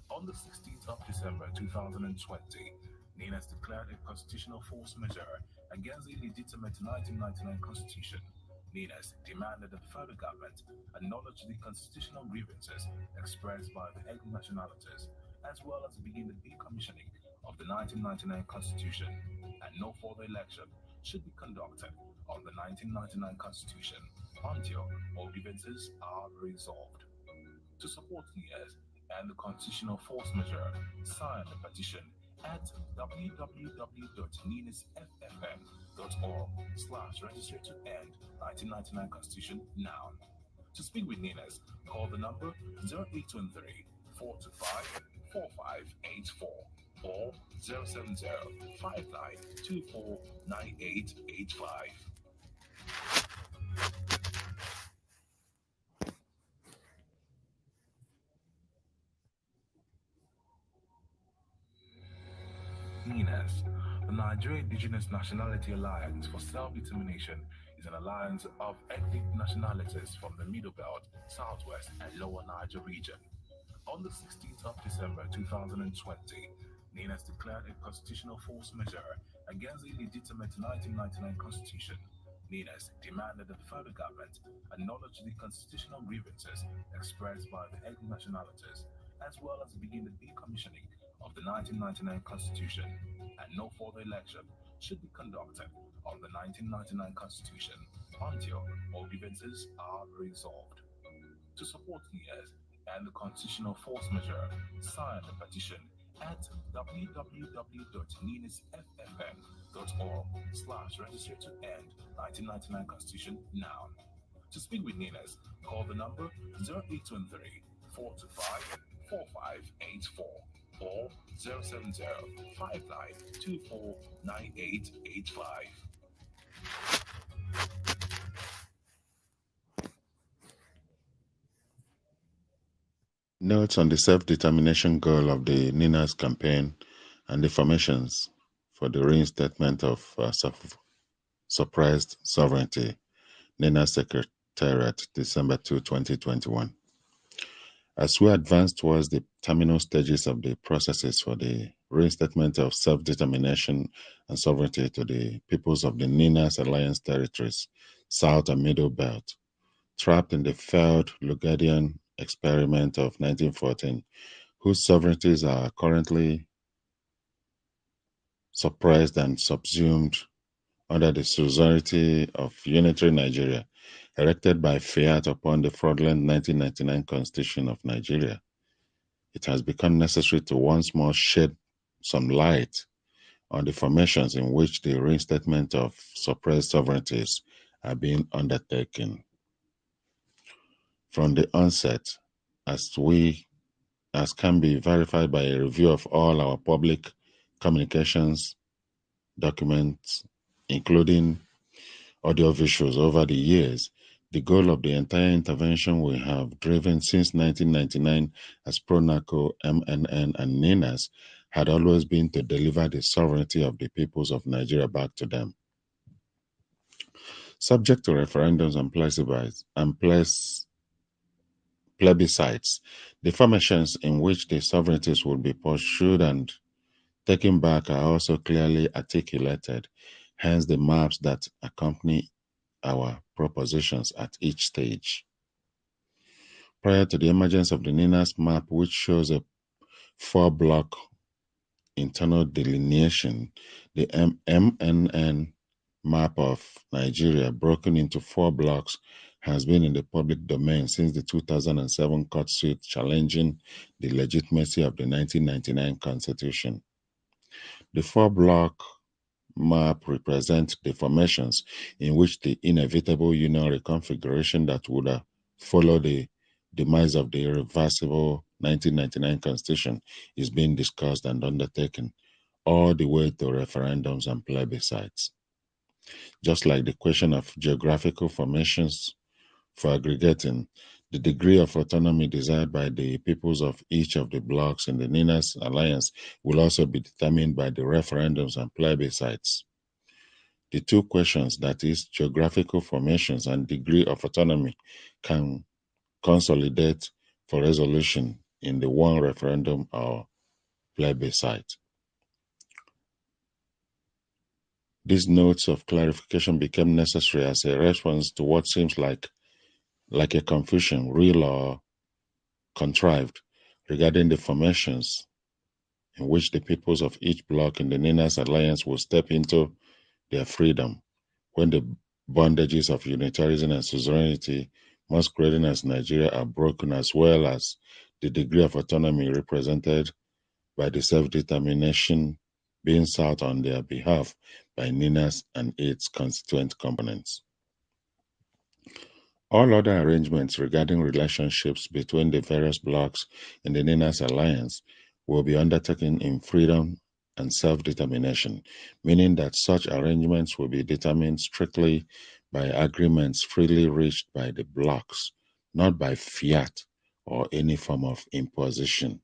On the 16th of December 2020, NINAS declared a constitutional force majeure against the illegitimate 1999 constitution. NINAS demanded that the federal government acknowledge the constitutional grievances expressed by the ethnic nationalities, as well as begin the decommissioning of the 1999 Constitution, and no further election should be conducted on the 1999 Constitution until all grievances are resolved. To support NINAS and the Constitutional Force Majeure, sign the petition at www.ninasffm.org/register to end 1999 Constitution now. To speak with NINAS, call the number 0823 425 4584 or 070-5924-9885. NINAS, the Nigeria Indigenous Nationality Alliance for Self-Determination, is an alliance of ethnic nationalities from the Middle Belt, Southwest, and Lower Niger region. On the 16th of December 2020, NINAS declared a constitutional force majeure against the illegitimate 1999 constitution. NINAS demanded that the federal government acknowledge the constitutional grievances expressed by the ethnic nationalities, as well as begin the decommissioning of the 1999 constitution, and no further election should be conducted on the 1999 constitution until all grievances are resolved. To support NIAS and the constitutional force majeure, sign the petition at www.ninasffn.org/register to end 1999 Constitution now. To speak with NINAS, call the number 0823 425 4584 or 070 5924 9885. Notes on the self-determination goal of the NINAS campaign and the formations for the reinstatement of suppressed sovereignty. NINAS Secretariat, December 2, 2021. As we advance towards the terminal stages of the processes for the reinstatement of self-determination and sovereignty to the peoples of the NINAS Alliance territories, South and Middle Belt, trapped in the failed Lugadian experiment of 1914, whose sovereignties are currently suppressed and subsumed under the suzerainty of unitary Nigeria, erected by fiat upon the fraudulent 1999 Constitution of Nigeria. It has become necessary to once more shed some light on the formations in which the reinstatement of suppressed sovereignties are being undertaken. From the onset, as can be verified by a review of all our public communications documents, including audiovisuals over the years, the goal of the entire intervention we have driven since 1999 as PRONACO, MNN, and NINAS had always been to deliver the sovereignty of the peoples of Nigeria back to them. Subject to referendums and plebiscites, the formations in which the sovereignties will be pursued and taken back are also clearly articulated, hence the maps that accompany our propositions at each stage. Prior to the emergence of the NINAS map, which shows a 4-block internal delineation, the MNN map of Nigeria, broken into 4 blocks, has been in the public domain since the 2007 court suit challenging the legitimacy of the 1999 Constitution. The 4-block map represents the formations in which the inevitable union reconfiguration that would follow the demise of the irreversible 1999 Constitution is being discussed and undertaken, all the way to referendums and plebiscites. Just like the question of geographical formations for aggregating, the degree of autonomy desired by the peoples of each of the blocks in the NINAS Alliance will also be determined by the referendums and plebiscites. The two questions, that is, geographical formations and degree of autonomy, can consolidate for resolution in the one referendum or plebiscite. These notes of clarification became necessary as a response to what seems like a confusion, real or contrived, regarding the formations in which the peoples of each bloc in the NINAS Alliance will step into their freedom when the bondages of unitarism and suzerainty, masquerading as Nigeria, are broken, as well as the degree of autonomy represented by the self-determination being sought on their behalf by NINAS and its constituent components. All other arrangements regarding relationships between the various blocs in the NINAS Alliance will be undertaken in freedom and self-determination, meaning that such arrangements will be determined strictly by agreements freely reached by the blocs, not by fiat or any form of imposition.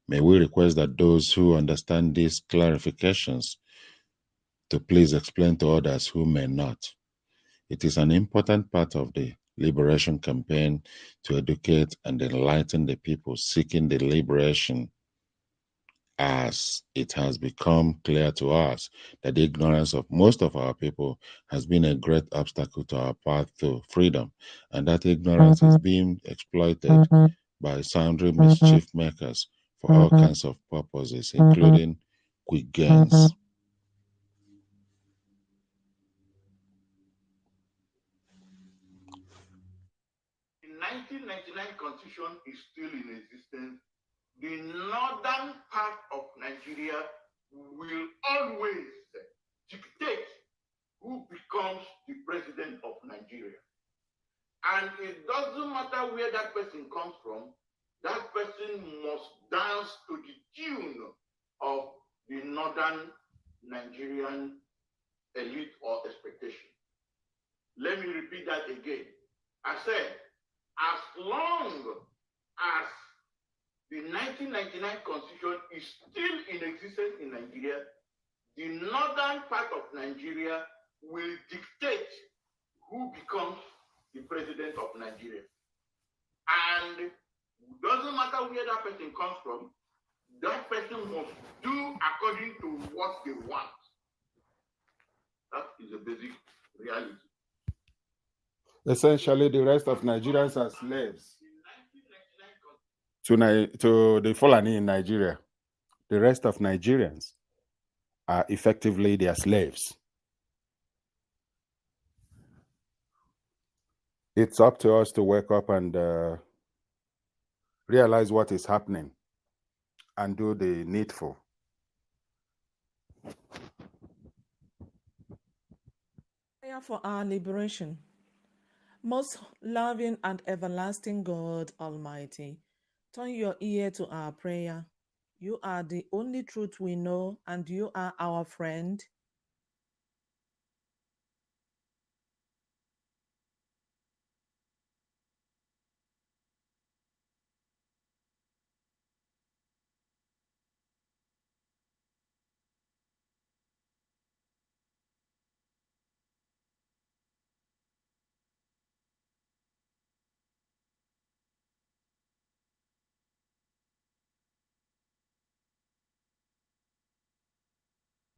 May we request that those who understand these clarifications to please explain to others who may not. It is an important part of the liberation campaign to educate and enlighten the people seeking the liberation as it has become clear to us that the ignorance of most of our people has been a great obstacle to our path to freedom, and that ignorance is being exploited by sundry mischief makers for all kinds of purposes, including quick gains. The 1999 constitution is still in existence. The northern part of Nigeria will always dictate who becomes the president of Nigeria. And it doesn't matter where that person comes from, that person must dance to the tune of the northern Nigerian elite or expectation. Let me repeat that again. I said, as long as the 1999 constitution is still in existence in Nigeria, the northern part of Nigeria will dictate who becomes the president of Nigeria. And it doesn't matter where that person comes from, that person must do according to what they want. That is a basic reality. Essentially, the rest of Nigerians are slaves to the Fulani in Nigeria. The rest of Nigerians are effectively their slaves. It's up to us to wake up and realize what is happening and do the needful. Prayer for our liberation. Most loving and everlasting God Almighty, turn your ear to our prayer. You are the only truth we know, and you are our friend.